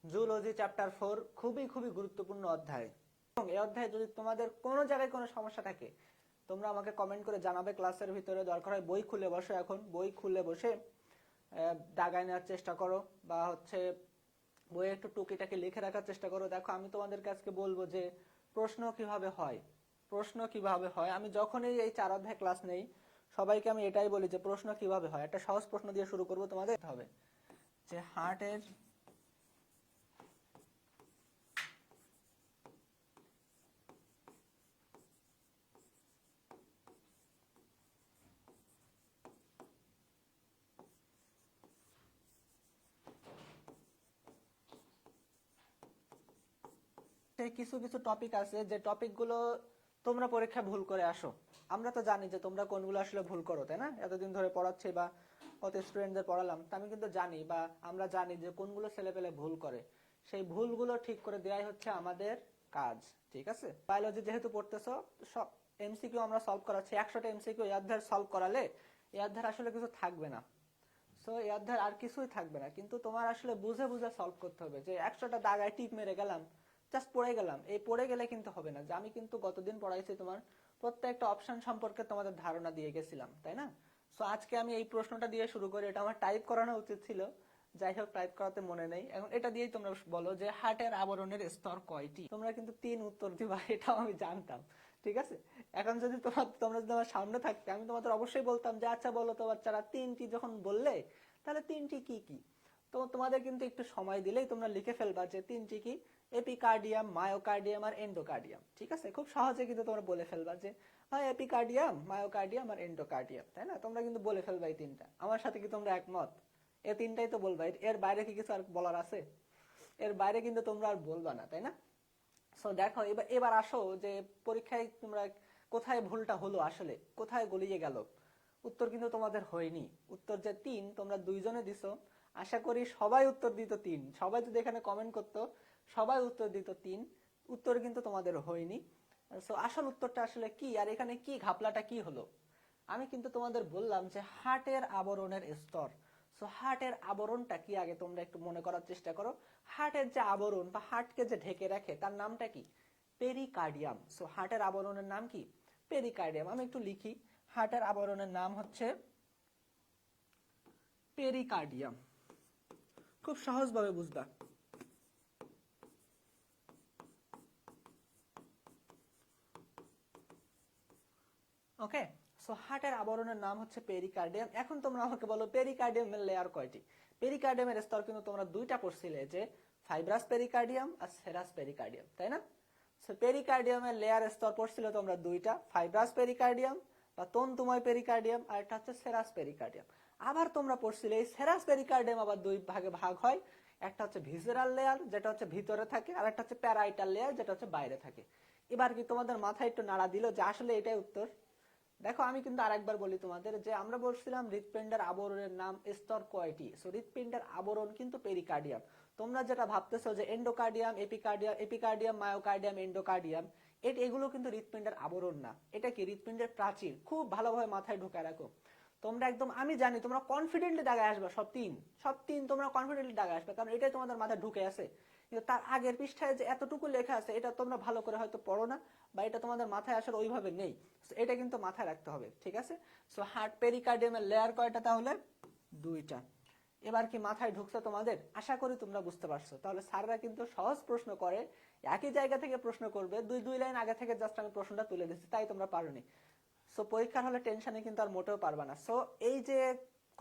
Zoology chapter 4 খুবই খুবই গুরুত্বপূর্ণ অধ্যায়। এবং এই অধ্যায়ে যদি তোমাদের কোনো জায়গায় কোনো সমস্যা থাকে তোমরা আমাকে কমেন্ট করে জানাবে ক্লাসের ভিতরে। দরকার হয় বই খুলে বসে, এখন বই খুলে বসে দাগায় নেওয়ার চেষ্টা করো, বা হচ্ছে বইয়ে একটু টুকিটাকি লিখে রাখার চেষ্টা করো। দেখো আমি তোমাদেরকে আজকে বলবো যে প্রশ্ন কিভাবে হয়, প্রশ্ন কিভাবে হয়। আমি যখনই এই 4 অধ্যায় ক্লাস নেই সবাইকে আমি এটাই বলি যে প্রশ্ন কিভাবে হয়। একটা সহজ প্রশ্ন দিয়ে শুরু করবো। তোমাদের হবে যে হার্টের কিছু কিছু টপিক আছে যে টপিকগুলো তোমরা পরীক্ষায় ভুল করে আসো। আমরা তো জানি যে তোমরা কোনগুলো আসলে ভুল করো, তাই না? এতদিন ধরে পড়াচ্ছি বা কত স্টুডেন্টদের পড়ালাম, তা আমি কিন্তু জানি বা আমরা জানি যে কোনগুলো ছেলেপেলে ভুল করে। সেই ভুলগুলো ঠিক করে দেওয়াই হচ্ছে আমাদের কাজ, ঠিক আছে? বায়োলজি যেহেতু পড়তেছো, সব এমসিকিউ আমরা সলভ করাচ্ছি। 100টা এমসিকিউ এই অধ্যায় সলভ করালে এই অধ্যায় আসলে কিছু থাকবে না। সো এই অধ্যায় আর কিছুই থাকবে না, কিন্তু তোমার আসলে বুঝে বুঝে সলভ করতে হবে। যে 100টা দাগায় টিপ মেরে গেলাম, জাস্ট পড়ে গেলাম, এই পড়ে গেলে কিন্তু হবে না। যে আমি কিন্তু গতদিন পড়াইছি তোমার প্রত্যেকটা অপশন সম্পর্কে তোমাদের ধারণা দিয়ে গেছিলাম, তাই না? সো আজকে আমি এই প্রশ্নটা দিয়ে শুরু করি। এটা আমার টাইপ করানো উচিত ছিল, যাই হোক টাইপ করাতে মনে নেই। এখন এটা দিয়েই তোমরা বলো যে হার্টের আবরণের স্তর কয়টি। তোমরা কিন্তু 3 উত্তর দিবা, এটাও আমি জানতাম, ঠিক আছে? এখন যদি তোমরা যদি আমার সামনে থাকতে আমি তোমাদের অবশ্যই বলতাম যে আচ্ছা বলো তো বাচ্চারা 3টি যখন বললে তাহলে 3টি কি কি। তো তোমাদের কিন্তু একটু সময় দিলেই তোমরা লিখে ফেলবা যে 3টি কি, এপিকার্ডিয়াম, মায়োকার্ডিয়াম আর এন্ডোকার্ডিয়াম, ঠিক আছে? খুব সহজে কিন্তু তোমরা বলে ফেলবা যে হ্যাঁ এপিকার্ডিয়াম, মায়োকার্ডিয়াম আর এন্ডোকার্ডিয়াম, তাই না? তোমরা কিন্তু বলে ফেলবা এই 3টা। আমার সাথে কি তোমরা একমত? এই 3টাই তো বলবা, এর বাইরে কি কিছু আর বলার আছে? এর বাইরে কিন্তু তোমরা আর বলবা না, তাই না? সো দেখো এবার এবার আসো যে পরীক্ষায় তোমরা কোথায় ভুলটা হলো, আসলে কোথায় গলিয়ে গেল। উত্তর কিন্তু তোমাদের হয়নি। উত্তর যে 3 তোমরা 2 জনে দিছো, আশা করি সবাই উত্তর দিত 3। সবাই যদি এখানে কমেন্ট করতো সবাই উত্তর দিত 3, উত্তর কিন্তু তোমাদের হয়নি। সো আসল উত্তরটা আসলে কি, আর এখানে কি ঘাপলাটা কি হলো? আমি কিন্তু তোমাদের বললাম যে হার্টের আবরণের স্তর। সো হার্টের আবরণটা কি আগে তোমরা একটু মনে করার চেষ্টা করো। হার্টের যে আবরণ বা হার্টকে যে ঢেকে রাখে তার নামটা কি? পেরিকার্ডিয়াম। সো হার্টের আবরণের নাম কি? পেরিকার্ডিয়াম। আমি একটু লিখি, হার্টের আবরণের নাম হচ্ছে পেরিকার্ডিয়াম। খুব সহজভাবে বুঝবা। ওকে, সো হার্টের আবরণের নাম হচ্ছে পেরিকার্ডিয়াম। এখন তোমরা আমাকে বলো পেরিকার্ডিয়ামের লেয়ার কয়টি? পেরিকার্ডিয়ামের স্তর কিন্তু তোমরা 2টা পড়ছিলে, যে ফাইব্রাস পেরিকার্ডিয়াম আর সেরাস পেরিকার্ডিয়াম, তাই না? সো পেরিকার্ডিয়ামের লেয়ার স্তর পড়ছিলে তোমরা 2টা, ফাইব্রাস পেরিকার্ডিয়াম বা তন্তুময় পেরিকার্ডিয়াম, আর একটা হচ্ছে সেরাস পেরিকার্ডিয়াম। আবার তোমরা পড়ছিলে এই সেরাস পেরিকার্ডিয়াম আবার 2 ভাগে ভাগ হয়। একটা হচ্ছে ভিসেরাল লেয়ার যেটা হচ্ছে ভিতরে থাকে, আর একটা হচ্ছে প্যারাইটাল লেয়ার যেটা হচ্ছে বাইরে থাকে। এবার কি তোমাদের মাথায় একটু নাড়া দিল যে আসলে এটাই উত্তর? দেখো আমি কিন্তু আরেকবার বলি তোমাদের, যে আমরা বলছিলাম হৃৎপিণ্ডের আবরণের নাম স্তর কয়টি। সো হৃৎপিণ্ডের আবরণ কিন্তু পেরিকার্ডিয়াম। তোমরা যেটা ভাবতেছো যে endocardium, epicardium, epicardium, myocardium, endocardium, এগুলো কিন্তু হৃৎপিণ্ডের আবরণ না। এটা কি? হৃৎপিণ্ডের প্রাচীর। খুব ভালোভাবে মাথায় ঢুকায় রাখো। তোমরা একদম, আমি জানি তোমরা কনফিডেন্টলি দাগায় আসবে সব তিন তোমরা কনফিডেন্টলি দাগায় আসবে, কারণ এটাই তোমাদের মাথায় ঢুকে আছে। কিন্তু তার আগের পৃষ্ঠায় যে এতটুকু লেখা আছে এটা তোমরা ভালো করে হয়তো পড়ো না, বা এটা তোমাদের মাথায় আসলে ওইভাবে নেই। এটা কিন্তু মাথায় রাখতে হবে, ঠিক আছে? সো হার্ট পেরিকার্ডিয়ামের লেয়ার কয়টা তাহলে? 2টা। এবার কি মাথায় ঢুকছে তোমাদের? আশা করি তোমরা বুঝতে পারছো। তাহলে স্যাররা কিন্তু সহজ প্রশ্ন করে, একই জায়গা থেকে প্রশ্ন করবে, দুই দুই লাইন আগে থেকে জাস্ট আমি প্রশ্নটা তুলে দিচ্ছি, তাই তোমরা পারোনি। সো পরীক্ষার হলে টেনশনে কিন্তু আর মোটেও পারবা না। সো এই যে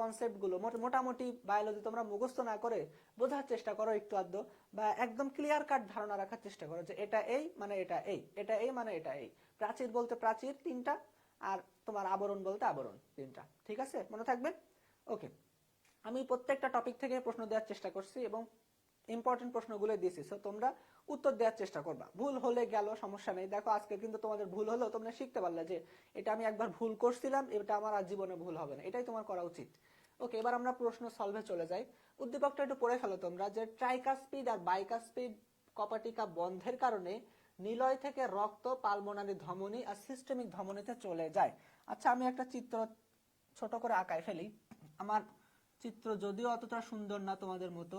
কনসেপ্ট গুলো মোটামুটি বায়োলজি তোমরা মুখস্থ না করে বোঝার চেষ্টা করো একটু আধটু, বা একদম ক্লিয়ার কাট ধারণা রাখার চেষ্টা করো যে এটা এই মানে এটা এই, এটা এই মানে এটা এই। প্রাচীর বলতে প্রাচীর 3টা, আর তোমার আবরণ বলতে আবরণ 3টা, ঠিক আছে? মনে থাকবে? ওকে, আমি প্রত্যেকটা টপিক থেকে প্রশ্ন দেওয়ার চেষ্টা করছি এবং ইম্পর্টেন্ট প্রশ্নগুলো দিয়েছি। সো তোমরা উত্তর দেওয়ার চেষ্টা করবা। ভুল হলে গেল, সমস্যা নেই। দেখো আজকে কিন্তু তোমাদের ভুল হলো, তোমরা শিখতে পারলে যে এটা আমি একবার ভুল করছিলাম, এটা আমার আর জীবনে ভুল হবে না। এটাই তোমার করা উচিত। ওকে, এবার আমরা প্রশ্ন সলভে চলে যাই। উদ্দীপকটা একটু পড়ে ফেলো তোমরা, যে ট্রাইকাসপিড আর বাইকাসপিড কপাটিকা বন্ধের কারণে নিলয় থেকে রক্ত পালমোনারি ধমনী আর সিস্টেমিক ধমনীতে চলে যায়। আচ্ছা আমি একটা চিত্র ছোট করে আঁকায় ফেলি। আমার চিত্র যদিও অতটা সুন্দর না তোমাদের মতো,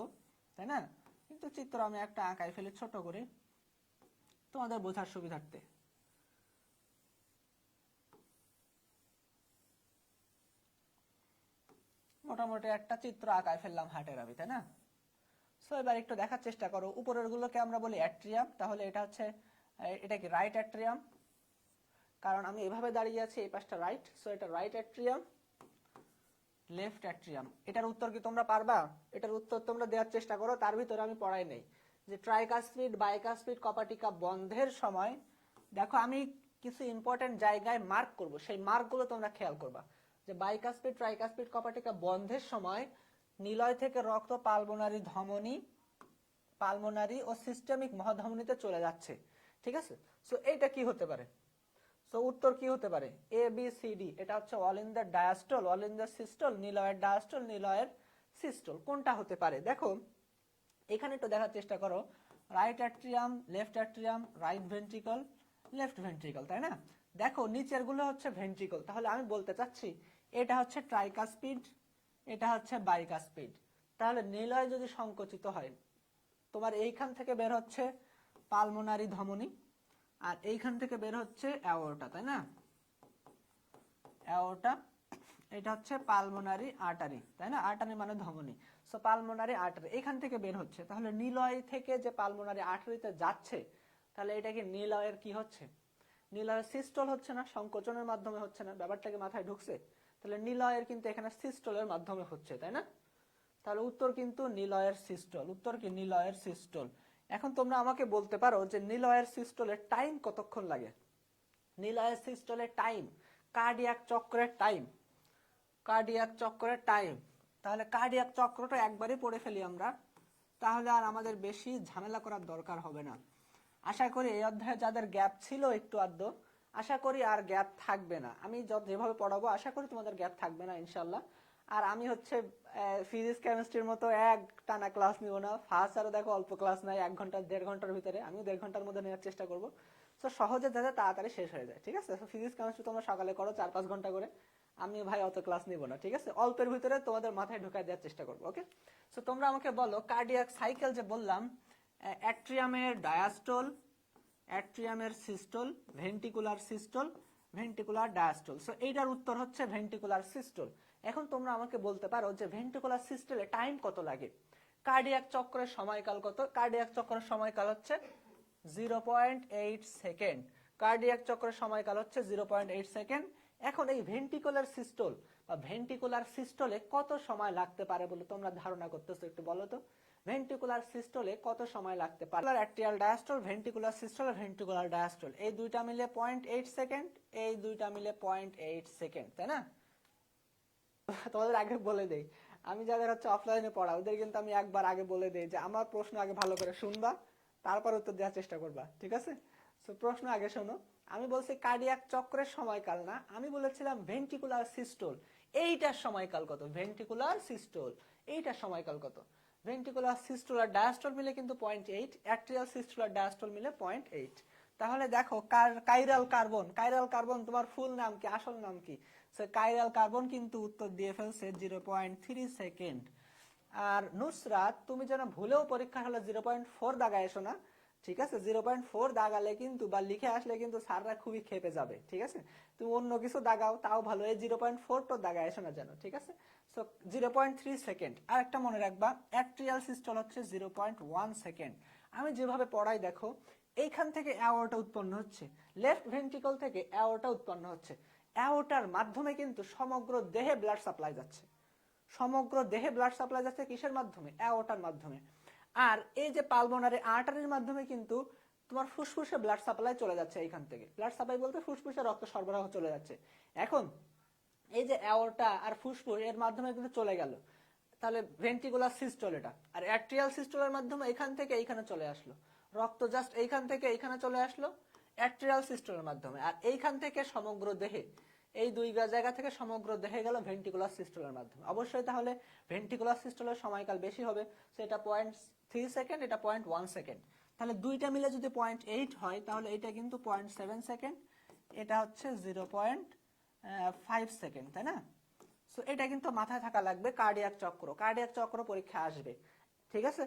তাই না? কিন্তু তো চিত্র আমি একটা আঁকাই ফেলে ছোট করে তোমাদের বোঝার সুবিধার্থে। মোটামুটি একটা চিত্র আঁকায় ফেললাম হার্টের আমি, তাই না? সো এবার একটু দেখার চেষ্টা করো, উপরের গুলোকে আমরা বলি অ্যাট্রিয়াম, তাহলে এটা হচ্ছে, এটা কি রাইট অ্যাট্রিয়াম, কারণ আমি এভাবে দাঁড়িয়ে আছি, এই পাশটা রাইট, সো এটা রাইট অ্যাট্রিয়াম, লেফট অ্যাট্রিয়াম। এটার উত্তর কি তোমরা পারবা? এটার উত্তর তোমরা দেওয়ার চেষ্টা করো, তার ভিতরে আমি পড়াই নেই যে ট্রাইকাসপিড বাইকাসপিড কপাটিকা বন্ধের সময়, দেখো আমি কিছু ইম্পর্টেন্ট জায়গায় মার্ক করব, সেই মার্কগুলো তোমরা খেয়াল করবা যে বাইকাসপিড ট্রাইকাসপিড কপাটিকা বন্ধের সময় নিলয় থেকে রক্ত পালমোনারি ধমনী, পালমোনারি ও সিস্টেমিক মহাধমনীতে চলে যাচ্ছে, ঠিক আছে? সো এইটা কি হতে পারে? সো উত্তর কি হতে পারে? A B C D. এটা হচ্ছে all in the diastole, all in the systole, নিলয়ের ডায়াস্টল, নিলয়ের সিস্টল। কোনটা হতে পারে? দেখো এখানে একটু দেখার চেষ্টা করো, right atrium, left atrium, right ventricle, left ventricle, তাই না? দেখো নিচের গুলো হচ্ছে ভেন্ট্রিকল, তাহলে আমি বলতে চাচ্ছি এটা হচ্ছে ট্রাইকাসপিড, এটা হচ্ছে বাইকাসপিড। তাহলে নিলয় যদি সংকুচিত হয়, তোমার এইখান থেকে বের হচ্ছে পালমোনারি ধমনী, আর এইখান থেকে বের হচ্ছে অ্যাওর্টা, তাই না? অ্যাওর্টা, এটা হচ্ছে পালমোনারি আর্টারি, তাই না? আর্টারি মানে ধমনী, সো পালমোনারি আর্টারি এখান থেকে বের হচ্ছে। তাহলে নিলয় থেকে যে পালমোনারি আর্টারিতে যাচ্ছে, তাহলে এটা কি নিলয়ের কি হচ্ছে? নিলয়ের সিস্টল হচ্ছে না, সংকোচনের মাধ্যমে হচ্ছে না, ব্যাপারটাকে মাথায় ঢুকছে? তাহলে নিলয়ের কিন্তু এখানে সিস্টলের মাধ্যমে হচ্ছে, তাই না? তাহলে উত্তর কিন্তু নিলয়ের সিস্টল। উত্তর কি? নিলয়ের সিস্টল। এখন তোমরা আমাকে বলতে পারো যে নিলয়ের সিস্টলের টাইম কতক্ষণ লাগে? নিলয়ের সিস্টলের টাইম, কার্ডিয়াক চক্রের টাইম, কার্ডিয়াক চক্রের টাইম। তাহলে কার্ডিয়াক চক্রটা একবারই পড়ে ফেলি আমরা, তাহলে আর আমাদের বেশি ঝামেলা করার দরকার হবে না। আশা করি এই অধ্যায়ে যাদের গ্যাপ ছিল একটু আধটু, আশা করি আর গ্যাপ থাকবে না। আমি যেভাবে পড়াবো আশা করি তোমাদের গ্যাপ থাকবে না ইনশাল্লাহ। আর আমি হচ্ছে ফিজিক্স কেমিস্ট্রির মতো এক টানা ক্লাস নিব না। ফার্স্ট আরো দেখো অল্প ক্লাস নাই, 1 ঘন্টা 1.5 ঘন্টার ভিতরে, আমিও 1.5 ঘন্টার মধ্যে নেওয়ার চেষ্টা করবো। তো সহজে যাতে তাড়াতাড়ি শেষ হয়ে যায়, ঠিক আছে? ফিজিক্স কেমিস্ট্রি তোমরা সকালে করো 4-5 ঘন্টা করে, আমি ভাই অত ক্লাস নিব না, ঠিক আছে? অল্পের ভিতরে তোমাদের মাথায় ঢুকাই দেওয়ার চেষ্টা করবো, ওকে? সো তোমরা আমাকে বলো কার্ডিয়াক সাইকেল যে বললাম, অ্যাট্রিয়ামের ডায়াস্টল, অ্যাট্রিয়ামের systole, ventricular systole, ventricular diastole. So এইটার উত্তর হচ্ছে ভেন্টিকুলার সিস্টল। এখন তোমরা আমাকে বলতে পারো যে ভেন্টিকুলার সিস্টলে টাইম কত লাগে? কার্ডিয়াক চক্রের সময়কাল কত? কার্ডিয়াক চক্রের সময়কাল হচ্ছে 0.8 সেকেন্ড। কার্ডিয়াক চক্রের সময়কাল হচ্ছে 0.8 সেকেন্ড। এখন এই ভেন্টিকুলার সিস্টল বা ভেন্টিকুলার সিস্টলে কত সময় লাগতে পারে বলে তোমরা ধারণা করতেছো? একটু বলো তো, ভেন্টিকুলার সিস্টলে কত সময় লাগতে পারে? Atrial diastole, ventricular systole, ventricular diastole, এই দুইটা মিলে 0.8 সেকেন্ড, এই দুইটা মিলে 0.8 সেকেন্ড, তাই না? তোমাদের আগে বলে দেই, আমি যাদের হচ্ছে অফলাইনে পড়া ওদের কিন্তু আমি একবার আগে বলে দেই যে আমার প্রশ্ন আগে ভালো করে শুনবা, তারপর উত্তর দেওয়ার চেষ্টা করবা, ঠিক আছে? সো প্রশ্ন আগে শোনো। আমি বলছি কার্ডিয়াক চক্রের সময়কাল না, আমি বলেছিলাম ভেন্টিকুলার সিস্টল, এইটার সময়কাল কত? ভেন্টিকুলার সিস্টল এইটার সময়কাল কত? ভেন্টিকুলার সিস্টল আর ডায়াস্টল মিলে কিন্তু 0.8, অ্যাট্রিয়াল সিস্টল আর ডায়াস্টল মিলে 0.8। তাহলে দেখো কাইরাল কার্বন, কাইরাল কার্বন তোমার ফুল নাম কি, আসল নাম কি? কাইরাল কার্বন কিন্তু উত্তর দিয়ে ফেলছে 0.3 সেকেন্ড। আর নুসরাত, তুমি যেন ভুলেও পরীক্ষার হলে 0.4 দাগায় এসো না, ঠিক আছে? 0.4 দাগালে কিন্তু বা লিখে আসলে কিন্তু স্যাররা খুবই খেপে যাবে, ঠিক আছে? তুমি অন্য কিছু দাগাও তাও ভালো, এই 0.4 তো দাগায় এসো না যেন, ঠিক আছে? So 0.3 second. আর একটা মনে রাখবা, অ্যাট্রিয়াল সিস্টল হচ্ছে 0.1 সেকেন্ড। আমি যেভাবে পড়াই দেখো, এইখান থেকে অ্যাওর্টা উৎপন্ন হচ্ছে, লেফট ভেন্ট্রিকল থেকে অ্যাওর্টা উৎপন্ন হচ্ছে, অ্যাওর্টার মাধ্যমে কিন্তু সমগ্র দেহে ব্লাড সাপ্লাই যাচ্ছে, সমগ্র দেহে ব্লাড সাপ্লাই যাচ্ছে কিসের মাধ্যমে? অ্যাওর্টার মাধ্যমে। আর এই যে পালমোনারি আর্টারির মাধ্যমে কিন্তু তোমার ফুসফুসে ব্লাড সাপ্লাই চলে যাচ্ছে, এইখান থেকে ব্লাড সাপ্লাই বলতে ফুসফুসে রক্ত সরবরাহ চলে যাচ্ছে। এখন এই যে অ্যাওর্টা আর ফুসফুস এর মাধ্যমে কিন্তু চলে গেল, তাহলে ভেন্ট্রিকুলার সিস্টল এটা। আর অ্যাট্রিয়াল সিস্টলের মাধ্যমে এখান থেকে এইখানে চলে আসলো রক্ত, জাস্ট এইখান থেকে এইখানে চলে আসলো অ্যাট্রিয়াল সিস্টলের মাধ্যমে, আর এইখান থেকে সমগ্র দেহে, এই দুই জায়গা থেকে সমগ্র দেহে গেল ভেন্ট্রিকুলার সিস্টলের মাধ্যমে। অবশ্যই তাহলে ভেন্ট্রিকুলার সিস্টলের সময়কাল বেশি হবে, সেটা 0.3 সেকেন্ড, এটা 0.1 সেকেন্ড। তাহলে দুইটা মিলে যদি 0.8 হয়, তাহলে এটা কিন্তু 0.7 সেকেন্ড, এটা হচ্ছে 0.5 সেকেন্ড, তাই না? সো এটা কিন্তু মাথায় থাকা লাগবে, কার্ডিয়াক চক্র, কার্ডিয়াক চক্র পরীক্ষা আসবে, ঠিক আছে?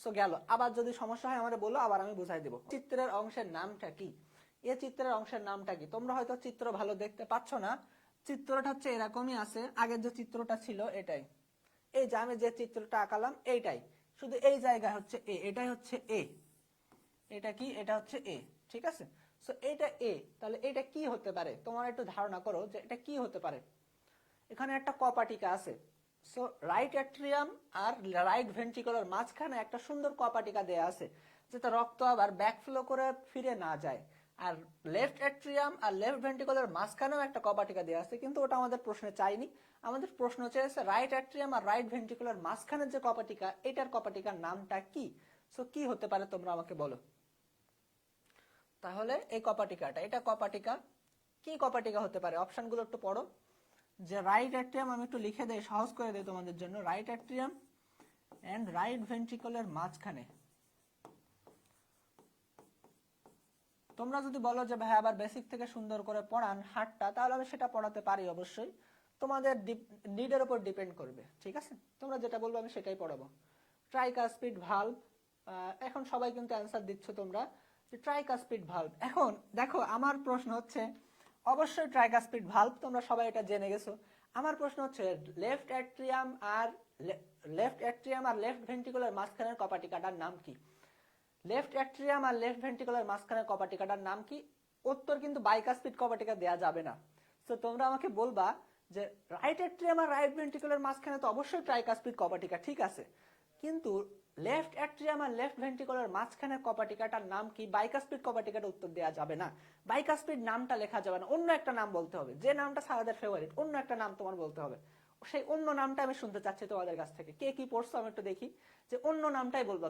সো গেল। আবার যদি সমস্যা হয় আমাদের বলো, আবার আমি বুঝাই দেবো। চিত্রের অংশের নামটা কি? এই চিত্রের অংশের নামটা কি? তোমরা হয়তো চিত্র ভালো দেখতে পাচ্ছ না, চিত্রটা হচ্ছে এরকমই আছে, আগের যে চিত্রটা ছিল এটাই, এই যে আমি যে চিত্রটা আঁকালাম এইটাই, শুধু এই জায়গা হচ্ছে এ, এটাই হচ্ছে এ, এটা কি, এটা হচ্ছে এ, ঠিক আছে। সো এটা এ, তাহলে এটা কি হতে পারে? তোমার একটু ধারণা করো যে এটা কি হতে পারে। এখানে একটা কপাটিকা আছে, সো রাইট অ্যাট্রিয়াম আর রাইট ভেন্ট্রিকুলার মাঝখানে একটা সুন্দর কপাটিকা দেয়া আছে, যাতে রক্ত আবার ব্যাকফ্লো করে ফিরে না যায়। আর লেফট অ্যাট্রিয়াম আর লেফট ভেন্ট্রিকুলার মাঝখানেও একটা কপাটিকা দেয়া আছে, কিন্তু ওটা আমাদের প্রশ্নে চাইনি। আমাদের প্রশ্ন চেয়েছে রাইট অ্যাট্রিয়াম আর রাইট ভেন্ট্রিকুলার মাঝখানের যে কপাটিকা, এটার কপাটিকার নামটা কি? সো কি হতে পারে তোমরা আমাকে বলো। তাহলে এই কপাটিকাটা, এটা কপাটিকা, কি কপাটিকা হতে পারে? অপশনগুলো একটু পড়ো। যে রাইট অ্যাট্রিয়াম, আমি একটু লিখে দেই, সহজ করে দেই তোমাদের জন্য। Right atrium and right ventricular মাঝখানে। তোমরা যদি বলো যে ভাই আবার বেসিক থেকে সুন্দর করে পড়ান হার্টটা, তাহলে আমি সেটা পড়াতে পারি অবশ্যই, তোমাদের নিডের উপর ডিপেন্ড করবে, ঠিক আছে। তোমরা যেটা বলবো আমি সেটাই পড়াবো। ট্রাইকাসপিড ভালভ, এখন সবাই কিন্তু অ্যান্সার দিচ্ছ তোমরা যে ট্রাইকাসপিড ভালভ। এখন দেখো আমার প্রশ্ন হচ্ছে, অবশ্যই ট্রাইকাসপিড ভালভ তোমরা সবাই এটা জেনে গেছো। আমার প্রশ্ন হচ্ছে লেফট অ্যাট্রিয়াম আর লেফট ভেন্ট্রিকুলার মাঝখানের কপাটিকাটার নাম কি? লেফট অ্যাট্রিয়াম আর লেফট ভেন্ট্রিকুলার মাঝখানের কপাটিকাটার নাম কি? উত্তর কিন্তু বাইকাসপিড কপাটিকা দেয়া যাবে না। তো তোমরা আমাকে বলবা যে রাইট অ্যাট্রিয়াম আর রাইট ভেন্ট্রিকুলার মাঝখানে তো অবশ্যই ট্রাইকাসপিড কপাটিকা, ঠিক আছে, কিন্তু লেফট অ্যাট্রিয়াম আর লেফট ভেন্ট্রিকুলার মাঝখানের কপাটিকাটার নাম কি? বাইকাসপিড কপাটিকাটা উত্তর দেওয়া যাবে না। বাইকাসপিড নামটা লেখা যাবে না, অন্য একটা নাম বলতে হবে, যে নামটা সারাদের ফেভারিট, অন্য একটা নাম তোমার বলতে হবে। সেই অন্য নামটা আমি শুনতে চাচ্ছি তোমাদের কাছ থেকে। কে কি পড়ছো আমি একটু দেখি, যে অন্য নামটাই বলবা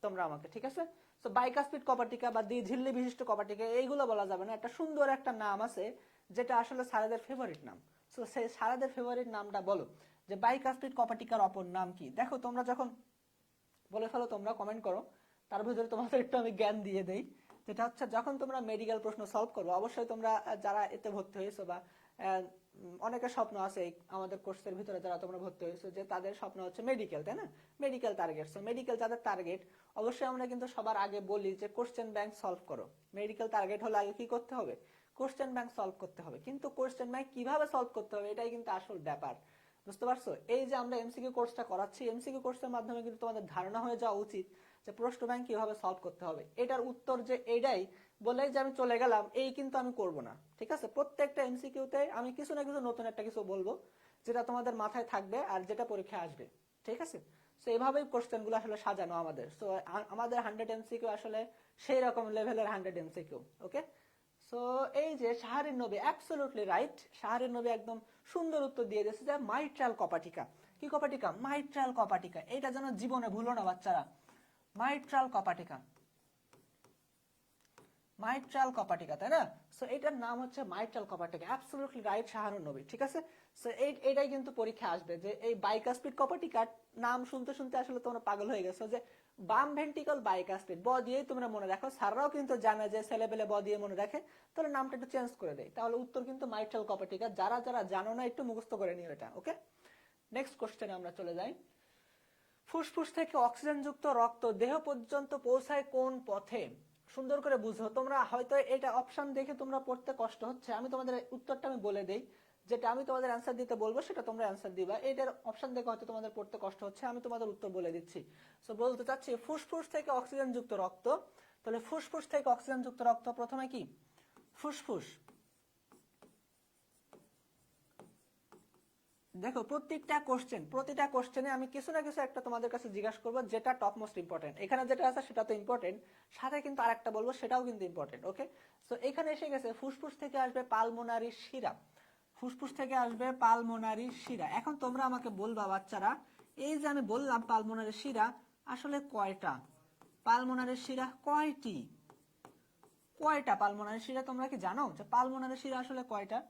তোমরা আমাকে, ঠিক আছে। তো বাইকাসপিড কপাটিকা বা ঝিল্লি বিশিষ্ট কপাটিকা এইগুলো বলা যাবে না, একটা সুন্দর একটা নাম আছে যেটা আসলে সারাদের ফেভারিট নাম। তো সেই সারাদের ফেভারিট নামটা বলো, যে বাইকাসপিড কপাটিকার অপর নাম কি? দেখো তোমরা যখন বলে ফেলো তোমরা কমেন্ট করো, তার ভিতরে তোমাদের একটু আমি জ্ঞান দিয়ে দেই। যেটা হচ্ছে যখন তোমরা মেডিকেল প্রশ্ন সলভ করবো, অবশ্যই তোমরা যারা এতে ভর্তি হয়েছো বা অনেকের স্বপ্ন আছে আমাদের কোর্সের ভিতরে যারা তোমরা ভর্তি হয়েছো, যে তাদের স্বপ্ন হচ্ছে মেডিকেল, তাই না, মেডিকেল টার্গেট। সো মেডিকেল যাদের টার্গেট, অবশ্যই আমরা কিন্তু সবার আগে বলি যে কোশ্চেন ব্যাংক সলভ করো। মেডিকেল টার্গেট হলে আগে কি করতে হবে? কোশ্চেন ব্যাংক সলভ করতে হবে। কিন্তু কোশ্চেন ব্যাংক কিভাবে সলভ করতে হবে, এটাই কিন্তু আসল ব্যাপার, বুঝতে পারছো? এই যে আমরা এমসিকিউ কোর্সটা করাচ্ছি, এমসিকিউ কোর্সের মাধ্যমে কিন্তু তোমাদের ধারণা হয়ে যাওয়া উচিত যে প্রশ্ন ব্যাংক কিভাবে সলভ করতে হবে। এটার উত্তর যে এইটাই বলে যে আমি চলে গেলাম, এই কিন্তু আমি করব না, ঠিক আছে। প্রত্যেকটা এমসিকিউতে আমি কিছু না কিছু নতুন একটা কিছু বলবো, যেটা তোমাদের মাথায় থাকবে আর যেটা পরীক্ষায় আসবে, ঠিক আছে। সো এইভাবেই কোশ্চেনগুলো আসলে সাজানো আমাদের। সো আমাদের 100 এমসিকিউ আসলে সেই রকম লেভেলের 100 এমসিকিউ, ওকে। সো এই যে শাহরিন নবী অ্যাবসলিউটলি রাইট, শাহরিন নবী একদম সুন্দর উত্তর দিয়ে দিয়েছে যে মাইট্রাল কপাটিকা। কি কপাটিকা? মাইট্রাল কপাটিকা। এটা যেন জীবনে ভুলো না বাচ্চারা, মাইট্রাল কপাটিকা, মাইট্রাল কপাটিকা, তাই না? সো এটার নাম হচ্ছে মাইট্রাল কপাটিকা, অ্যাবসলিউটলি রাইট শাহরুন নবী, ঠিক আছে। সো এইটাই কিন্তু পরীক্ষা আসবে, যে এই বাইকাসপিড কপাটিকার নাম শুনতে শুনতে আসলে তোমরা পাগল হয়ে গেছো, যে বাম ভেন্ট্রিকল বাইকাসপিড ব দিয়েই তোমরা মনে রাখো। স্যাররাও কিন্তু জানে যে ছেলেপেলে ব দিয়ে মনে রাখে, তাহলে নামটা একটু চেঞ্জ করে দেয়, তাহলে উত্তর কিন্তু মাইট্রাল কপাটিকা। যারা যারা জানো না একটু মুখস্থ করে নিও এটা, ওকে। নেক্সট কোশ্চেনে আমরা চলে যাই। ফুসফুস থেকে অক্সিজেনযুক্ত রক্ত দেহ পর্যন্ত পৌঁছায় কোন পথে? সুন্দর করে বুঝো। তোমরা হয়তো এটা অপশন দেখে তোমরা পড়তে কষ্ট হচ্ছে, আমি তোমাদের উত্তরটা আমি বলে দেই, যেটা আমি তোমাদের অ্যান্সার দিতে বলবো সেটা তোমরা অ্যান্সার দিবা। এটার অপশন দেখে হয়তো তোমাদের পড়তে কষ্ট হচ্ছে, আমি তোমাদের উত্তর বলে দিচ্ছি। সো বলতে চাচ্ছি ফুসফুস থেকে অক্সিজেনযুক্ত রক্ত, তাহলে ফুসফুস থেকে অক্সিজেনযুক্ত রক্ত প্রথমে কি? ফুসফুস। দেখো প্রতিটা কোশ্চেনে আমি কিছু না কিছু একটা তোমাদের কাছে জিজ্ঞাসা করবো, যেটা টপ মোস্ট ইম্পর্টেন্ট। এখানে যেটা আছে সেটা তো ইম্পর্টেন্ট, সাথে কিন্তু আরেকটা বলবো সেটাও কিন্তু ইম্পর্টেন্ট, ওকে। সো এখানে এসে গেছে ফুসফুস থেকে আসবে পালমোনারি শিরা, ফুসফুস থেকে আসবে পালমোনারি শিরা। এখন তোমরা আমাকে বলবা বাচ্চারা, এই যে আমি বললাম পালমোনারি শিরা আসলে কয়টা? পালমোনারি শিরা কয়টি? কয়টা পালমোনারি শিরা তোমরা কি জানো যে পালমোনারি শিরা আসলে কয়টা?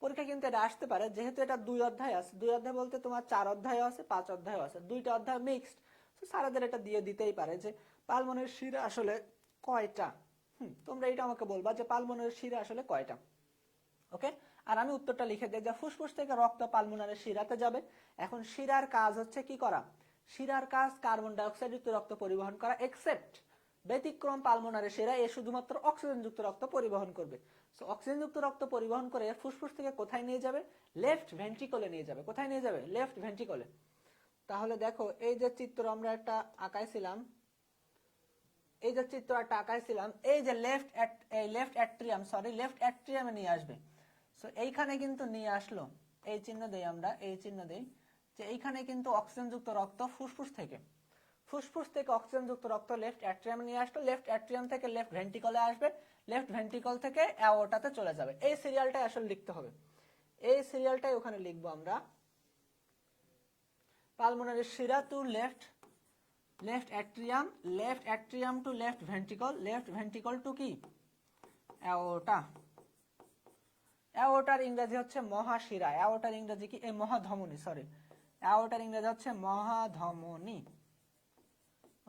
পরীক্ষা কিন্তু এটা আসতে পারে, যেহেতু এটা 2 অধ্যায় আছে। 2 অধ্যায় বলতে তোমার 4 অধ্যায় আছে, 5 অধ্যায় আছে, 2টা অধ্যায় মিক্সড। তো স্যারদের এটা দিয়ে দিতেই পারে যে পালমোনারি শিরা আসলে কয়টা। তোমরা এটা আমাকে বলবা যে পালমোনারি শিরা আসলে কয়টা, ওকে। আর আমি উত্তরটা লিখে দিই যে ফুসফুস থেকে রক্ত পালমোনারি শিরাতে যাবে। এখন শিরার কাজ হচ্ছে কি করা? শিরার কাজ কার্বন ডাইঅক্সাইড যুক্ত রক্ত পরিবহন করা, এক্সেপ্ট ব্যতিক্রম পালমোনারি শিরা, এ শুধুমাত্র অক্সিজেন যুক্ত রক্ত পরিবহন করবে। সো অক্সিজেন যুক্ত রক্ত পরিবহন করে ফুসফুস থেকে কোথায় নিয়ে যাবে? লেফট ভেন্ট্রিকলে নিয়ে যাবে। কোথায় নিয়ে যাবে? লেফট ভেন্ট্রিকলে। তাহলে দেখো এই যে চিত্র আমরা একটা আঁকাইছিলাম, এই যে চিত্র একটা আঁকাইছিলাম, এই যে লেফট অ্যাট্রিয়ামে নিয়ে আসবে। সো এইখানে কিন্তু নিয়ে আসলো, এই চিহ্ন দেই আমরা, এই চিহ্ন দেই যে এইখানে কিন্তু অক্সিজেন যুক্ত রক্ত ফুসফুস থেকে অক্সিজেন যুক্ত রক্ত লেফট অ্যাট্রিয়ামে নিয়ে আসলো, লেফট অ্যাট্রিয়াম থেকে লেফট ভেন্ট্রিকলে আসবে, লেফট ভেন্ট্রিকল থেকে অ্যাওর্টাতে চলে যাবে। এই সিরিয়ালটাই আসলে লিখতে হবে, এই সিরিয়ালটাই ওখানে লিখবো আমরা। পালমোনারি শিরা to left atrium to left ventricle to কি? অ্যাওর্টা। অ্যাওর্টার ইংরেজি হচ্ছে মহাশিরা, অ্যাওর্টার ইংরেজি কি? এই মহাধমনী, সরি, অ্যাওর্টার ইংরেজি হচ্ছে মহাধমনী।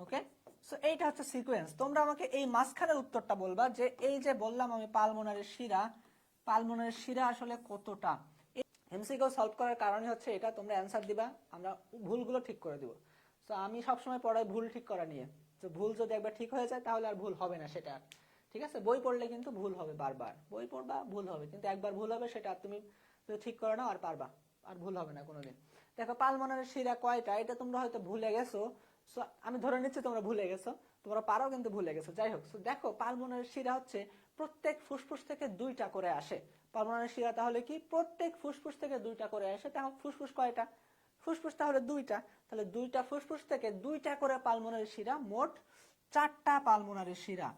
ওকে, সো এইটা হচ্ছে সিকোয়েন্স। তোমরা আমাকে এই মাঝখানের উত্তরটা বলবা যে এই যে বললাম আমি পালমোনারি শিরা আসলে কতটা। এমসিকিউ সলভ করার কারণে হচ্ছে এটা, তোমরা অ্যান্সার দিবা, আমরা ভুলগুলো ঠিক করে দিব। সো আমি সবসময় পড়াই ভুল ঠিক করা নিয়ে, তো ভুল যদি একবার ঠিক হয়ে যায় তাহলে আর ভুল হবে না সেটা। ঠিক আছে, বই পড়লে কিন্তু ভুল হবে, বারবার বই পড়বা ভুল হবে, কিন্তু একবার ভুল হবে সেটা তুমি ঠিক করে নাও আর পারবা, আর ভুল হবে না কোনোদিন। দেখো পালমোনারি শিরা কয়টা, এটা তোমরা হয়তো ভুলে গেছো। সো আমি ধরে নিচ্ছি তোমরা ভুলে গেছো, তোমরা পারো কিন্তু ভুলে গেছো, যাই হোক। সো দেখো পালমোনারি শিরা হচ্ছে প্রত্যেক ফুসফুস থেকে 2টা করে আসে। পালমোনারি শিরা তাহলে কি? প্রত্যেক ফুসফুস থেকে 2টা করে আসে। তাহলে ফুসফুস কয়টা? ফুসফুস তাহলে 2টা, তাহলে 2টা ফুসফুস থেকে 2টা করে পালমোনারি শিরা, মোট 4টা পালমোনারি শিরা,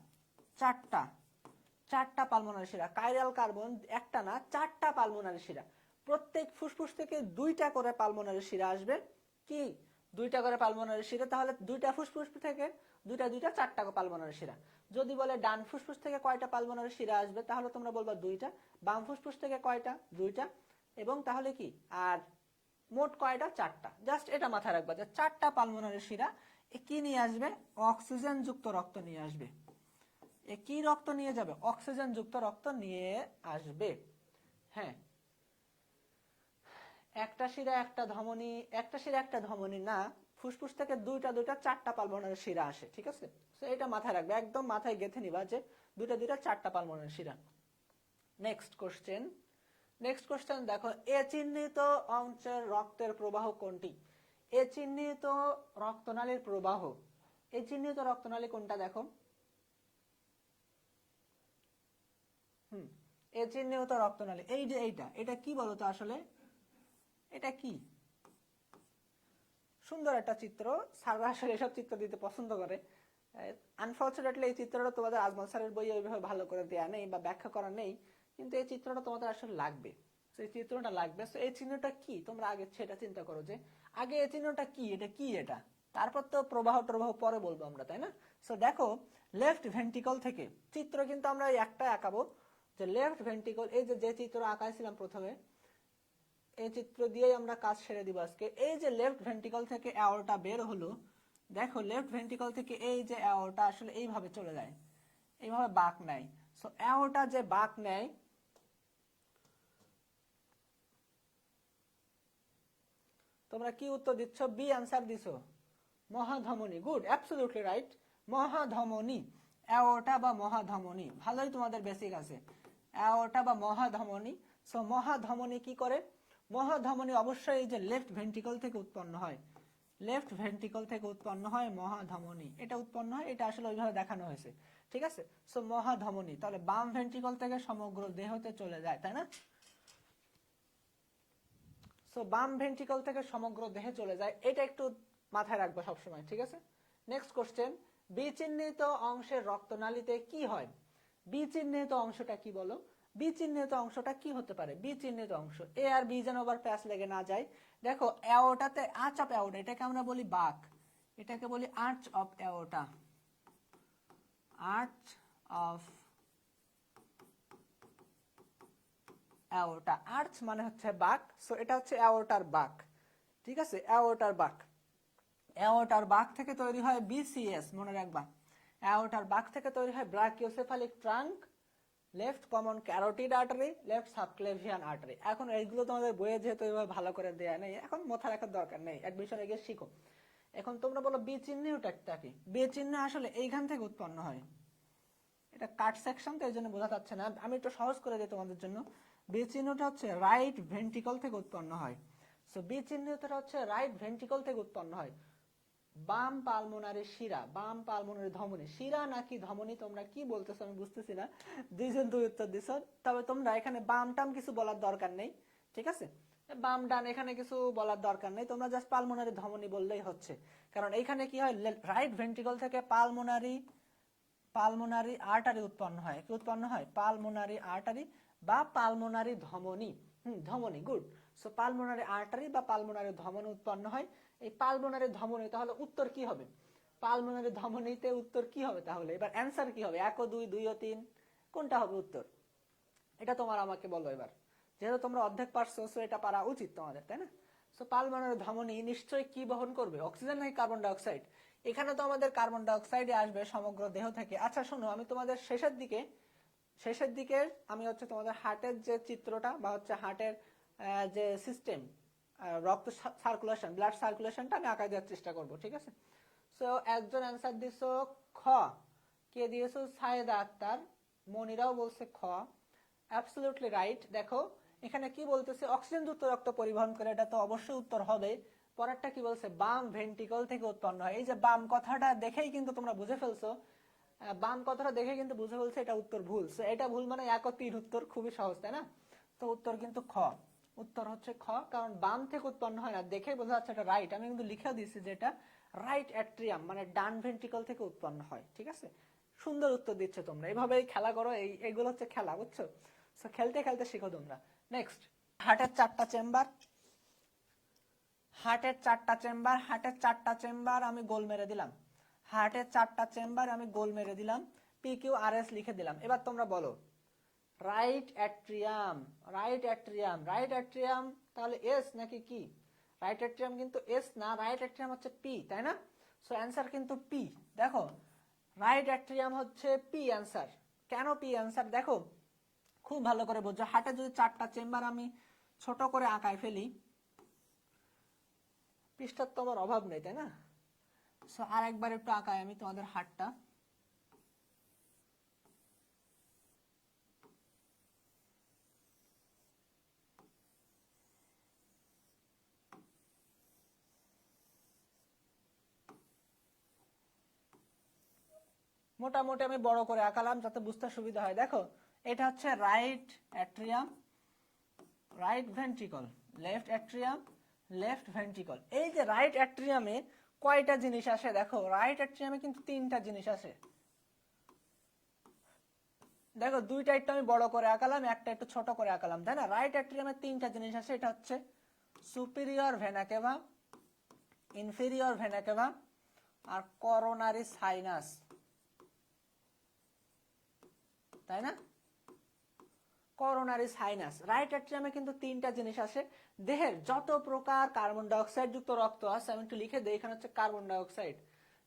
4টা পালমোনারি শিরা। কাইরাল কার্বন একটা না, 4টা পালমোনারি শিরা। প্রত্যেক ফুসফুস থেকে 2টা করে পালমোনারি শিরা আসবে। কি? 2টা করে পালমোনারি শিরা, তাহলে 2টা ফুসফুস থেকে 4টা পালমোনারি শিরা। যদি বলে ডান ফুসফুস থেকে কয়টা পালমোনারি শিরা আসবে, তাহলে তোমরা বলবা 2টা। বাম ফুসফুস থেকে কয়টা? 2টা। এবং তাহলে কি আর মোট কয়টা? 4টা। জাস্ট এটা মাথায় রাখবা যে 4টা পালমোনারি শিরা কি নিয়ে আসবে? অক্সিজেন যুক্ত রক্ত নিয়ে আসবে। কি রক্ত নিয়ে যাবে? অক্সিজেন যুক্ত রক্ত নিয়ে আসবে। হ্যাঁ, একটা শিরা একটা ধমনী না, ফুসফুস থেকে 2টা 4টা পালমোনারি শিরা আসে। ঠিক আছে, তো এটা মাথায় রাখবে, একদম মাথায় গেঁথে নিবা যে 2টা 4টা পালমোনারি শিরা। নেক্সট কোশ্চেন দেখো, এ চিহ্নিত অংশের রক্তের প্রবাহ কোনটি? এ চিহ্নিত রক্তনালীর প্রবাহ, এই চিহ্নিত রক্তনালী কোনটা দেখো? এ চিহ্নিত রক্তনালী, এই যে এটা কি বলতো আসলে? এটা কি? সুন্দর একটা চিত্র, স্যাররা আসলে এসব চিত্র দিতে পছন্দ করে। আনফর্চুনেটলি এই চিত্রটা তোমাদের আজমল স্যারের বইয়ে ওইভাবে ভালো করে দেয়া নেই বা ব্যাখ্যা করা নেই, কিন্তু এই চিত্রটা তোমাদের আসলে লাগবে। এই চিত্রটা লাগবে। এই চিহ্নটা কি তোমরা আগে সেটা চিন্তা করো, যে আগে এই চিহ্নটা কি, এটা কি, এটা তারপর তো প্রবাহ পরে বলবো আমরা, তাই না? সো দেখো লেফট ভেন্ট্রিকল থেকে চিত্র কিন্তু আমরা একটা আঁকাবো, যে লেফট ভেন্ট্রিকল, এই যে চিত্র আঁকাইছিলাম প্রথমে, এই চিত্র দিয়েই আমরা কাজ সেরে দিব আজকে। এই যে লেফট ভেন্ট্রিকল থেকে অ্যাওর্টা বের হলো, দেখো লেফট ভেন্ট্রিকল থেকে এই যে অ্যাওর্টা আসলে এইভাবে চলে যায়, এইভাবে বাঁক নেয়। সো অ্যাওর্টা যে বাঁক নেয়, তোমরা কি উত্তর দিচ্ছ? বি অ্যান্সার দিছো, মহাধমনী। গুড, অ্যাবসলিউটলি রাইট, মহাধমনী। অ্যাওর্টা বা মহাধমনী, ভালোই তোমাদের বেসিক আছে। অ্যাওর্টা বা মহাধমনী। সো মহাধমনী কি করে? মহাধমনী অবশ্যই এই যে লেফট ভেন্ট্রিকল থেকে উৎপন্ন হয়, লেফট ভেন্ট্রিকল থেকে উৎপন্ন হয় মহাধমনী, এটা উৎপন্ন হয়, এটা আসলে ওইভাবে দেখানো হয়েছে। ঠিক আছে, সো মহাধমনী তাহলে বাম ভেন্ট্রিকল থেকে সমগ্র দেহতে চলে যায়, তাই না? সো বাম ভেন্ট্রিকল থেকে সমগ্র দেহে চলে যায়, এটা একটু মাথায় রাখবো সবসময়। ঠিক আছে, নেক্সট কোশ্চেন, বিচিহ্নিত অংশের রক্তনালীতে কি হয়? বিচিহ্নিত অংশটা কি বলো? বিচিহ্নিত অংশটা কি হতে পারে? বিচিহ্নিত অংশ, এ আর বি যেন আবার প্যাচ লেগে না যায়। দেখো অ্যাওর্টাতে আর্চ অফ অ্যাওর্টা, এটাকে আমরা বলি বাঁক, এটাকে বলি arch of aorta, arch of aorta. Arch মানে হচ্ছে বাঁক, সো এটা হচ্ছে অ্যাওর্টার বাঁক। ঠিক আছে, অ্যাওর্টার বাঁক। অ্যাওর্টার বাঁক থেকে তৈরি হয় বিসিএস, মনে রাখবা। অ্যাওর্টার বাঁক থেকে তৈরি হয় brachiocephalic trunk, left common carotid artery, left subclavian artery. এখন এইগুলো তোমাদের বইয়ে যেহেতু এভাবে ভালো করে দেয়া নেই, এখন মাথা রাখার দরকার নেই, অ্যাডমিশনে গিয়ে শিখো। এখন তোমরা বলো বি চিহ্নটা কি? বি চিহ্ন আসলে এইখান থেকে উৎপন্ন হয়। এটা কাট সেকশন তো এই জন্য বোঝা যাচ্ছে না, আমি একটু সহজ করে দিই তোমাদের জন্য। বি চিহ্নটা হচ্ছে রাইট ভেন্ট্রিকল থেকে উৎপন্ন হয়। সো বি চিহ্নটা হচ্ছে রাইট ভেন্ট্রিকল থেকে উৎপন্ন হয়। বাম পালমোনারি শিরা, বাম পালমোনারি ধমনী, শিরা নাকি ধমনী তোমরা কি বলতেছো আমি বুঝতেছি না, দুইজন দুই উত্তর দিছো। তবে তোমরা এখানে বাম টাম কিছু বলার দরকার নেই, ঠিক আছে? বাম ডান এখানে কিছু বলার দরকার নেই, তোমরা জাস্ট পালমোনারি ধমনী বললেই হচ্ছে। কারণ এইখানে কি হয়, রাইট ভেন্ট্রিকল থেকে পালমোনারি আর্টারি উৎপন্ন হয়। কি উৎপন্ন হয়? পালমোনারি আর্টারি বা পালমোনারি ধমনী। ধমনী, গুড। সো পালমোনারি আর্টারি বা পালমোনারি ধমনী উৎপন্ন হয়। এই পালমোনারি ধমনী, তাহলে উত্তর কি হবে? পালমোনারি ধমনীতে উত্তর কি হবে তাহলে? এবার অ্যান্সার কি হবে? 1 ও 2, 2 ও 3, কোনটা হবে উত্তর? এটা তোমার আমাকে বলো এবার, যেহেতু তোমরা অর্ধেক পারছো, সো এটা পারা উচিত তোমাদের, তাই না? সো পালমোনারি ধমনী নিশ্চয়ই কি বহন করবে? অক্সিজেন নাকি কার্বন ডাই অক্সাইড? এখানে তো আমাদের কার্বন ডাই অক্সাইড আসবে সমগ্র দেহ থেকে। আচ্ছা শোনো, আমি তোমাদের শেষের দিকে আমি হচ্ছে তোমাদের হার্টের যে চিত্রটা বা হচ্ছে হার্টের যে সিস্টেম, রক্ত সার্কুলেশন, ব্লাড সার্কুলেশনটা আমি আঁকায় দেওয়ার চেষ্টা করব, ঠিক আছে? সো একজন অ্যান্সার দিছো খ, কে দিয়েছো? সায়েদা আক্তার। মনিরাও বলছে খ, অ্যাবসলিউটলি রাইট। দেখো এখানে কি বলতেছে, অক্সিজেন যুক্ত রক্ত পরিবহন করে, এটা তো অবশ্যই উত্তর হবে। পরেরটা কি বলছে? বাম ভেন্ট্রিকল থেকে উৎপন্ন হয়। এই যে বাম কথাটা দেখেই কিন্তু তোমরা বুঝে ফেলছো, বাম কথাটা দেখে কিন্তু বুঝে ফেলছো এটা উত্তর ভুল। এটা ভুল মানে 1 ও 3 উত্তর খুবই সহজ, তাই না? তো উত্তর কিন্তু খ, উত্তর হচ্ছে খ, কারণ বাম থেকে উৎপন্ন হয় না, দেখেই বোঝা যাচ্ছে এটা রাইট। আমি কিন্তু লিখে দিয়েছি যে এটা রাইট অ্যাট্রিয়াম মানে ডান ভেন্ট্রিকল থেকে উৎপন্ন হয়, ঠিক আছে? সুন্দর উত্তর দিচ্ছে তোমরা, এইভাবেই খেলা করো, এইগুলো হচ্ছে খেলা, বুঝছো? সো খেলতে খেলতে শিখো তোমরা। নেক্সট, হার্টের 4টা চেম্বার। আমি গোল মেরে দিলাম। হার্টের 4টা চেম্বার আমি গোল মেরে দিলাম, পি কিউ আর এস লিখে দিলাম। এবার তোমরা বলো রাইট অ্যাট্রিয়াম, তাহলে এস নাকি কি? রাইট অ্যাট্রিয়াম কিন্তু এস না, রাইট অ্যাট্রিয়াম হচ্ছে পি, তাই না? সো অ্যান্সার কিন্তু পি। দেখো রাইট অ্যাট্রিয়াম হচ্ছে পি অ্যান্সার। কেন পি অ্যান্সার? দেখো খুব ভালো করে বোঝো, হার্টে যদি 4টা চেম্বার আমি ছোট করে আঁকায় ফেলি, পৃষ্ঠার তো আমার অভাব নেই, তাই না? সো আর একবার একটু আঁকাই আমি তোমাদের হার্টটা। মোটামুটি আমি বড় করে আঁকালাম যাতে বুঝতে সুবিধা হয়। দেখো এটা হচ্ছে right atrium, right ventricle, left atrium, left ventricle. এই যে রাইট অ্যাট্রিয়ামে কয়টা জিনিস আসে? দেখো রাইট অ্যাট্রিয়ামে কিন্তু 3টা জিনিস আসে। দেখো দুইটা একটু আমি বড় করে আঁকালাম, একটা একটু ছোট করে আঁকালাম, তাই না? রাইট অ্যাট্রিয়ামে 3টা জিনিস আসে, এটা হচ্ছে superior vena cava, inferior vena cava আর করোনারি সাইনাস, তাই না? Coronary sinus. রাইট অ্যাট্রিয়ামে কিন্তু 3টা জিনিস আসে। দেহের যত প্রকার কার্বন ডাই অক্সাইড যুক্ত রক্ত আছে, আমি একটু লিখে দিই, এখানে হচ্ছে কার্বন ডাই অক্সাইড।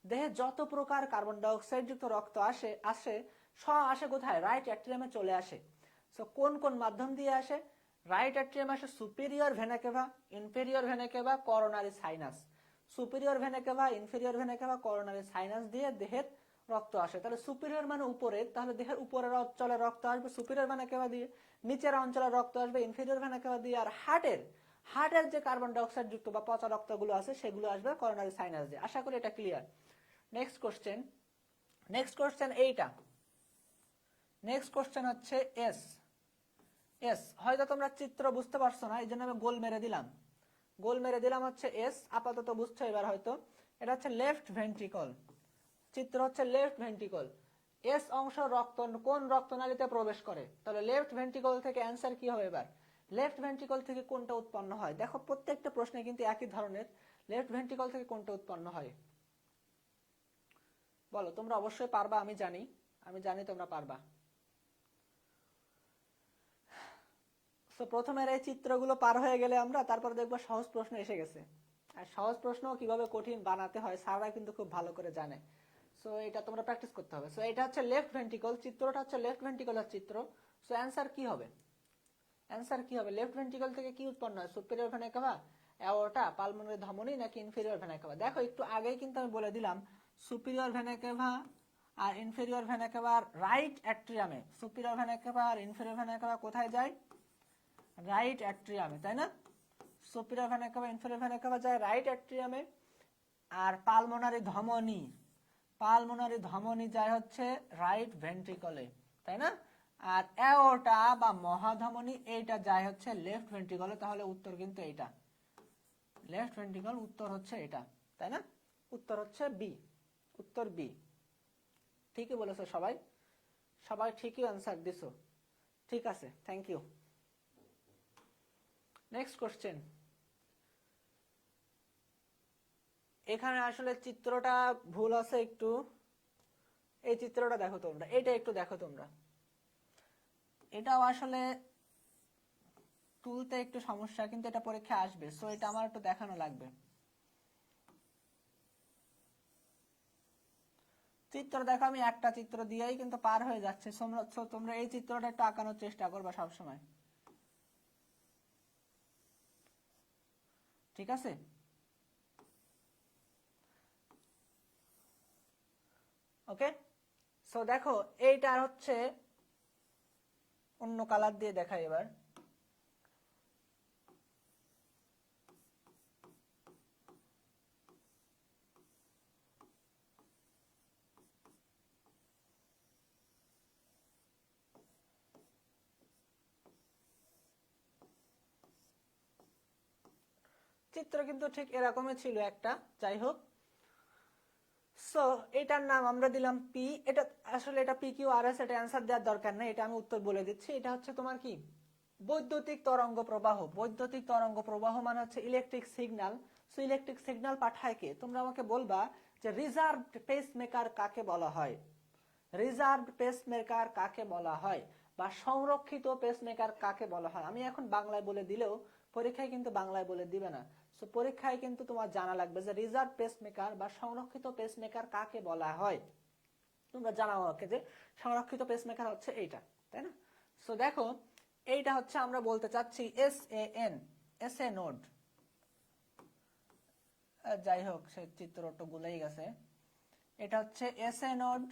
দেহে যত প্রকার কার্বন ডাই অক্সাইড যুক্ত রক্ত আসে সব আসে কোথায়? রাইট অ্যাট্রিয়ামে চলে আসে। সো কোন কোন মাধ্যম দিয়ে আসে? রাইট অ্যাট্রিয়াম আসে superior vena cava, inferior vena cava, coronary sinus. Superior vena cava, inferior vena cava, coronary sinus দিয়ে দেহের রক্ত আসে। তাহলে সুপিরিয়র মানে উপরের, তাহলে দেহের উপরের অঞ্চলে রক্ত আসবে সুপিরিয়র ভেনা কেভা দিয়ে, নিচের অঞ্চলে রক্ত আসবে ইনফেরিয়র ভেনা কেভা দিয়ে, আর হার্টের যে কার্বন ডাই অক্সাইড যুক্ত বা পচা রক্তগুলো আছে সেগুলো আসবে করোনারি সাইনাস দিয়ে। আশা করি এটা ক্লিয়ার। নেক্সট কোশ্চেন এইটা। নেক্সট কোশ্চেন হচ্ছে এস। হয়তো তোমরা চিত্র বুঝতে পারছো না, এই জন্য আমি গোল মেরে দিলাম হচ্ছে এস। আপাতত বুঝছো এবার হয়তো। এটা হচ্ছে লেফট ভেন্ট্রিকল, চিত্র হচ্ছে লেফট ভেন্ট্রিকল। এস অংশ কোন রক্তনালীতে প্রবেশ করে? তাহলে লেফট ভেন্ট্রিকল থেকে অ্যান্সার কি হবে এবার? লেফট ভেন্ট্রিকল থেকে কোনটা উৎপন্ন হয়? দেখো প্রত্যেকটা প্রশ্নে কিন্তু একই ধরনের, লেফট ভেন্ট্রিকল থেকে কোনটা উৎপন্ন হয় বলো। তোমরা অবশ্যই পারবা, আমি জানি তোমরা পারবা। তো প্রথমের এই চিত্রগুলো পার হয়ে গেলে আমরা তারপর দেখবো সহজ প্রশ্ন এসে গেছে। আর সহজ প্রশ্ন কিভাবে কঠিন বানাতে হয় স্যাররা কিন্তু খুব ভালো করে জানে। সো এটা তোমরা প্র্যাকটিস করতে হবে। সো এটা হচ্ছে লেফট ভেন্ট্রিকল, চিত্রটা হচ্ছে লেফট ভেন্ট্রিকলের চিত্র। সো অ্যান্সার কি হবে? লেফট ভেন্ট্রিকল থেকে কি উৎপন্ন হয়? Superior vena cava. Aorta, pulmonary ধমনী নাকি ইনফেরিয়র ভেনা কেভা? দেখো একটু আগেই কিন্তু আমি বলে দিলাম সুপিরিয়র ভেনা কেভা আর ইনফেরিয়র ভেনা কেভা রাইট অ্যাট্রিয়ামে। সুপিরিয়র ভেনা কেভা আর ইনফেরিয়র ভেনা কেভা কোথায় যায়? রাইট অ্যাট্রিয়ামে, তাই না? Superior vena cava inferior vena cava যায় রাইট অ্যাট্রিয়ামে, আর পালমোনারি ধমনী যায় হচ্ছে রাইট ভেন্ট্রিকলে, তাই না? আর অ্যাওর্টা বা মহাধমনী এইটা যায় হচ্ছে লেফট ভেন্ট্রিকলে। তাহলে উত্তর কিন্তু এইটা, লেফট ভেন্ট্রিকল, উত্তর হচ্ছে এটা, তাই না? উত্তর হচ্ছে বি, উত্তর বি। ঠিকই বলেছো সবাই, সবাই ঠিকই অ্যান্সার দিছো। ঠিক আছে, থ্যাংক ইউ। Next question. এখানে আসলে চিত্রটা ভুল আছে একটু, এই চিত্রটা দেখো তোমরা, এটা একটু দেখো তোমরা, এটাও আসলে তুলতে একটু সমস্যা, কিন্তু এটা পরীক্ষা আসবে, সো এটা আমার একটু দেখানো লাগবে। চিত্র দেখো, আমি একটা চিত্র দিয়েই কিন্তু পার হয়ে যাচ্ছে। তোমরা এই চিত্রটা একটু আঁকানোর চেষ্টা করবা সবসময়, ঠিক আছে? ওকে, সো দেখো এইটা হচ্ছে অন্য কালার দিয়ে দেখাই এবার। চিত্র কিন্তু ঠিক এরকমই ছিল একটা, যাই হোক। সো এটার নাম আমরা দিলাম পি। এটা আসলে এটা পি কিউ আর এস, এটা অ্যান্সার দেওয়ার দরকার নেই, এটা আমি উত্তর বলে দিচ্ছি। এটা হচ্ছে তোমার কি? বৈদ্যুতিক তরঙ্গ প্রবাহ। বৈদ্যুতিক তরঙ্গ প্রবাহ মানে হচ্ছে electric signal. So electric signal পাঠায় কে? তোমরা আমাকে বলবা যে রিজার্ভড পেসমেকার কাকে বলা হয়? রিজার্ভড পেসমেকার কাকে বলা হয়, বা সংরক্ষিত পেসমেকার কাকে বলা হয়? আমি এখন বাংলায় বলে দিলেও পরীক্ষায় কিন্তু বাংলায় বলে দিবে না। সো পরীক্ষায় কিন্তু তোমার জানা লাগবে যে রিজার্ভ পেসমেকার বা সংরক্ষিত পেসমেকার কাকে বলা হয়। তোমরা জানাও আমাকে যে সংরক্ষিত পেসমেকার হচ্ছে এইটা, তাই না? সো দেখো এইটা হচ্ছে আমরা বলতে চাচ্ছি SAN, SA নোড। যাই হোক, সেই চিত্রটা গুলেই গেছে। এটা হচ্ছে SA নোড,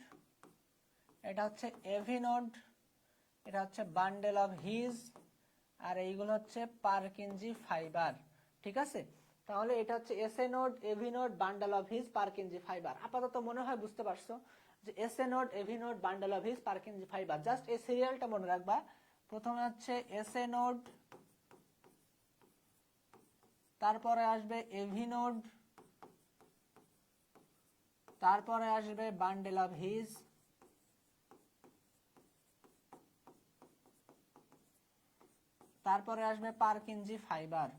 এটা হচ্ছে AV নোড, এটা হচ্ছে বান্ডেল অফ হিজ, আর এইগুলো হচ্ছে পারকিনজি ফাইবার, ঠিক আছে? তাহলে এটা হচ্ছে SA node, AV node, bundle of His, Purkinje fibre. আপাতত মনে হয় বুঝতে পারছো যে SA node, AV node, bundle of His, Purkinje fibre. Just এই সিরিয়ালটা মনে রাখবা। প্রথমে হচ্ছে SA নোড, তারপরে আসবে AV নোড, তারপরে আসবে বান্ডেল অফ হিজ, তারপরে আসবে পারকিনজি ফাইবার।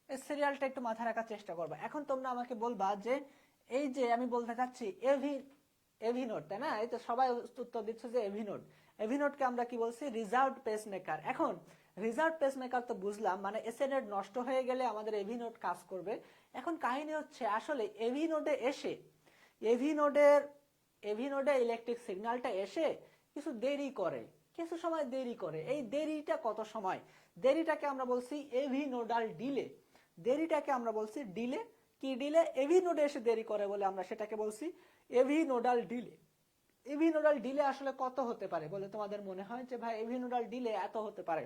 এই সিরিয়ালটা একটু মাথায় রাখার চেষ্টা করবা। এখন তোমরা আমাকে বলবা যে এই যে আমি বলতে চাচ্ছি এভি নোড, তাই না? এই তো সবাই উত্তর দিচ্ছে যে এভি নোড। এভি নোডকে আমরা কি বলছি? Reserved pacemaker. এখন রিজার্ভ পেসমেকার তো বুঝলাম, মানে এসএ নোড নষ্ট হয়ে গেলে আমাদের এভি নোড কাজ করবে। এখন কাহিনী হচ্ছে আসলে এভি নোডে এসে এভি নোডে ইলেকট্রিক সিগন্যালটা এসে কিছু দেরি করে, কিছু সময় দেরি করে। এই দেরিটা কত সময়? দেরিটাকে আমরা বলছি এভি নোডাল ডিলে। দেরিটাকে আমরা বলছি ডিলে। কি ডিলে? এভি নোডে এসে দেরি করে বলে আমরা সেটাকে বলছি AV nodal delay. AV nodal delay আসলে কত হতে পারে বলে তোমাদের মনে হয় যে ভাই এভি নোডাল ডিলে এত হতে পারে?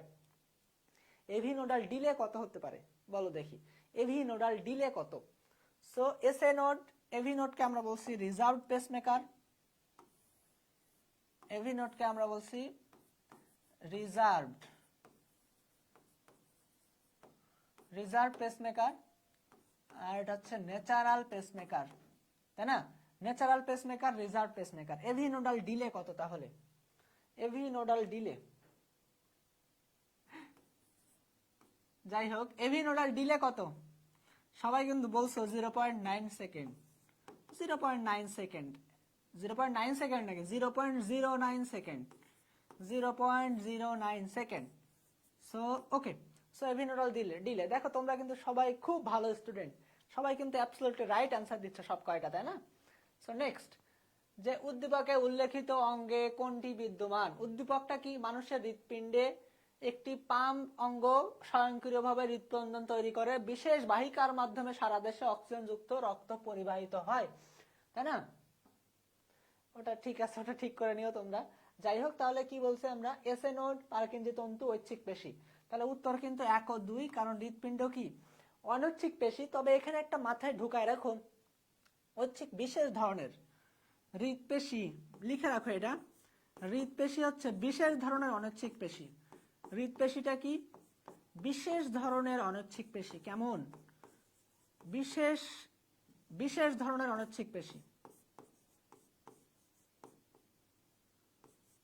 এভি নোডাল ডিলে কত হতে পারে বলো দেখি, এভি নোডাল ডিলে কত? সো এসএ নোড, এভি নোডকে আমরা বলছি রিজার্ভ পেসমেকার, এভি নোডকে আমরা বলছি রিজার্ভ পেসমেকার, আর এটা হচ্ছে ন্যাচারাল পেসমেকার, তাই না? Natural pacemaker, reserve pacemaker. AV nodal delay কত তাহলে? এভি নোডাল ডিলে, যাই হোক, এভি নোডাল ডিলে কত? সবাই কিন্তু বলছো 0.9 সেকেন্ড। 0.9 সেকেন্ড, 0.9 সেকেন্ড নাকি 0.09 second, 0.09 second. So okay, so AV nodal delay. দেখো তোমরা কিন্তু সবাই খুব ভালো স্টুডেন্ট, সবাই কিন্তু অ্যাবসলিউটলি রাইট অ্যান্সার দিচ্ছে সব কয়টা, তাই না? সো নেক্সট, যে উদ্দীপকে উল্লেখিত অঙ্গে কোনটি বিদ্যমান। উদ্দীপকটা কি? মানুষের হৃৎপিণ্ডে একটি পাম্প অঙ্গ স্বয়ংক্রিয়ভাবে হৃৎস্পন্দন তৈরি করে, বিশেষ বাহিকার মাধ্যমে সারা দেশে অক্সিজেন যুক্ত রক্ত পরিবাহিত হয়, তাই না? ওটা ঠিক আছে, ওটা ঠিক করে নিও তোমরা। যাই হোক, তাহলে কি বলছে আমরা? এসএ নোড, পারকিনজি তন্তু, ঐচ্ছিক পেশি। তাহলে উত্তর কিন্তু 1 ও 2, কারণ হৃৎপিণ্ড কি অনৈচ্ছিক পেশি। তবে এখানে একটা মাথায় ঢুকায় রাখো, ঐচ্ছিক বিশেষ ধরনের হৃৎপেশি, লিখে রাখো এটা। হৃৎপেশি হচ্ছে বিশেষ ধরনের অনৈচ্ছিক পেশি। হৃৎপেশিটা কি? বিশেষ ধরনের অনৈচ্ছিক পেশি। কেমন? বিশেষ বিশেষ ধরনের অনৈচ্ছিক পেশি,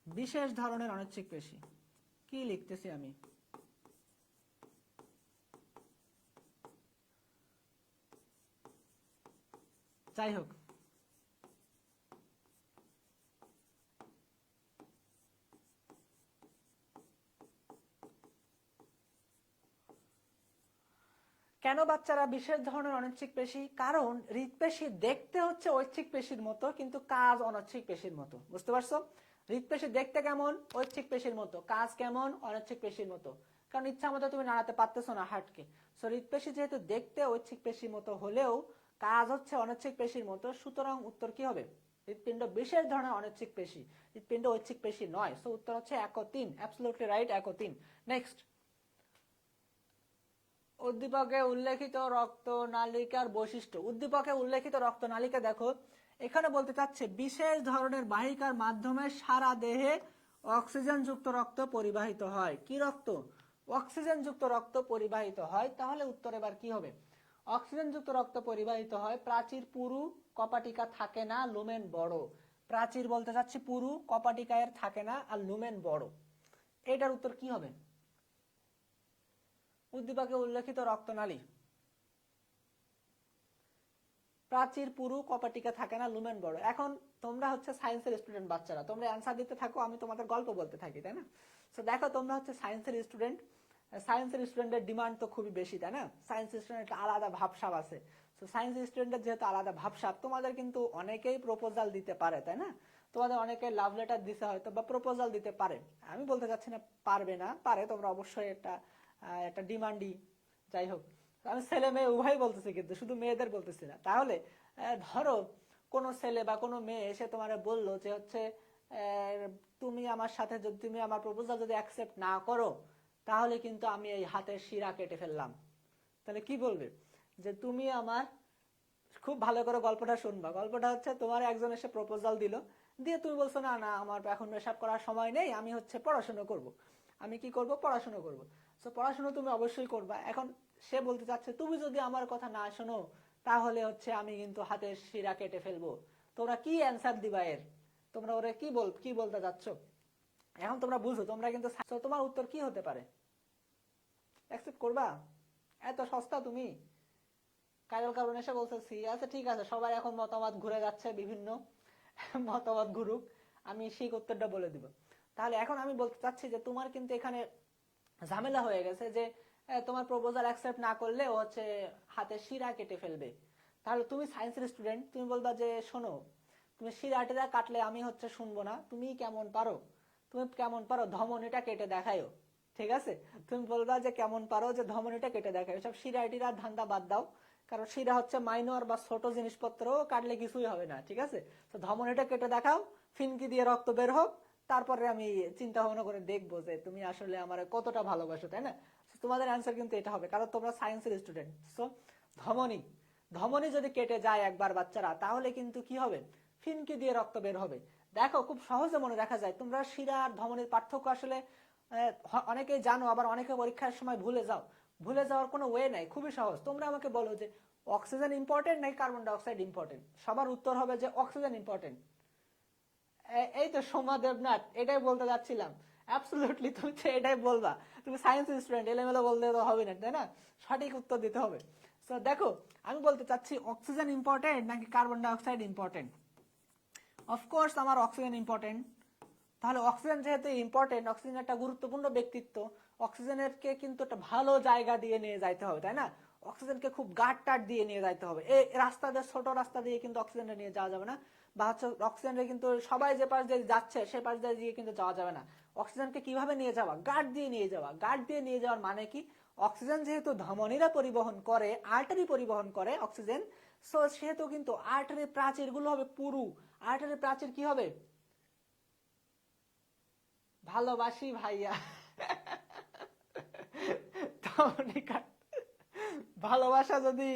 বিশেষ ধরনের অনৈচ্ছিক পেশি। কি লিখতেছি আমি? যাই হোক, কেন বাচ্চারা বিশেষ ধরনের অনৈচ্ছিক পেশি? কারণ হৃৎপেশি দেখতে হচ্ছে ঐচ্ছিক পেশির মতো, কিন্তু কাজ অনৈচ্ছিক পেশির মতো। বুঝতে পারছো? হৃৎপেশি দেখতে কেমন? ঐচ্ছিক পেশির মতো। কাজ কেমন? অনৈচ্ছিক পেশির মতো। কারণ ইচ্ছা মতো তুমি নাড়াতে পারতেছো না হার্টকে। সো হৃৎপেশি যেহেতু দেখতে ঐচ্ছিক পেশির মতো হলেও কাজ হচ্ছে অনৈচ্ছিক পেশির মতো, সুতরাং উত্তর কি হবে? হৃৎপিণ্ড বিশেষ ধরনের অনৈচ্ছিক পেশি, হৃৎপিণ্ড ঐচ্ছিক পেশি নয়। সো উত্তর হচ্ছে 1 ও 3। অ্যাবসলিউটলি রাইট, 1 ও 3। নেক্সট, উদ্দীপকে উল্লেখিত রক্তনালিকার বৈশিষ্ট্য। উদ্দীপকে উল্লেখিত রক্তনালিকা দেখো, এখানে বলতে চাচ্ছে বিশেষ ধরনের বাহিকার মাধ্যমে সারা দেহে অক্সিজেন যুক্ত রক্ত পরিবাহিত হয়। কি রক্ত? অক্সিজেন যুক্ত রক্ত পরিবাহিত হয়। তাহলে উত্তর এবার কি হবে? অক্সিজেন যুক্ত রক্ত পরিবাহিত হয়। প্রাচীর পুরু, কপাটিকা থাকে না, লুমেন বড়। প্রাচীর বলতে চাচ্ছি পুরু, কপাটিকা এর থাকে না, আর লুমেন বড়। এটার উত্তর কি হবে? উদ্দীপকে উল্লেখিত রক্তনালী, প্রাচীর পুরু, কপাটিকা থাকে না, লুমেন বড়। এখন তোমরা হচ্ছে সায়েন্সের স্টুডেন্ট বাচ্চারা, তোমরা অ্যান্সার দিতে থাকো, আমি তোমাদের গল্প বলতে থাকি, তাই না? তো দেখো, তোমরা হচ্ছে সায়েন্সের স্টুডেন্ট, সায়েন্সের স্টুডেন্টের ডিমান্ড তো খুবই বেশি, তাই না? সায়েন্স স্টুডেন্টের আলাদা ভাবসাব আছে। তো সায়েন্স স্টুডেন্টের যেহেতু আলাদা ভাবসাব, তোমাদের কিন্তু অনেকেই প্রপোজাল দিতে পারে, তাই না? তোমাদের অনেকে লাভ লেটার দিতে হয়তো, বা প্রপোজাল দিতে পারে। আমি বলতে চাচ্ছি না পারবে না, পারে। তোমরা অবশ্যই একটা ডিমান্ডই। যাই হোক, আমি ছেলে মেয়ে উভয় বলতেছি, কিন্তু শুধু মেয়েদের বলতেছি না। তাহলে ধরো কোনো ছেলে বা কোনো মেয়ে এসে তোমার বললো যে হচ্ছে তুমি আমার সাথে, যদি তুমি আমার প্রপোজাল যদি অ্যাকসেপ্ট না করো, তাহলে কিন্তু আমি এই হাতের শিরা কেটে ফেললাম। তাহলে কি বলবে? যে তুমি আমার, খুব ভালো করে গল্পটা শুনবা। গল্পটা হচ্ছে, তোমার একজন এসে প্রপোজাল দিল, দিয়ে তুমি বলছো না না, আমার এখন এসব করার সময় নেই, আমি হচ্ছে পড়াশোনা করব। আমি কি করব? পড়াশোনা করব। তো পড়াশোনা তুমি অবশ্যই করবা। এখন সে বলতে চাচ্ছে, তুমি যদি আমার কথা না শোনো, তাহলে হচ্ছে আমি কিন্তু হাতের শিরা কেটে ফেলবো। তোমরা কি অ্যান্সার দিবা এর? তোমরা ওরে কি বলতে চাচ্ছ? এখন তোমরা বুঝো, তোমরা কিন্তু তোমার উত্তর কি হতে পারে? অ্যাকসেপ্ট করবা? এত সস্তা তুমি? কাজল কারণ এসে বলতেছি, আচ্ছা ঠিক আছে, সবাই এখন মতামত ঘুরে যাচ্ছে, বিভিন্ন মতামত ঘুরুক, আমি সেই উত্তরটা বলে দিব। তাহলে এখন আমি বলতে চাচ্ছি যে তোমার কিন্তু এখানে ঝামেলা হয়ে গেছে, যে তোমার প্রপোজাল অ্যাকসেপ্ট না করলে ও হচ্ছে হাতে শিরা কেটে ফেলবে। তাহলে তুমি সায়েন্সের স্টুডেন্ট, তুমি বলবা যে শোনো, তুমি শিরাটিরা কাটলে আমি হচ্ছে শুনবো না, তুমি কেমন পারো, তুমি কেমন পারো ধমনীটা কেটে দেখায়ও। ঠিক আছে? তুমি বলবা যে কেমন পারো যে ধমনীটা কেটে দেখায়। সব শিরাটিরা ধান্দা বাদ দাও, কারণ শিরা হচ্ছে মাইনর বা ছোট জিনিসপত্র, কাটলে কিছুই হবে না। ঠিক আছে? তো ধমনীটা কেটে দেখাও, ফিনকি দিয়ে রক্ত বের হোক, তারপরে আমি চিন্তা ভাবনা করে দেখবো যে তুমি আসলে আমার কতটা ভালোবাসো, তাই না? তোমাদের অ্যান্সার কিন্তু এটা হবে, কারণ তোমরা সায়েন্সের স্টুডেন্ট। সো ধমনী, ধমনী যদি কেটে যায় একবার বাচ্চারা, তাহলে কিন্তু কি হবে? ফিনকি দিয়ে রক্ত বের হবে। দেখো, খুব সহজে মনে রাখা যায়। তোমরা শিরা আর ধমনীর পার্থক্য আসলে অনেকেই জানো, আবার অনেকে পরীক্ষার সময় ভুলে যাও। ভুলে যাওয়ার কোনো ওয়ে নাই, খুবই সহজ। তোমরা আমাকে বলো যে অক্সিজেন ইম্পর্টেন্ট নাকি কার্বন ডাইঅক্সাইড ইম্পর্টেন্ট? সবার উত্তর হবে যে অক্সিজেন ইম্পর্টেন্ট। এই তো সোমা দেবনাথ, এটাই বলতে যাচ্ছিলাম। অ্যাবসলিউটলি, তুমি তো এটাই বলবা। তুমি সায়েন্স স্টুডেন্ট, এলোমেলো বললে তো হবে না, তাই না? সঠিক উত্তর দিতে হবে। সো দেখো, আমি বলতে চাচ্ছি অক্সিজেন ইম্পর্টেন্ট নাকি কার্বন ডাইঅক্সাইড ইম্পর্টেন্ট? অফকোর্স আমার অক্সিজেন ইম্পর্টেন্ট। তাহলে অক্সিজেন যেহেতু ইম্পর্টেন্ট, অক্সিজেন একটা গুরুত্বপূর্ণ ব্যক্তিত্ব, অক্সিজেনের কে কিন্তু একটা ভালো জায়গা দিয়ে নিয়ে যাইতে হবে, তাই না? অক্সিজেনকে খুব গাঢ় টাট দিয়ে নিয়ে যাইতে হবে। এই রাস্তা দিয়ে, ছোট রাস্তা দিয়ে কিন্তু অক্সিজেনটা নিয়ে যাওয়া যাবে না, বা হচ্ছে অক্সিজেনটা কিন্তু সবাই যে পাশ দিয়ে যাচ্ছে সে পাশ দিয়ে কিন্তু যাওয়া যাবে না। অক্সিজেনকে কিভাবে নিয়ে যাওয়া? গাঢ় দিয়ে নিয়ে যাওয়া। গাঢ় দিয়ে নিয়ে যাওয়ার মানে কি? অক্সিজেন যেহেতু ধমনীরা পরিবহন করে, আর্টারি পরিবহন করে অক্সিজেন, সো সেহেতু কিন্তু আর্টারি প্রাচীর গুলো হবে পুরু। আর্টারি প্রাচীর কি হবে? ভালোবাসি ভাইয়া। ভালোবাসা যদি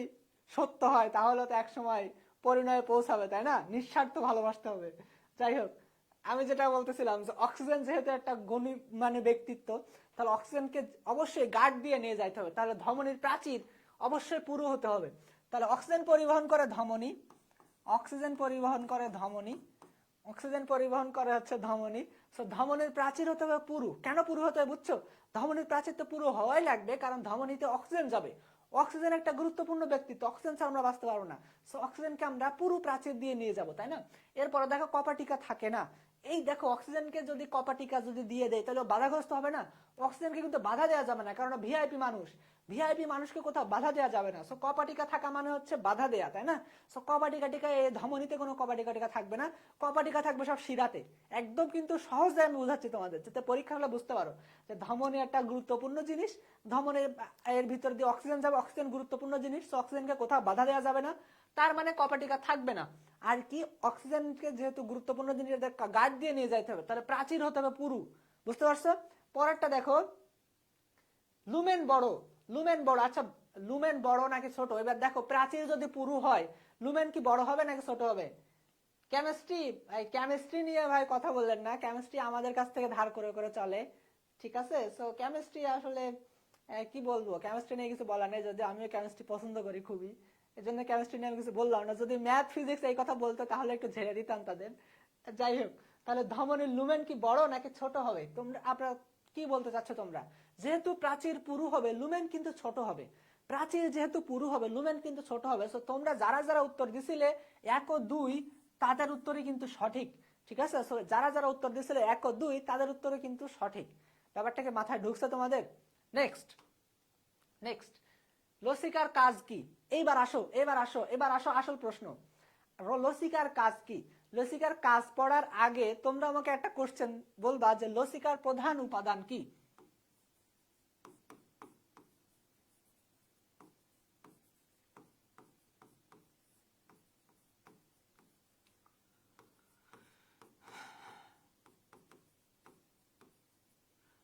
সত্য হয় তাহলে তো এক সময় পরিণয়ে পৌঁছাবে, তাই না? নিঃস্বার্থ ভালোবাসতে হবে। যাই হোক, আমি যেটা বলতেছিলাম যে অক্সিজেন যেহেতু একটা গণী মানে ব্যক্তিত্ব, তাহলে অক্সিজেনকে অবশ্যই গার্ড দিয়ে নিয়ে যাইতে হবে। তাহলে ধমনীর প্রাচীর অবশ্যই পুরো হতে হবে। তাহলে অক্সিজেন পরিবহন করে ধমনী, অক্সিজেন পরিবহন করে ধমনী, অক্সিজেন পরিবহন করে হচ্ছে ধমনী। সো ধমনীর প্রাচীর হতে হবে পুরু। কেন পুরু হতে হবে বুঝছো? ধমনীর প্রাচীর তো পুরো হওয়াই লাগবে, কারণ ধমনীতে অক্সিজেন যাবে। অক্সিজেন একটা গুরুত্বপূর্ণ ব্যক্তিত্ব, অক্সিজেন ছাড়া আমরা বাঁচতে পারবো না। সো অক্সিজেনকে আমরা পুরো প্রাচীর দিয়ে নিয়ে যাব, তাই না? এরপরে দেখো কপাটিকা থাকে না। এই দেখো অক্সিজেনকে যদি কপাটিকা যদি দিয়ে দেয় তাহলে বাধাগ্রস্ত হবে না? অক্সিজেনকে কিন্তু বাধা দেওয়া যাবে না, কারণ ভিআইপি মানুষ। ভিআইপি মানুষকে কোথাও বাধা দেওয়া যাবে না। সো কপাটিকা থাকা মানে হচ্ছে বাধা দেয়া, তাই না? সো কপাটিকা টিকা এই ধমনীতে কোনো কপাটিকা টিকা থাকবে না। কপাটিকা থাকবে সব শিরাতে। একদম কিন্তু সহজে আমি বুঝাচ্ছি তোমাদের, যাতে পরীক্ষা হলে বুঝতে পারো যে ধমনী একটা গুরুত্বপূর্ণ জিনিস। ধমনীর এর ভিতর দিয়ে অক্সিজেন যাবে, অক্সিজেন গুরুত্বপূর্ণ জিনিস। সো অক্সিজেনকে কোথাও বাধা দেওয়া যাবে না, তার মানে কপাটিকা থাকবে না। আর কি, অক্সিজেনকে যেহেতু গুরুত্বপূর্ণ জিনিস গার্ড দিয়ে নিয়ে যাইতে হবে, তাহলে প্রাচীর হতে হবে পুরু। বুঝতে পারছো? পরেরটা দেখো, লুমেন বড়। লুমেন বড়, আচ্ছা লুমেন বড় নাকি ছোট? এবার দেখো প্রাচীর যদি পুরু হয়, লুমেন কি বড় হবে নাকি ছোট হবে? কেমিস্ট্রি, কেমিস্ট্রি নিয়ে ভাই কথা বললেন না। কেমিস্ট্রি আমাদের কাছ থেকে ধার করে করে চলে, ঠিক আছে? সো কেমিস্ট্রি আসলে কি বলবো, কেমিস্ট্রি নিয়ে কিছু বলার নেই, যদি আমিও কেমিস্ট্রি পছন্দ করি খুবই, এই জন্য কেমিস্ট্রি নিয়ে আমি কিছু বললাম না। যদি ম্যাথ ফিজিক্স এই কথা বলতো তাহলে একটু ঝেড়ে দিতাম তাদের। যাই হোক, তাহলে ধমনীর লুমেন কি বড় নাকি ছোট হবে? তোমরা আপনারা কি বলতে চাচ্ছ তোমরা? যেহেতু প্রাচীর পুরু হবে, লুমেন কিন্তু ছোট হবে। প্রাচীর যেহেতু পুরু হবে, লুমেন কিন্তু ছোট হবে। সো তোমরা যারা যারা উত্তর দিছিলে 1 ও 2, তাদের উত্তরই কিন্তু সঠিক, ঠিক আছে? সো যারা যারা উত্তর দিছিলে 1 ও 2, তাদের উত্তরই কিন্তু সঠিক। ব্যাপারটাকে মাথায় ঢুকছে তোমাদের? নেক্সট, নেক্সট, লসিকার কাজ কি? এইবার আসো, এবার আসো, এবার আসো আসল প্রশ্ন। লসিকার কাজ কি? লসিকার কাজ পড়ার আগে তোমরা আমাকে একটা কোশ্চেন বলবা যে লসিকার প্রধান উপাদান কি?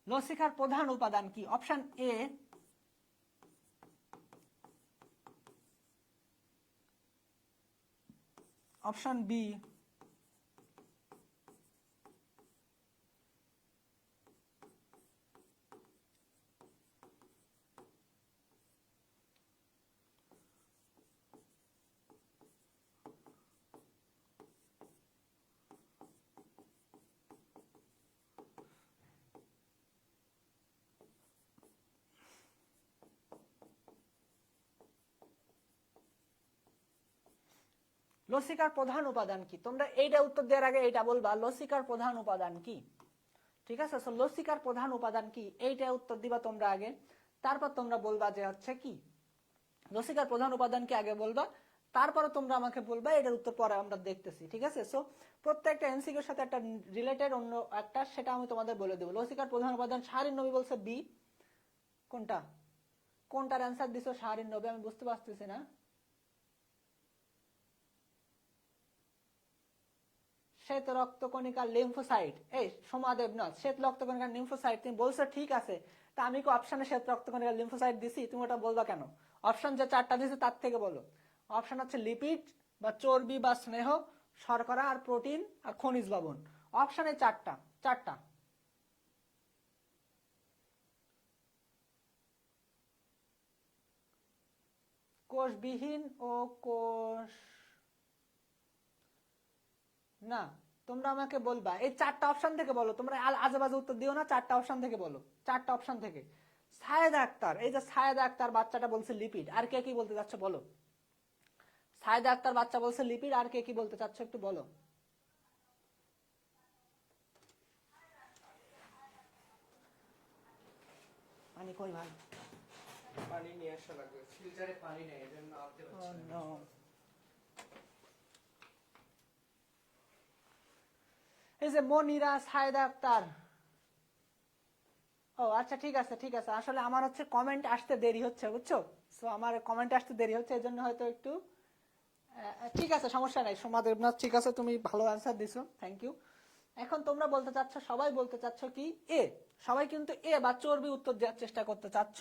লসিকার প্রধান উপাদান কি? অপশন এ, অপশন বি, লসিকার প্রধান উপাদান কি? তোমরা এইটা উত্তর দেওয়ার আগে এইটা বলবা, লসিকার প্রধান উপাদান কি? ঠিক আছে? সো লসিকার প্রধান উপাদান কি, এইটা উত্তর দিবা তোমরা আগে। তারপর তোমরা বলবা যে হচ্ছে কি লসিকার প্রধান উপাদান কি, আগে বলবা। তারপরে তোমরা আমাকে বলবা, এটার উত্তর পরে আমরা দেখতেছি, ঠিক আছে? সো প্রত্যেকটা এমসিকিউর সাথে একটা রিলেটেড অন্য একটা, সেটা আমি তোমাদের বলে দেবো। লসিকার প্রধান উপাদান শাহরিন নবী বলছে বি। কোনটা? কোনটার অ্যান্সার দিছো শাহরিন নবী? আমি বুঝতে পারতেছি না। শ্বেত রক্তকণিকার লিম্ফোসাইট, এই সোমা দেবনাথ, শ্বেত রক্তকণিকার লিম্ফোসাইট তুমি বলছো, ঠিক আছে। তা আমি কি অপশনে শ্বেত রক্তকণিকার লিম্ফোসাইট দিছি? তুমি ওটা বলবা কেন? অপশন যে 4টা দিছে তার থেকে বলো। অপশন হচ্ছে লিপিড বা চর্বি বা স্নেহ, শর্করা আর প্রোটিন আর খনিজ লবণ। অপশনে 4টা, 4টা। কোষবিহীন ও কোষ, না, তোমরা আমাকে বলবা এই 4টা অপশন থেকে বলো। তোমরা আজেবাজে উত্তর দিও না, 4টা অপশন থেকে বলো, 4টা অপশন থেকে। সায়েদা আক্তার, এই যে সায়েদা আক্তার বাচ্চাটা বলছে লিপিড, আর কে কি বলতে চাচ্ছ বলো? সায়েদা আক্তার বাচ্চা বলছে লিপিড, আর কে কি বলতে চাচ্ছ একটু বলো। মানে কই ভাই, পানি নিয়ে আসা লাগবে, ফিল্টারে পানি নেই, এজন্য আনতে পারছি না। এই যে মনিরা, সায়েদা আক্তার, ও আচ্ছা ঠিক আছে ঠিক আছে, আসলে আমার হচ্ছে কমেন্ট আসতে দেরি হচ্ছে বুঝছো, সো আমার কমেন্ট আসতে দেরি হচ্ছে, এই জন্য হয়তো একটু ঠিক আছে, সমস্যা নাই সোমা দেবনাথ, ঠিক আছে, তুমি ভালো অ্যান্সার দিছো, থ্যাংক ইউ। এখন তোমরা বলতে চাচ্ছ, সবাই বলতে চাচ্ছ কি এ, সবাই কিন্তু এ বা চর্বি উত্তর দেওয়ার চেষ্টা করতে চাচ্ছ,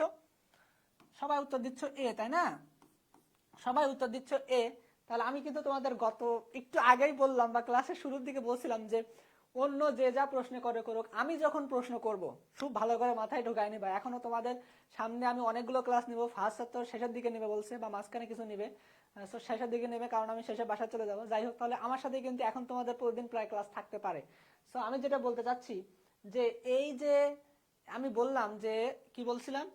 সবাই উত্তর দিচ্ছ এ, তাই না? সবাই উত্তর দিচ্ছ এ। তাহলে আমি কিন্তু তোমাদের গত একটু আগেই বললাম বা ক্লাসের শুরুর দিকে বলছিলাম যে অন্য যে যা প্রশ্ন করে করুক, আমি যখন প্রশ্ন করব খুব ভালো করে মাথায় ঢোকায় নিবা। এখনো তোমাদের সামনে আমি অনেকগুলো ক্লাস নিব, ফার্স্ট চ্যাপ্টার শেষের দিকে নিবে বলছে, বা মাঝখানে কিছু নিবে, শেষের দিকে নেবে, কারণ আমি শেষে বাসায় চলে যাবো। যাই হোক, তাহলে আমার সাথে কিন্তু এখন তোমাদের প্রতিদিন প্রায় ক্লাস থাকতে পারে। সো আমি যেটা বলতে চাচ্ছি যে এই যে আমি বললাম যে কি বলছিলাম,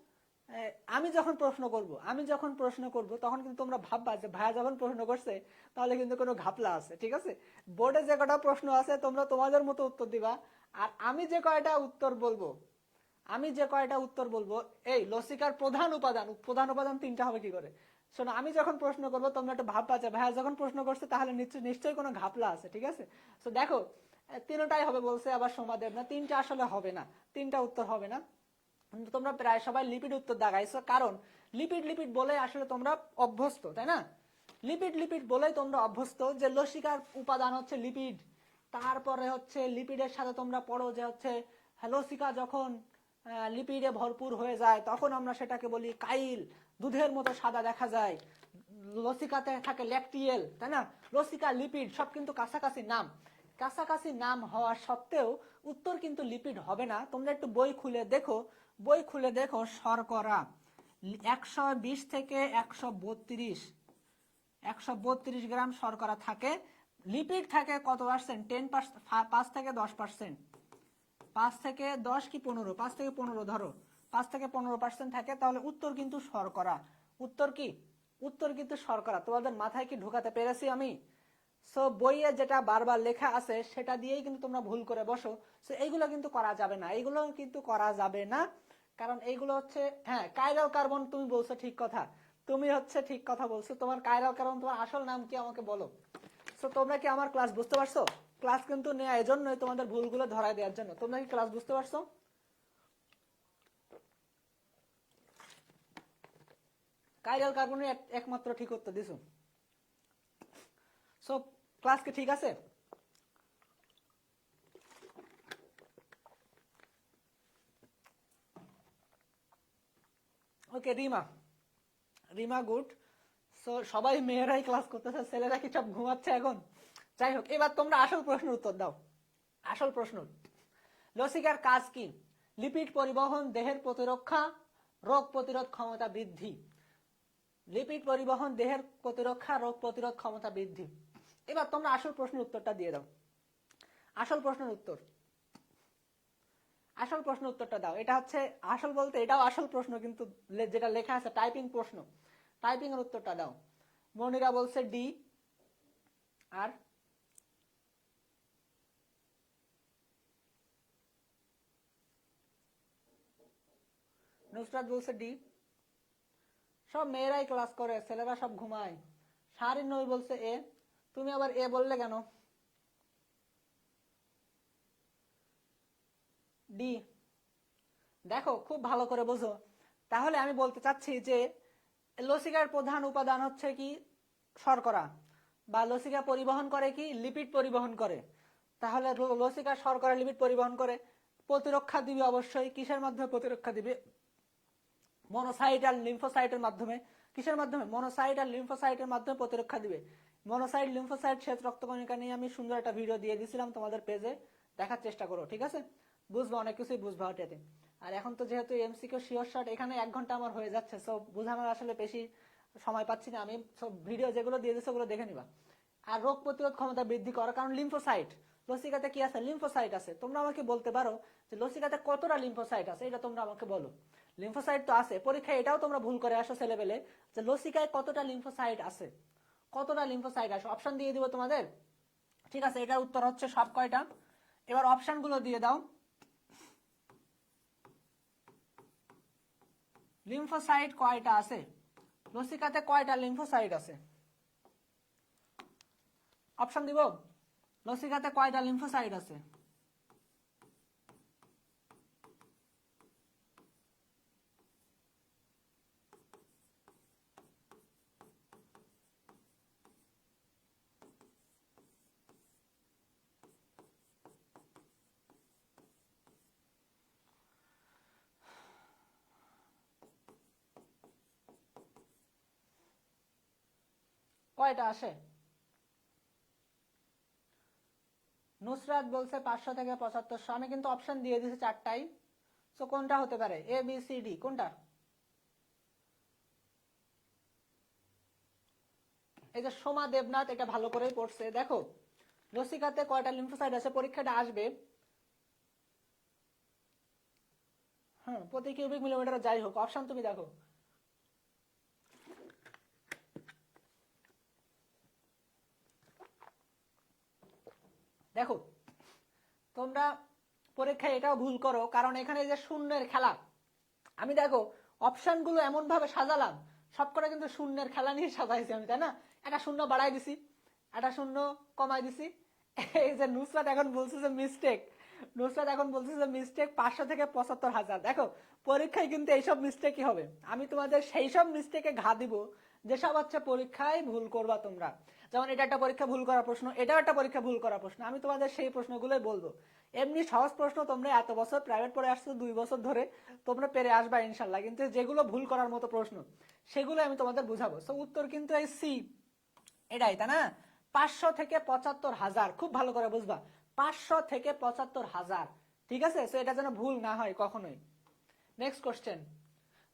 আমি যখন প্রশ্ন করব তখন কিন্তু তোমরা ভাববা যে ভাইয়া যখন প্রশ্ন করছে তাহলে কিন্তু কোনো ঘাপলা আছে, ঠিক আছে? বোর্ডে যে কটা প্রশ্ন আছে তোমরা তোমাদের মতো উত্তর দিবা, আর আমি যে কয়টা উত্তর বলবো, এই লসিকার প্রধান উপাদান তিনটা হবে কি করে? শোনো, আমি যখন প্রশ্ন করবো তোমরা একটু ভাববা যে ভাইয়া যখন প্রশ্ন করছে তাহলে নিশ্চয়ই কোনো ঘাপলা আছে, ঠিক আছে? তো দেখো, তিনটাই হবে বলছে, আবার সমাদেব না, তিনটা আসলে হবে না, তিনটা উত্তর হবে না। তোমরা প্রায় সবাই লিপিড উত্তর দাগাইছো, কারণ লিপিড বলে আসলে তোমরা অভ্যস্ত, তাই না? লিপিড বলেই তোমরা অভ্যস্ত যে লসিকার উপাদান হচ্ছে লিপিড। তারপরে হচ্ছে লিপিডের সাথে তোমরা পড়ো যে হচ্ছে লসিকা যখন লিপিডে ভরপুর হয়ে যায় তখন আমরা সেটাকে বলি কাইল, দুধের মতো সাদা দেখা যায়। লসিকাতে থাকে ল্যাকটিয়েল, তাই না? লসিকা, লিপিড সব কিন্তু কাছাকাছি নাম হওয়া সত্ত্বেও উত্তর কিন্তু লিপিড হবে না। তোমরা একটু বই খুলে দেখো শর্করা 120 থেকে 132 গ্রাম শর্করা থাকে, লিপিড থাকে কত পার্সেন্ট? 10%, 5 থেকে 10%, 5 থেকে 10 কি 15, 5 থেকে 15 ধরো, 5 থেকে 15% থাকে। তাহলে উত্তর কিন্তু শর্করা। উত্তর কিন্তু শর্করা। তোমাদের মাথায় কি ঢোকাতে পেরেছি আমি? সো বইয়ে যেটা বারবার লেখা আছে সেটা দিয়েই কিন্তু তোমরা ভুল করে বসো। সো এইগুলো কিন্তু করা যাবে না, কারণ এইগুলো হচ্ছে, হ্যাঁ কাইরাল কার্বন, তুমি বলছো ঠিক কথা, ঠিক কথা বলছো। তোমার কাইরাল কার্বন, তোমার আসল নাম কি আমাকে বলো। সো তোমরা কি আমার ক্লাস বুঝতে পারছো? ক্লাস কিন্তু নেওয়া এজন্যই তোমাদের ভুলগুলো ধরায় দেওয়ার জন্য। তোমরা কি ক্লাস বুঝতে পারছো? কাইরাল কার্বনের একমাত্র ঠিক উত্তর দিছো। সো ক্লাস কি ঠিক আছে? ওকে, রিমা গুড। সো সবাই মেয়েরাই ক্লাস করতেছে, ছেলেরা কি সব ঘুমাচ্ছে এখন? যাই হোক, এবার তোমরা আসল প্রশ্নের উত্তর দাও। আসল প্রশ্ন, লসিকার কাজ কি? লিপিড পরিবহন, দেহের প্রতিরক্ষা, রোগ প্রতিরোধ ক্ষমতা বৃদ্ধি। লিপিড পরিবহন, দেহের প্রতিরক্ষা, রোগ প্রতিরোধ ক্ষমতা বৃদ্ধি। এবার তোমরা আসল প্রশ্নের উত্তরটা দিয়ে দাও। আসল প্রশ্নের উত্তরটা দাও। এটা হচ্ছে আসল বলতে এটাও আসল প্রশ্ন, কিন্তু যেটা লেখা আছে টাইপিং প্রশ্ন, টাইপিং এর উত্তরটা দাও। মনিরা বলছে ডি, আর নুসরাত বলছে ডি। সব মেয়েরাই ক্লাস করে, ছেলেরা সব ঘুমায়। শাহরিন নবী বলছে এ। তুমি আবার এ বললে কেন? ডি। দেখো, খুব ভালো করে বোঝো। তাহলে আমি বলতে চাচ্ছি যে লসিকার প্রধান উপাদান হচ্ছে কি? শর্করা। বা লসিকা পরিবহন করে কি? লিপিড পরিবহন করে। তাহলে লসিকা শর্করা লিপিড পরিবহন করে, প্রতিরক্ষা দিবে অবশ্যই। কিসের মাধ্যমে প্রতিরক্ষা দিবে? মনোসাইট আর লিম্ফোসাইটের মাধ্যমে। কিসের মাধ্যমে? মনোসাইট আর লিম্ফোসাইটের মাধ্যমে প্রতিরক্ষা দিবে। মনোসাইট, লিম্ফোসাইট, শ্বেত রক্তকণিকা নিয়ে আমি সুন্দর একটা ভিডিও দিয়ে দিয়েছিলাম তোমাদের পেজে, দেখার চেষ্টা করো, ঠিক আছে? বুঝবা, অনেক কিছুই বুঝবা ওটাতে। আর এখন তো যেহেতু এমসিকিউ শিওর শর্ট, এখানে 1 ঘন্টা আমার হয়ে যাচ্ছে, সব বোঝানোর আসলে বেশি সময় পাচ্ছি না আমি। সব ভিডিও যেগুলো দিয়ে দিচ্ছে ওগুলো দেখে নিবা। আর রোগ প্রতিরোধ ক্ষমতা বৃদ্ধি করা, কারণ লিম্ফোসাইট, লসিকাতে কি আছে? লিম্ফোসাইট আছে। তোমরা আমাকে বলতে পারো যে লসিকাতে কতটা লিম্ফোসাইট আছে, এটা তোমরা আমাকে বলো। লিম্ফোসাইট তো আছে, পরীক্ষায় এটাও তোমরা ভুল করে আসো ছেলেবেলে, যে লসিকায় কতটা লিম্ফোসাইট আছে, অপশন দিয়ে দিব তোমাদের, ঠিক আছে? এটার উত্তর হচ্ছে সব কয়টা। এবার অপশন গুলো দিয়ে দাও। লিম্ফোসাইট কয়টা আছে? লসিকাতে কয়টা লিম্ফোসাইট আছে? অপশন দিব। লসিকাতে কয়টা লিম্ফোসাইট আছে? কয়টা আসে? নুসরাত বলছে 500 থেকে 7500। আমি কিন্তু অপশন দিয়ে দিয়েছি চারটাই। তো কোনটা হতে পারে? এ বি সি ডি কোনটা? এই যে সোমা দেবনাথ এটা ভালো করেই পড়ছে। দেখো লসিকাতে কয়টা লিম্ফোসাইট আছে, পরীক্ষাটা আসবে। হ্যাঁ, প্রতি কিউবিক মিলিমিটার যাই হোক, অপশন তুমি দেখো। দেখো তোমরা পরীক্ষায় এটাও ভুল করো, কারণ এখানে যে শূন্যের খেলা, আমি দেখো অপশনগুলো এমন ভাবে সাজালাম, সবকটা কিন্তু শূন্যের খেলা নিয়ে সাজাইছি আমি, তাই না? একটা শূন্য বাড়াই দিছি, একটা শূন্য কমাই দিছি। এই যে নুসরাত এখন বলছে যে মিস্টেক, নুসরাত এখন বলছে যে মিস্টেক 500 থেকে 75,000। দেখো পরীক্ষায় কিন্তু এইসব মিস্টেকই হবে। আমি তোমাদের সেই সব মিস্টেকে ঘা দিব যেসব হচ্ছে পরীক্ষায় ভুল করবা তোমরা। যেমন এটা একটা পরীক্ষা ভুল করা প্রশ্ন, এটাও একটা পরীক্ষা ভুল করা প্রশ্ন, আমি তোমাদের সেই প্রশ্নগুলোই বলবো। এমনি সহজ প্রশ্ন তোমরা এত বছর প্রাইভেট পড়ে আসছো, 2 বছর ধরে তোমরা পেরে আসবা ইনশাল্লাহ, কিন্তু যেগুলো ভুল করার মতো প্রশ্ন সেগুলো আমি তোমাদের বুঝাবো। সো উত্তর কিন্তু এই সি, এটাই, তাই না? 500 থেকে 75,000, খুব ভালো করে বুঝবা, 500 থেকে 75,000। ঠিক আছে, সো এটা যেন ভুল না হয় কখনোই। নেক্সট কোশ্চেন,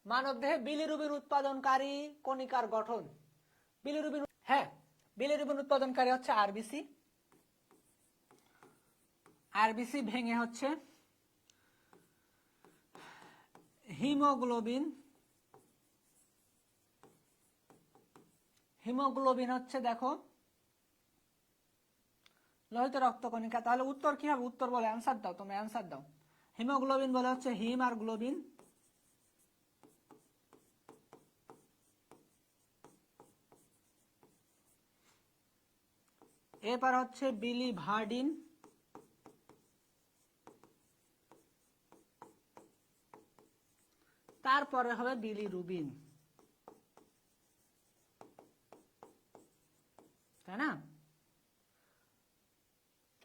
মানবদেহে বিলিরুবিন উৎপাদনকারী কণিকার গঠন। বিলিরুবিন, হ্যাঁ, বিলিরুবিন উৎপাদনকারী হচ্ছে আরবিসি। আরবিসি ভেঙে হচ্ছে হিমোগ্লোবিন। হিমোগ্লোবিন হচ্ছে দেখো লোহিত রক্তকণিকা। তাহলে উত্তর কি হবে? উত্তর বলে অ্যান্সার দাও, তোমরা অ্যান্সার দাও। হিমোগ্লোবিন বলে হচ্ছে হিম আর গ্লোবিন। এরপর হচ্ছে বিলিভার্ডিন। তারপরে হবে বিলিরুবিন, তাই না?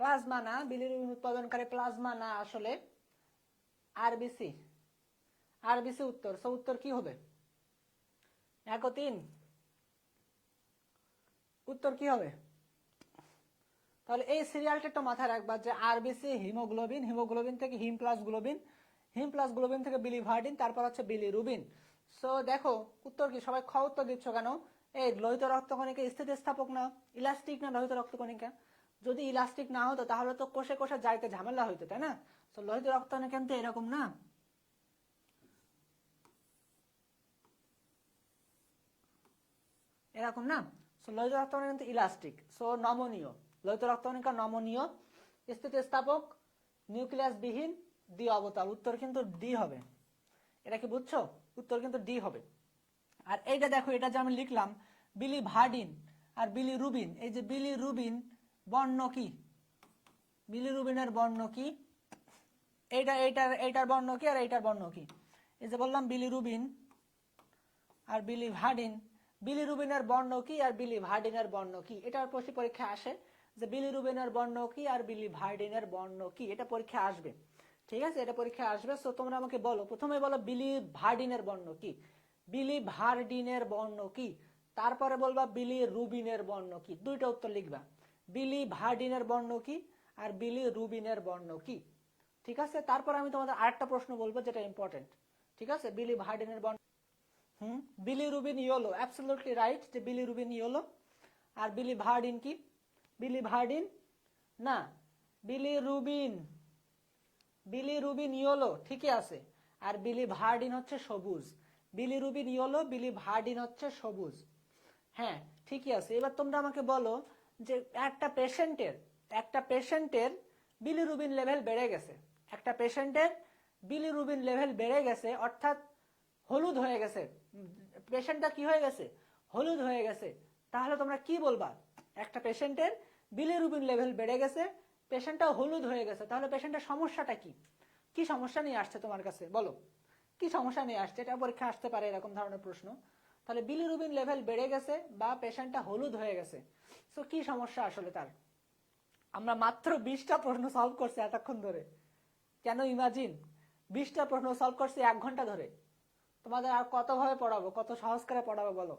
প্লাজমা না, বিলিরুবিন উৎপাদনকারী প্লাজমা না, আসলে আরবিসি। আরবিসি উত্তর। সো উত্তর কি হবে? 1 ও 3, উত্তর কি হবে? তাহলে এই সিরিয়ালটা একটু মাথায় রাখবা যে আরবিসি হিমোগ্লোবিন, হিমোগ্লোবিন থেকে হিম প্লাস গ্লোবিন, হিম প্লাস গ্লোবিন থেকে বিলিভার্ডিন, তারপর হচ্ছে বিলিরুবিন। সো দেখো উত্তর কি? সবাই খ উত্তর দিচ্ছ কেন? এই লোহিত রক্তকণিকা স্থিতিস্থাপক না, ইলাস্টিক না লোহিত রক্তকণিকা? যদি ইলাস্টিক না হতো তাহলে তো কোষে কোষে যাইতে ঝামেলা হইতো, তাই না? তো লোহিত রক্তকণিকা কিন্তু এরকম না, এরকম না। সো লোহিত রক্তকণিকা কিন্তু ইলাস্টিক, সো নমনীয়। লোহিত রক্তকণিকা নমনীয়, স্থিতিস্থাপক, নিউক্লিয়াস বিহীন, দ্বি অবতাল। উত্তর কিন্তু ডি হবে। এটা কি বুঝছো? উত্তর কিন্তু ডি হবে। আর এইটা দেখো, এটা যে আমি লিখলাম বিলিভার্ডিন আর বিলিরুবিন, এই যে বিলিরুবিন বর্ণ কি? বিলিরুবিনের বর্ণ কি? এইটার বর্ণ কি আর এইটার বর্ণ কি? এই যে বললাম বিলিরুবিন আর বিলিভার্ডিন, বিলিরুবিনের বর্ণ কি আর বিলিভার্ডিনের বর্ণ কি? এটার প্রশ্ন পরীক্ষা আসে যে বিলিরুবিনের বর্ণ কি আর বিলিভার্ডিনের বর্ণ কি, এটা পরীক্ষা আসবে। ঠিক আছে, এটা পরীক্ষা আসবে। সো তোমরা আমাকে বলো, প্রথমে বলো বিলিভার্ডিনের বর্ণ কি, বিলিভার্ডিনের বর্ণ কি, তারপরে বলবা বিলিরুবিনের বর্ণ কি। দুইটা উত্তর লিখবা, বিলিভার্ডিনের বর্ণ কি আর বিলিরুবিনের বর্ণ কি। ঠিক আছে, তারপর আমি তোমাদের আরেকটা প্রশ্ন বলবো যেটা ইম্পর্টেন্ট। ঠিক আছে, বিলিভার্ডিনের বর্ণ, বিলিরুবিন ইয়েলো, অ্যাবসলিউটলি রাইট, যে বিলিরুবিন ইয়েলো। আর বিলিভার্ডিন কি? বিলিভার্ডিন না, বিলিরুবিন, বিলিরুবিন ইয়েলো, ঠিকই আছে। আর বিলিভার্ডিন হচ্ছে সবুজ। বিলিরুবিন ইয়েলো, বিলিভার্ডিন হচ্ছে সবুজ। হ্যাঁ, ঠিকই আছে। এবার তোমরা আমাকে বলো যে একটা পেশেন্টের বিলিরুবিন লেভেল বেড়ে গেছে, একটা পেশেন্টের বিলিরুবিন লেভেল বেড়ে গেছে, অর্থাৎ হলুদ হয়ে গেছে, পেশেন্টটা কি হয়ে গেছে, হলুদ হয়ে গেছে, তাহলে তোমরা কি বলবা? একটা পেশেন্টের বিলিরুবিন লেভেল বেড়ে গেছে, পেশেন্টটা হলুদ হয়ে গেছে, তাহলে পেশেন্টের সমস্যাটা কি? কি সমস্যা নিয়ে আসছে তোমার কাছে, বলো কি সমস্যা নিয়ে আসছে? এটা পরীক্ষা আসতে পারে এরকম ধরনের প্রশ্ন। তাহলে বিলিরুবিন লেভেল বেড়ে গেছে বা পেশেন্টটা হলুদ হয়ে গেছে, সো কি সমস্যা আসলে তার? আমরা মাত্র 20টা প্রশ্ন সলভ করছি এতক্ষণ ধরে। কেন ইমাজিন 20টা প্রশ্ন সলভ করছি 1 ঘন্টা ধরে। তোমাদের আর কত ভাবে পড়াবো, কত সহজ করে পড়াবো বলো?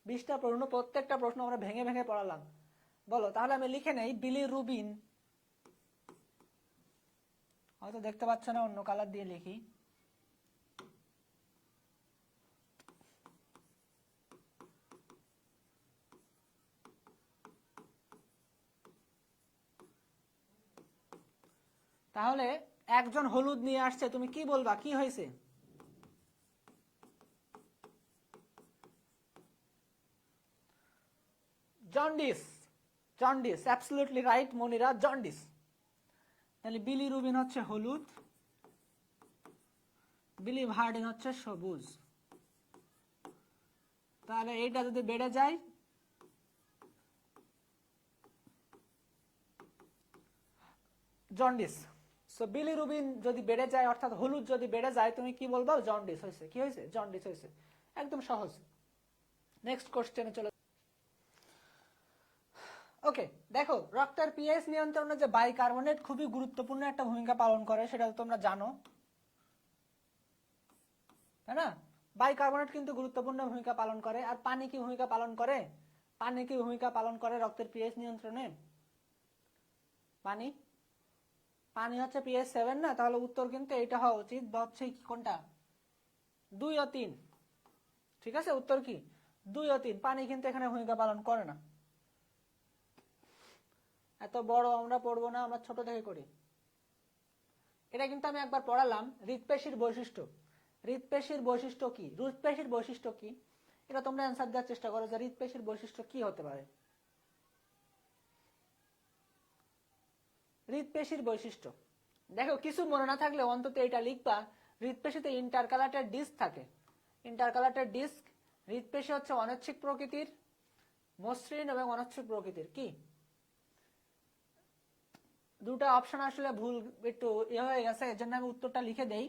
20টা প্রশ্ন, প্রত্যেকটা প্রশ্ন আমরা ভেঙে ভেঙে পড়ালাম। বলো তাহলে আমি লিখে নেই বিলিরুবিন, হয়তো দেখতে পাচ্ছ না, অন্য কালার দিয়ে লিখি। তাহলে একজন হলুদ নিয়ে আসছে, তুমি কি বলবা কি হয়েছে? Jaundice, jaundice, absolutely right Monira, jaundice. তাহলে বিলিরুবিন হচ্ছে হলুদ, বিলিভার্ডিন হচ্ছে সবুজ। তাহলে এইটা যদি বেড়ে যায়, জন্ডিস। সো বিলিরুবিন যদি বেড়ে যায়, অর্থাৎ হলুদ যদি বেড়ে যায়, তুমি কি বলবা? জন্ডিস হয়েছে। কি হয়েছে? জন্ডিস হয়েছে। একদম সহজ। নেক্সট কোশ্চেনে চলে। ওকে, দেখো রক্তের পিএইচ নিয়ন্ত্রণে যে বাইকার্বনেট খুবই গুরুত্বপূর্ণ একটা ভূমিকা পালন করে, সেটা তোমরা জানো, তাই না? বাইকার্বনেট কিন্তু গুরুত্বপূর্ণ ভূমিকা পালন করে। আর পানি কি ভূমিকা পালন করে? পানি কি ভূমিকা পালন করে রক্তের পিএইচ নিয়ন্ত্রণে? পানি, পানি হচ্ছে পিএইচ 7 না? তাহলে উত্তর কিন্তু এইটা হওয়া উচিত, বা হচ্ছে কোনটা, 2 ও 3। ঠিক আছে, উত্তর কি 2 ও 3। পানি কিন্তু এখানে ভূমিকা পালন করে না। এত বড় আমরা পড়বো না, আমরা ছোট থেকে করি। এটা কিন্তু আমি একবার পড়ালাম, হৃদপেশির বৈশিষ্ট্য। হৃদপেশির বৈশিষ্ট্য কি? হৃদপেশির বৈশিষ্ট্য কি? এটা তোমরা অ্যান্সার দেওয়ার চেষ্টা করো যে হৃদপেশির বৈশিষ্ট্য কি হতে পারে। হৃদপেশির বৈশিষ্ট্য দেখো, কিছু মনে না থাকলে অন্তত এটা লিখবা। হৃদপেশিতে ইন্টারকালাটেড ডিস্ক থাকে। ইন্টারকালাটেড ডিস্ক, হৃদপেশি হচ্ছে অনৈচ্ছিক প্রকৃতির, মসৃণ এবং অনৈচ্ছিক প্রকৃতির। কি দুটা অপশন আসলে ভুল একটু হয়ে গেছে, এর জন্য আমি উত্তরটা লিখে দেই।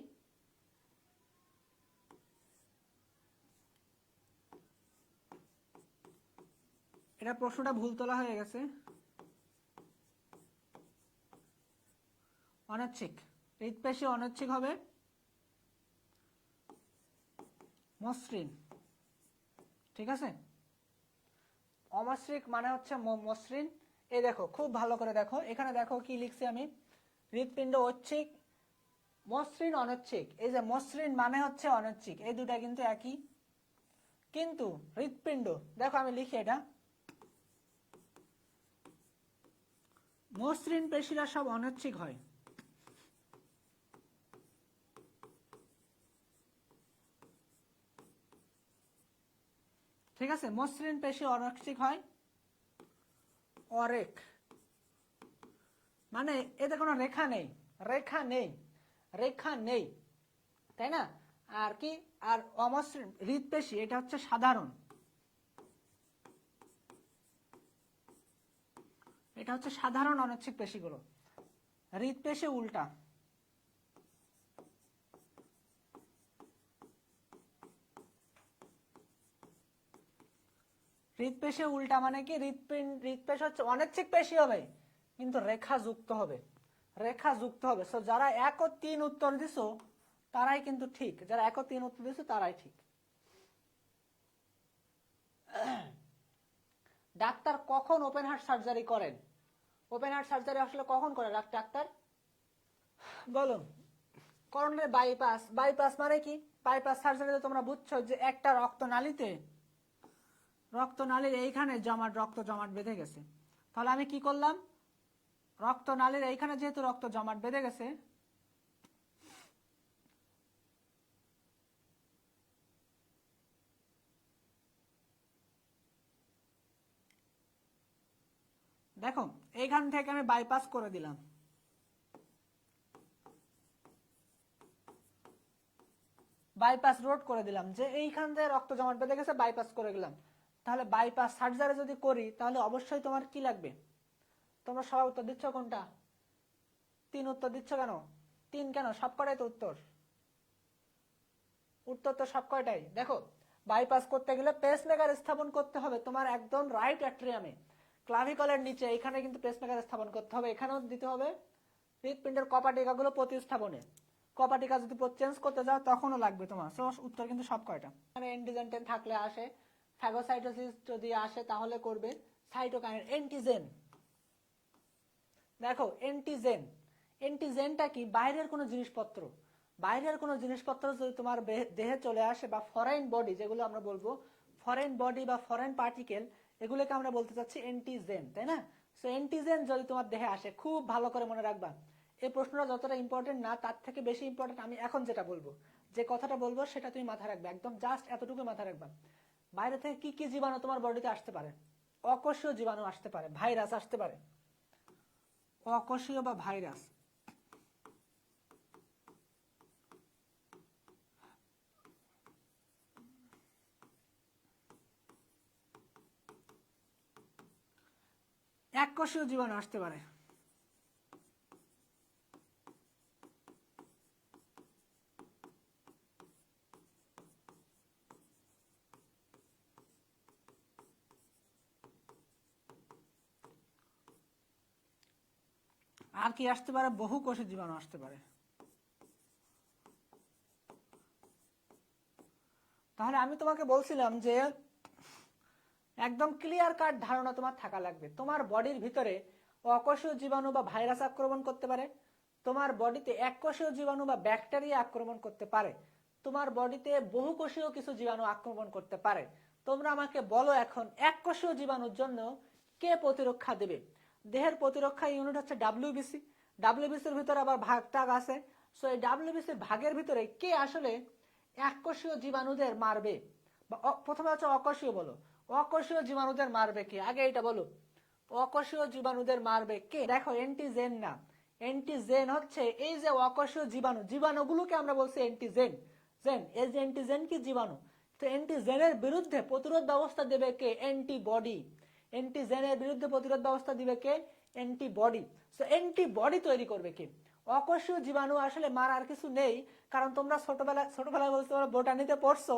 এটা প্রশ্নটা ভুল তোলা হয়ে গেছে। অনৈচ্ছিক, হৃদপেশি অনৈচ্ছিক হবে, মসৃণ। ঠিক আছে, অমসৃণ মানে হচ্ছে মসৃণ। এই দেখো খুব ভালো করে দেখো, এখানে দেখো কি লিখছি আমি, হৃদপিণ্ড ঐচ্ছিক, মসৃণ অনৈচ্ছিক। এই যে মসৃণ মানে হচ্ছে অনৈচ্ছিক, এই দুটা কিন্তু একই। কিন্তু হৃদপিণ্ড দেখো আমি লিখি এটা, মসৃণ পেশিরা সব অনৈচ্ছিক হয়। ঠিক আছে, মসৃণ পেশি অনৈচ্ছিক হয়। অরেখ মানে এতে কোনো রেখা নেই, রেখা নেই, রেখা নেই, তাই না? আর কি, আর অমসৃণ হৃদপেশি এটা হচ্ছে সাধারণ, এটা হচ্ছে সাধারণ অনৈচ্ছিক পেশিগুলো। হৃদপেশি উল্টা। হৃদপেশি উল্টা মানে কি, হৃদপেশি হচ্ছে অনৈচ্ছিক পেশি হবে কিন্তু রেখা যুক্ত হবে, রেখা যুক্ত হবে। সো যারা 1 ও 3 উত্তর দিছো তারাই কিন্তু ঠিক, যারা 1 ও 3 উত্তর দিছো তারাই ঠিক। ডাক্তার কখন ওপেন হার্ট সার্জারি করেন? ওপেন হার্ট সার্জারি আসলে কখন করে ডাক্তার বলো? করোনারি বাইপাস, বাইপাস মানে কি? বাইপাস সার্জারিতে তোমরা বুঝছো যে একটা রক্তনালীর এইখানে রক্ত জমাট বেঁধে গেছে। তাহলে আমি কি করলাম, রক্তনালীর এইখানে যেহেতু রক্ত জমাট বেঁধে গেছে, দেখো এইখান থেকে আমি বাইপাস করে দিলাম। বাইপাস রোড করে দিলাম, যে এইখান থেকে রক্ত জমাট বেঁধে গেছে, বাইপাস করে গেলাম। তাহলে বাইপাস সার্জারি যদি করি তাহলে অবশ্যই তোমার কি লাগবে? তোমরা সবাই উত্তর দিচ্ছ কোনটা? 3 উত্তর দিচ্ছ কেন? 3 কেন? সবকটাই তো উত্তর। উত্তর তো সবকটাই। দেখো, বাইপাস করতে গেলে পেসমেকার স্থাপন করতে হবে তোমার একদম রাইট অ্যাট্রিয়ামে, ক্লাভিকলের নিচে। এখানে কিন্তু পেসমেকার স্থাপন করতে হবে, এখানেও দিতে হবে হৃৎপিণ্ডের কপাটিকাগুলো প্রতিস্থাপনে। কপাটিকা যদি চেঞ্জ করতে যাও তখনও লাগবে তোমার। সো উত্তর কিন্তু সব কয়টা। এখানে এন্টিজেন থাকলে আসে, ফ্যাগোসাইটোসিস যদি আসে তাহলে করবে সাইটোকাইন। এন্টিজেন, দেখো এন্টিজেন, এন্টিজেনটা কি? বাইরের কোনো জিনিসপত্র, বাইরের কোনো জিনিসপত্র যদি তোমার দেহে চলে আসে, বা ফরেন বডি, যেগুলো আমরা বলবো ফরেন বডি বা ফরেন পার্টিকেল, এগুলোকে আমরা বলতে চাচ্ছি এন্টিজেন, তাই না? সো এন্টিজেন যদি তোমার দেহে আসে, খুব ভালো করে মনে রাখবা, এই প্রশ্নটা যতটা ইম্পর্টেন্ট না তার থেকে বেশি ইম্পর্টেন্ট আমি এখন যেটা বলবো, যে কথাটা বলবো সেটা তুমি মাথায় রাখবে, একদম জাস্ট এতটুকু মাথায় রাখবা। বাইরে থেকে কি কি জীবাণু তোমার বডিতে আসতে পারে? অকোষীয় জীবাণু আসতে পারে, ভাইরাস আসতে পারে, অকোষীয় বা ভাইরাস। এককোষীয় জীবাণু আসতে পারে। আর কি আসতে পারে? বহুকোষী জীবাণু আসতে পারে। তাহলে আমি তোমাকে বলছিলাম যে একদম ক্লিয়ার কাট ধারণা তোমার থাকা লাগবে, তোমার বডির ভিতরে অকোষীয় জীবাণু বা ভাইরাস আক্রমণ করতে পারে, তোমার বডিতে এককোষীয় জীবাণু বা ব্যাকটেরিয়া আক্রমণ করতে পারে, তোমার বডিতে বহুকোষীয় কিছু জীবাণু আক্রমণ করতে পারে। তোমরা আমাকে বলো এখন, এককোষীয় জীবাণুর জন্য কে প্রতিরক্ষা দেবে? দেহের প্রতিরক্ষা ইউনিট হচ্ছে ডাব্লিউবিসি। ডাব্লিউবিসির ভিতরে আবার ভাগ টাগ আছে। সো এই ডাব্লিউবিসির ভাগের ভিতরে কে আসলে এককোষীয় জীবাণুদের মারবে? বা প্রথমে হচ্ছে অকোষীয়, বলো অকোষীয় জীবাণুদের মারবে কে? আগে এটা বলো, অকোষীয় জীবাণুদের মারবে কে? দেখো এন্টিজেন না, এন্টিজেন হচ্ছে এই যে অকোষীয় জীবাণু, জীবাণুগুলোকে আমরা বলছি এন্টিজেন। জেন, এই যে এন্টিজেন কি? জীবাণু। তো এন্টিজেনের বিরুদ্ধে প্রতিরোধ ব্যবস্থা দেবে কে? অ্যান্টিবডি। এন্টিজেনের বিরুদ্ধে প্রতিরোধ ব্যবস্থা দিবে কে? অ্যান্টিবডি। সো অ্যান্টিবডি তৈরি করবে কে? অকোষীয় জীবাণু আসলে মারার কিছু নেই, কারণ তোমরা ছোটবেলায় বলতে পারো বোটানিতে পড়ছো,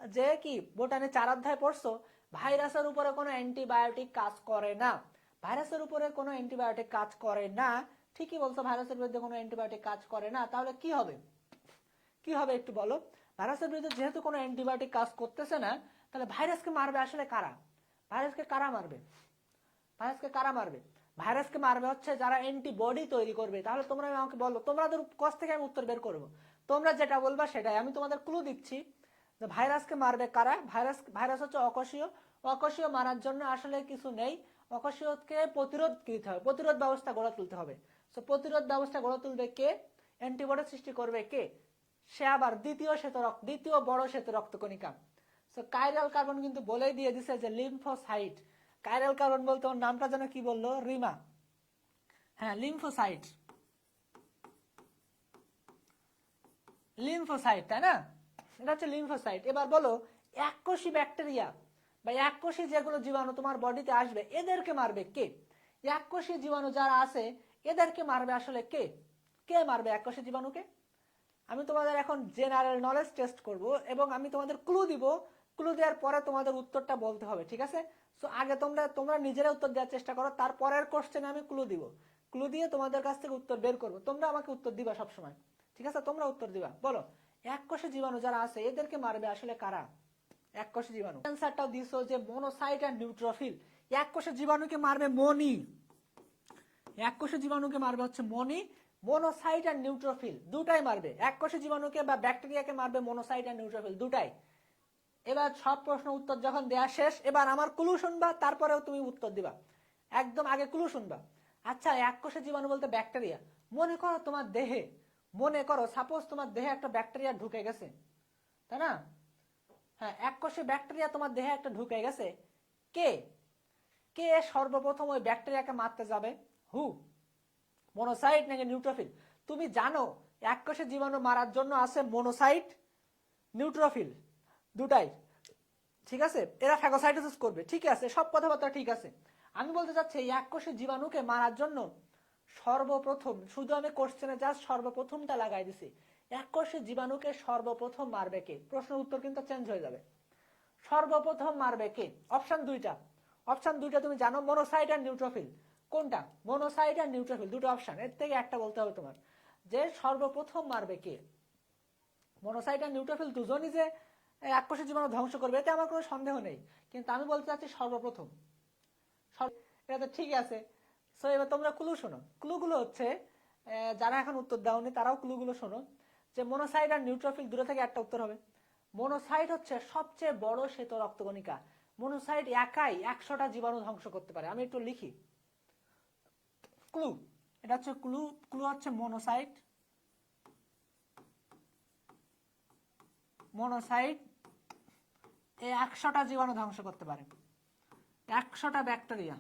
যে কি বোটানি 4 অধ্যায় পড়ছো, ভাইরাসের উপরে কোনো অ্যান্টিবায়োটিক কাজ করে না। ভাইরাসের উপরে কোনো অ্যান্টিবায়োটিক কাজ করে না, ঠিকই বলছো, ভাইরাসের বিরুদ্ধে কোনো অ্যান্টিবায়োটিক কাজ করে না। তাহলে কি হবে? কি হবে একটু বলো। ভাইরাসের বিরুদ্ধে যেহেতু কোনো অ্যান্টিবায়োটিক কাজ করতেছে না, তাহলে ভাইরাসকে মারবে আসলে কারা? ভাইরাসকে কারা মারবে? ভাইরাসকে কারা মারবে? ভাইরাসকে মারবে হচ্ছে যারা অ্যান্টিবডি তৈরি করবে। তাহলে তোমরা আমাকে বলো, তোমাদের কাছ থেকে আমি উত্তর বের করবো, তোমরা যেটা বলবা সেটাই। আমি তোমাদের ক্লু দিচ্ছি যে ভাইরাসকে মারবে কারা। ভাইরাস হচ্ছে অকোষীয়। অকোষীয় মারার জন্য আসলে কিছু নেই, অকোষীয়কে প্রতিরোধ দিতে হবে, প্রতিরোধ ব্যবস্থা গড়ে তুলতে হবে। তো প্রতিরোধ ব্যবস্থা গড়ে তুলবে কে? অ্যান্টিবডি সৃষ্টি করবে কে? সে আবার দ্বিতীয় বড় শ্বেত রক্তকণিকা। সো কাইরাল কার্বন কিন্তু বলেই দিয়ে দিছে যে লিম্ফোসাইট। কাইরাল কার্বন বলতে ওর নামটা যেন কি বললো? রিমা। হ্যাঁ, লিম্ফোসাইট, লিম্ফোসাইট, তাই না? এটা হচ্ছে লিম্ফোসাইট। এবার বলো, এককোষী ব্যাকটেরিয়া বা এককোষী যেগুলো জীবাণু তোমার বডিতে আসবে, এদেরকে মারবে কে? এককোষী জীবাণু যারা আছে এদেরকে মারবে আসলে কে? কে মারবে এককোষী জীবাণুকে? আমি তোমাদের এখন জেনারেল নলেজ টেস্ট করব, এবং আমি তোমাদের ক্লু দিব। ক্লু দেওয়ার পরে তোমাদের উত্তরটা বলতে হবে, ঠিক আছে? সো আগে তোমরা নিজেরা উত্তর দেওয়ার চেষ্টা করো, তারপরের কোশ্চেনে আমি ক্লু দিব। ক্লু দিয়ে তোমাদের কাছ থেকে উত্তর বের করবো, তোমরা আমাকে উত্তর দিবা সবসময়, ঠিক আছে? তোমরা উত্তর দিবা। বলো, এককোষী জীবাণু যারা আছে এদেরকে মারবে আসলে কারা? এককোষী জীবাণু। অ্যান্সারটাও দিছো যে মনোসাইট আর নিউট্রোফিল। এককোষী জীবাণুকে মারবে মনি, এককোষী জীবাণুকে মারবে হচ্ছে মনি। মোনোসাইট আর নিউট্রোফিল দুটাই মারবে। এককোষী জীবাণুকে বা ব্যাকটেরিয়াকে মারবে মনোসাইট আর নিউট্রোফিল দুটাই। এবার সব প্রশ্ন উত্তর যখন দেয়া শেষ, এবার আমার ক্লু শুনবা, তারপরেও তুমি উত্তর দিবা। একদম আগে ক্লু শুনবা। আচ্ছা, এককোষী জীবাণু বলতে ব্যাকটেরিয়া। মনে করো তোমার দেহে, মনে করো সাপোজ তোমার দেহে একটা ব্যাকটেরিয়া ঢুকে গেছে, তাই না? হ্যাঁ, এককোষী ব্যাকটেরিয়া তোমার দেহে একটা ঢুকে গেছে। কে কে সর্বপ্রথম ওই ব্যাকটেরিয়াকে মারতে যাবে? হু? মনোসাইট নাকি নিউট্রোফিল? তুমি জানো এককোষী জীবাণু মারার জন্য আছে মনোসাইট, নিউট্রোফিল, দুটাই। ঠিক আছে, এরা ফ্যাগোসাইটোসিস করবে, ঠিক আছে, সব কথাবার্তা ঠিক আছে। আমি বলতে চাচ্ছি এই এককোষী জীবাণুকে মারার জন্য সর্বপ্রথম, শুধু আমি কোশ্চেনে জাস্ট সর্বপ্রথমটা লাগাই দিছি, এককোষী জীবাণুকে সর্বপ্রথম মারবে কে? প্রশ্নের উত্তর কিন্তু চেঞ্জ হয়ে যাবে। সর্বপ্রথম মারবে কে? অপশন দুইটা তুমি জানো, মনোসাইট আর নিউট্রোফিল। কোনটা? মনোসাইট আর নিউট্রোফিল, দুটো অপশন, এর থেকে একটা বলতে হবে তোমার, যে সর্বপ্রথম মারবে কে। মনোসাইট আর নিউট্রোফিল দুজনই যে এককোষী জীবাণু ধ্বংস করবে এতে আমার কোনো সন্দেহ নেই, কিন্তু আমি বলতে চাচ্ছি সর্বপ্রথম। এটা তো ঠিক আছে। সো এবার তোমরা ক্লু শোনো, ক্লুগুলো হচ্ছে, যারা এখন উত্তর দাওনি তারাও ক্লুগুলো শোনো, যে মনোসাইট আর নিউট্রোফিল দুটো থেকে একটা উত্তর হবে। মনোসাইট হচ্ছে সবচেয়ে বড় শ্বেত রক্তকণিকা। মনোসাইট একাই 100টা জীবাণু ধ্বংস করতে পারে। আমি একটু লিখি ক্লু, এটা হচ্ছে ক্লু। ক্লু হচ্ছে মনোসাইট, মনোসাইট 100টা জীবাণু ধ্বংস করতে পারে, 100টা ব্যাকটেরিয়া।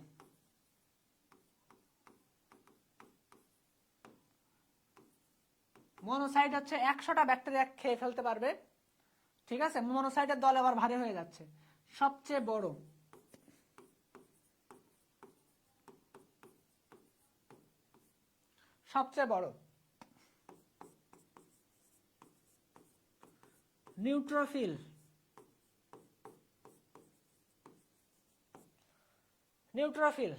মনোসাইট হচ্ছে 100টা ব্যাকটেরিয়া খেয়ে ফেলতে পারবে। ঠিক আছে, মনোসাইটের দল আবার ভারী হয়ে যাচ্ছে। সবচেয়ে বড়, সবচেয়ে বড় নিউট্রোফিল, নিউট্রোফিল,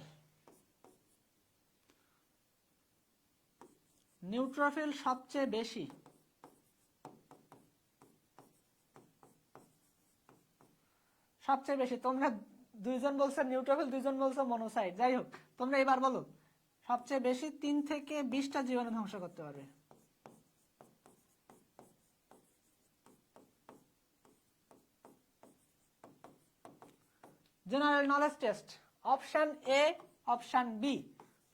নিউট্রোফিল সবচেয়ে বেশি। সবচেয়ে বেশি। তোমরা দুইজন বলছো নিউট্রোফিল, দুইজন বলছো মনোসাইট, যাই হোক তোমরা এবার বলো সবচেয়ে বেশি 3 থেকে 20টা জীবাণু ধ্বংস করতে পারবে। General knowledge test, option A, option B.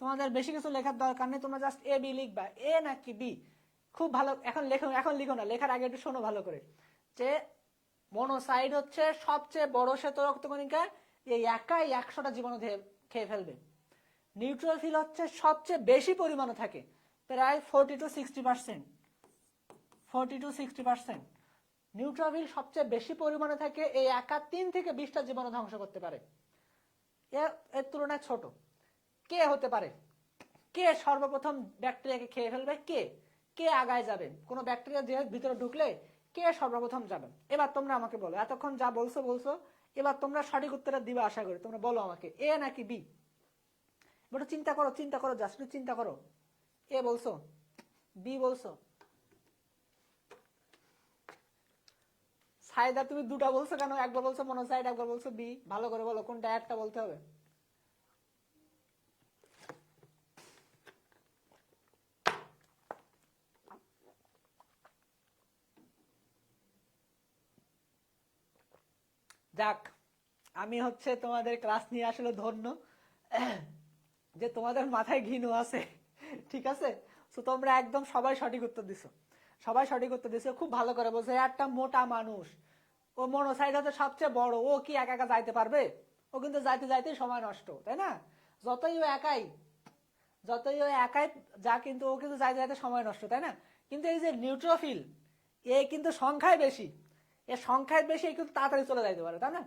তোমাদের বেশি কিছু লেখার দরকার নেই, তোমরা জাস্ট এ বি লিখবা, এ নাকি বি। খুব ভালো, এখন লেখো, এখন লিখো না, লেখার আগে একটু শোনো ভালো করে, যে মনোসাইট হচ্ছে সবচেয়ে বড় শ্বেত রক্তকণিকা, এই একাই 100টা জীবাণু খেয়ে ফেলবে। নিউট্রোফিল হচ্ছে সবচেয়ে বেশি পরিমাণে থাকে, প্রায় 40 to 60%, 40 to 60%। নিউট্রোফিল সবচেয়ে বেশি পরিমাণে থাকে, এই একা 3 থেকে 20টা জীবাণু ধ্বংস করতে পারে। এর তুলনায় ছোট কে হতে পারে? কে সর্বপ্রথম ব্যাকটেরিয়াকে খেয়ে ফেলবে? কে কে আগায় যাবে? কোন ব্যাকটেরিয়া যে ভিতরে ঢুকলে কে সর্বপ্রথম যাবে? এবার তোমরা আমাকে বলো, এতক্ষণ যা বলছো এবার তোমরা সঠিক উত্তরটা দিবে আশা করি। তোমরা বলো আমাকে, এ নাকি বি? একটু চিন্তা করো, চিন্তা করো, জাস্ট চিন্তা করো। এ বলছো, বি বলছো? সাইদা তুমি দুটা বলছো কেন? একবার বলছো মনোসাইট, একবার বলছো বি। ভালো করে বলো কোনটা, একটা বলতে হবে। যাক, আমি হচ্ছে তোমাদের ক্লাস নিয়ে আসলে ধন্য যে তোমাদের মাথায় ঘিনু আছে। ঠিক আছে, তো তোমরা একদম সবাই সঠিক উত্তর দিছো, সবাই সঠিক উত্তর দিছো, খুব ভালো করে বলছো। একটা মোটা মানুষ, ও মনোসাইট হচ্ছে সবচেয়ে বড়, ও কি একা একা যাইতে পারবে? ও কিন্তু যাইতে যাইতে সময় নষ্ট, তাই না? যতই ও একাই, যতই ও একাই যা, কিন্তু ও কিন্তু যাইতে যাইতে সময় নষ্ট, তাই না? কিন্তু এই যে নিউট্রোফিল, এ কিন্তু সংখ্যায় বেশি, এর সংখ্যায় বেশি, কিন্তু তাড়াতাড়ি চলে যাইতে পারে, তাই না?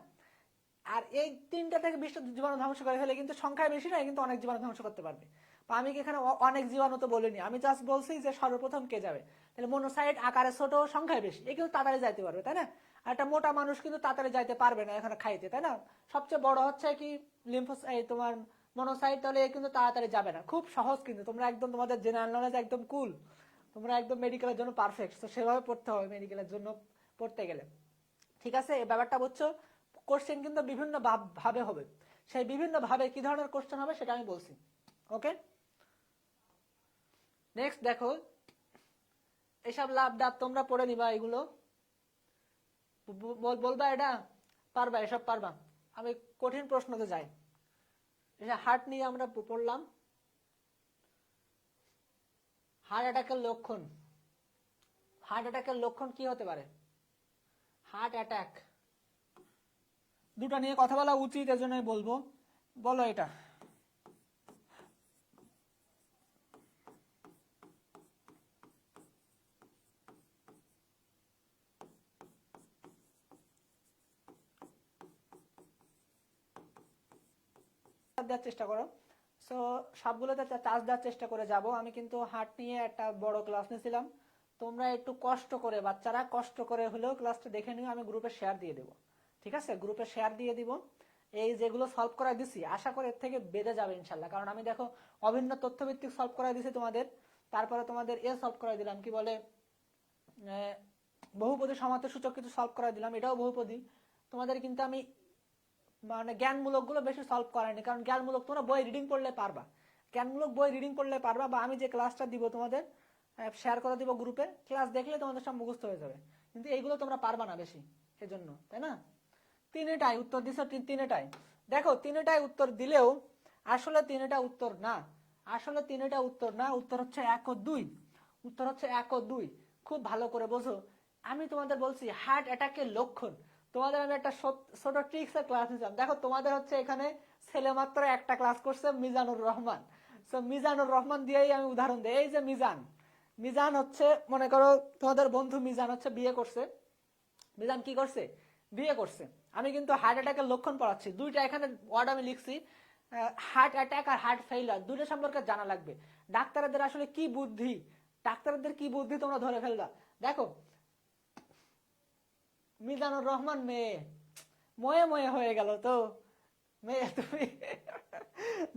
আর এই 3টা থেকে 20টা জীবাণু ধ্বংস করে ফেলে, কিন্তু সংখ্যায় বেশি নয়, কিন্তু অনেক জীবাণু ধ্বংস করতে পারবে। আমি কি এখানে অনেক জীবাণু তো বলিনি, আমি জাস্ট বলছি যে সর্বপ্রথম কে যাবে। তাহলে মনোসাইট আকারে ছোট, সংখ্যায় বেশি, এ কিন্তু তাড়াতাড়ি যাইতে পারবে, তাই না? আর একটা মোটা মানুষ কিন্তু তাড়াতাড়ি যাইতে পারবে না এখানে খাইতে, তাই না? সবচেয়ে বড় হচ্ছে কি লিম্ফোসাইট, তোমার মনোসাইট, তাহলে এ কিন্তু তাড়াতাড়ি যাবে না। খুব সহজ, কিন্তু তোমরা একদম, তোমাদের জেনারেল নলেজ একদম কুল, তোমরা একদম মেডিকেলের জন্য পারফেক্ট। তো সেভাবে পড়তে হবে মেডিকেলের জন্য পড়তে গেলে। ঠিক আছে, এই ব্যাপারটা বুঝছো? কোশ্চেন কিন্তু বিভিন্ন ভাবে হবে, সেই বিভিন্ন ভাবে কি ধরনের কোশ্চেন হবে সেটা আমি বলছি। ওকে, নেক্সট দেখো, এসব লাভ ডাব তোমরা পড়ে নিবা, এগুলো বলবা এটা পারবা, এসব পারবা। আমি কঠিন প্রশ্নতে যাই। হার্ট নিয়ে আমরা পড়লাম, হার্ট অ্যাটাকের লক্ষণ, হার্ট অ্যাটাকের লক্ষণ কি হতে পারে? হার্ট অ্যাটাক, দুটা নিয়ে কথা বলা উচিত, এজন্য বলবো, বলো এটা। দেওয়ার চেষ্টা করো। সো সবগুলোতে টাচ দেওয়ার চেষ্টা করে যাব। আমি কিন্তু হার্ট নিয়ে একটা বড় ক্লাস নিয়েছিলাম। তোমরা একটু কষ্ট করে, বাচ্চারা কষ্ট করে হলেও ক্লাসটা দেখে নিও। আমি গ্রুপে শেয়ার দিয়ে দেবো, ঠিক আছে? গ্রুপে শেয়ার দিয়ে দিব। এই যেগুলো সলভ করা দিছি আশা করি এর থেকে বেড়ে যাবে ইনশাল্লাহ। কারণ আমি দেখো অভিন্ন তথ্যভিত্তিক সলভ করা দিছি তোমাদের, তারপরে তোমাদের সলভ করা দিলাম, কি বলে বহুপদী সমার্থক সূচক কিছু সলভ করা দিলাম, এটাও বহুপদী। তোমাদের কিন্তু আমি মানে জ্ঞানমূলক গুলো বেশি সলভ করায়নি, কারণ জ্ঞানমূলক তোমরা বই রিডিং পড়লে পারবা, জ্ঞানমূলক বই রিডিং পড়লে পারবা, বা আমি যে ক্লাসটা দিব তোমাদের শেয়ার করে দিব গ্রুপে, ক্লাস দেখলে তোমাদের সব মুখস্থ হয়ে যাবে। কিন্তু এইগুলো তোমরা পারবা না বেশি, এজন্য, তাই না? তিনটাই উত্তর দিছো, তিনটাই দেখো, তিনটাই উত্তর দিলেও আসলে তিনটা উত্তর না, আসলে তিনটা উত্তর না, উত্তর হচ্ছে 1 ও 2, উত্তর হচ্ছে 1 ও 2। খুব ভালো করে বোঝো। আমি তোমাদের বলছি হার্ট অ্যাটাকের লক্ষণ, তোমাদের আমি একটা ছোট ট্রিক্স এর ক্লাস নিলাম। দেখো তোমাদের হচ্ছে এখানে ছেলে মাত্র একটা ক্লাস করছে, মিজানুর রহমান। তো মিজানুর রহমান দিয়েই আমি উদাহরণ দিই। এই যে মিজান, মিজান হচ্ছে মনে করো তোমাদের বন্ধু মিজান হচ্ছে বিয়ে করছে। মিজান কি করছে? বিয়ে করছে। আমি কিন্তু হার্ট অ্যাটাকের লক্ষণ পড়াচ্ছি, দুইটা এখানে ওয়ার্ড আমি লিখছি, হার্ট অ্যাটাক আর হার্ট ফেইলার, দুইটা সম্পর্কে জানা লাগবে। ডাক্তারদের আসলে কি বুদ্ধি, ডাক্তারদের কি বুদ্ধি তোমরা ধরে ফেলবা। দেখো মিজানুর রহমান মেয়ে, ময়ে ময়ে হয়ে গেল তো মেয়ে তুমি।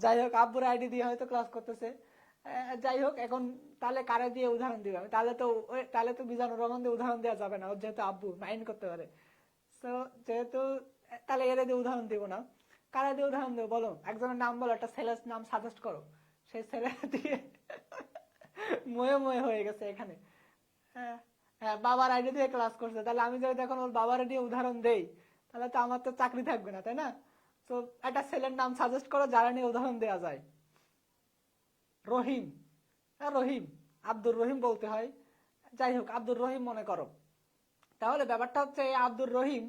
যাই হোক, আব্বুর আইডি দিয়ে হয়তো ক্লাস করতেছে। যাই হোক, এখন তাহলে কারে দিয়ে উদাহরণ দিবে? তাহলে তো মিজানুর রহমান দিয়ে উদাহরণ দেওয়া যাবে না, ওর যেহেতু আব্বু মাইন্ড করতে পারে। তো যেহেতু তাহলে এর দিয়ে উদাহরণ দিব না, কারে দিয়ে উদাহরণ দেবো বলো? একজনের নাম বলো, একটা ছেলের নাম সাজেস্ট করো, সেই ছেলে দিয়ে ময়ে ময়ে হয়ে গেছে এখানে। হ্যাঁ হ্যাঁ, বাবার আইডি দিয়ে ক্লাস করছে, তাহলে আমি যদি এখন ওর বাবার দিয়ে উদাহরণ দেই তাহলে তো আমার তো চাকরি থাকবে না, তাই না? তো একটা ছেলের নাম সাজেস্ট করো যারা নিয়ে উদাহরণ দেওয়া যায়। রহিম, হ্যাঁ রহিম, আব্দুর রহিম বলতে হয়। যাই হোক, আব্দুর রহিম মনে করো। তাহলে ব্যাপারটা হচ্ছে আব্দুর রহিম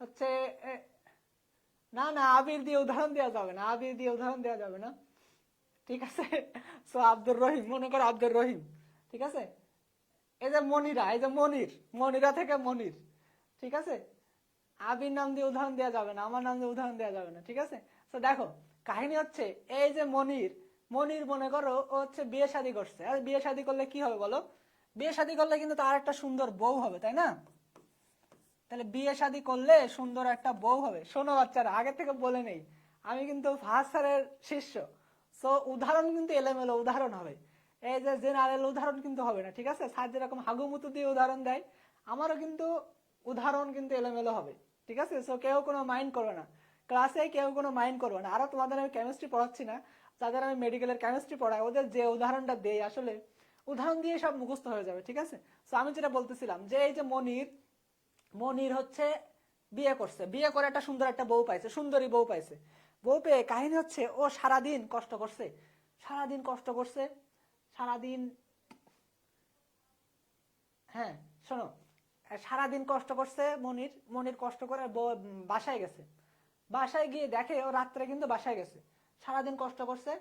হচ্ছে না না, আবির দিয়ে উদাহরণ দেওয়া যাবে না, আবির দিয়ে উদাহরণ দেওয়া যাবে না, ঠিক আছে? সো আব্দুর রহিম মনে করো, আব্দুর রহিম, ঠিক আছে? এই যে মনিরা, এই যে মনির, মনিরা থেকে মনির, ঠিক আছে? আবির নাম দিয়ে উদাহরণ দেওয়া যাবে না, আমার নাম দিয়ে উদাহরণ দেওয়া যাবে না, ঠিক আছে? তো দেখো কাহিনী হচ্ছে এই যে মনির, মনির মনে করো ও হচ্ছে বিয়ে শাদী করছে। আর বিয়ে শাদী করলে কি হবে বলো? বিয়ে শাদী করলে কিন্তু তার একটা সুন্দর বউ হবে, তাই না? তাহলে বিয়ে শাদী করলে সুন্দর একটা বউ হবে। শোনো বাচ্চারা, আগে থেকে বলে নেই, আমি কিন্তু ফাহাদ স্যারের শিষ্য। সো উদাহরণ কিন্তু এলোমেলো উদাহরণ হবে, এই যে জেনারেল উদাহরণ কিন্তু হবে না, ঠিক আছে? স্যার যেরকম হাগুমুতু দিয়ে উদাহরণ দেয়, আমারও কিন্তু উদাহরণ কিন্তু এলোমেলো হবে, ঠিক আছে? সো কেউ কোনো মাইন্ড করবে না, ক্লাসে কেউ কোনো মাইন্ড করবে না। আরো তোমাদের আমি কেমিস্ট্রি পড়াচ্ছি না, যাদের আমি মেডিকেলের কেমিস্ট্রি পড়াই ওদের যে উদাহরণটা দেই আসলে উদাহরণ দিয়ে সব মুখস্থ হয়ে যাবে, ঠিক আছে? সো আমি যেটা বলতেছিলাম যে এই যে মনির, মনির হচ্ছে বিয়ে করছে, বিয়ে করে একটা সুন্দর একটা বউ পাইছে, সুন্দরী বউ পাইছে। বউ পেয়ে কাহিনী হচ্ছে ও সারাদিন কষ্ট করছে, সারাদিন কষ্ট করছে, সারাদিন, হ্যাঁ শোনো, সারাদিন কষ্ট করছে মনির, মনির কষ্ট করে বাসায় গেছে। বাসায় গিয়ে দেখে ও রাত্রে কিন্তু বাসায় গেছে, সারাদিন কষ্ট করছে,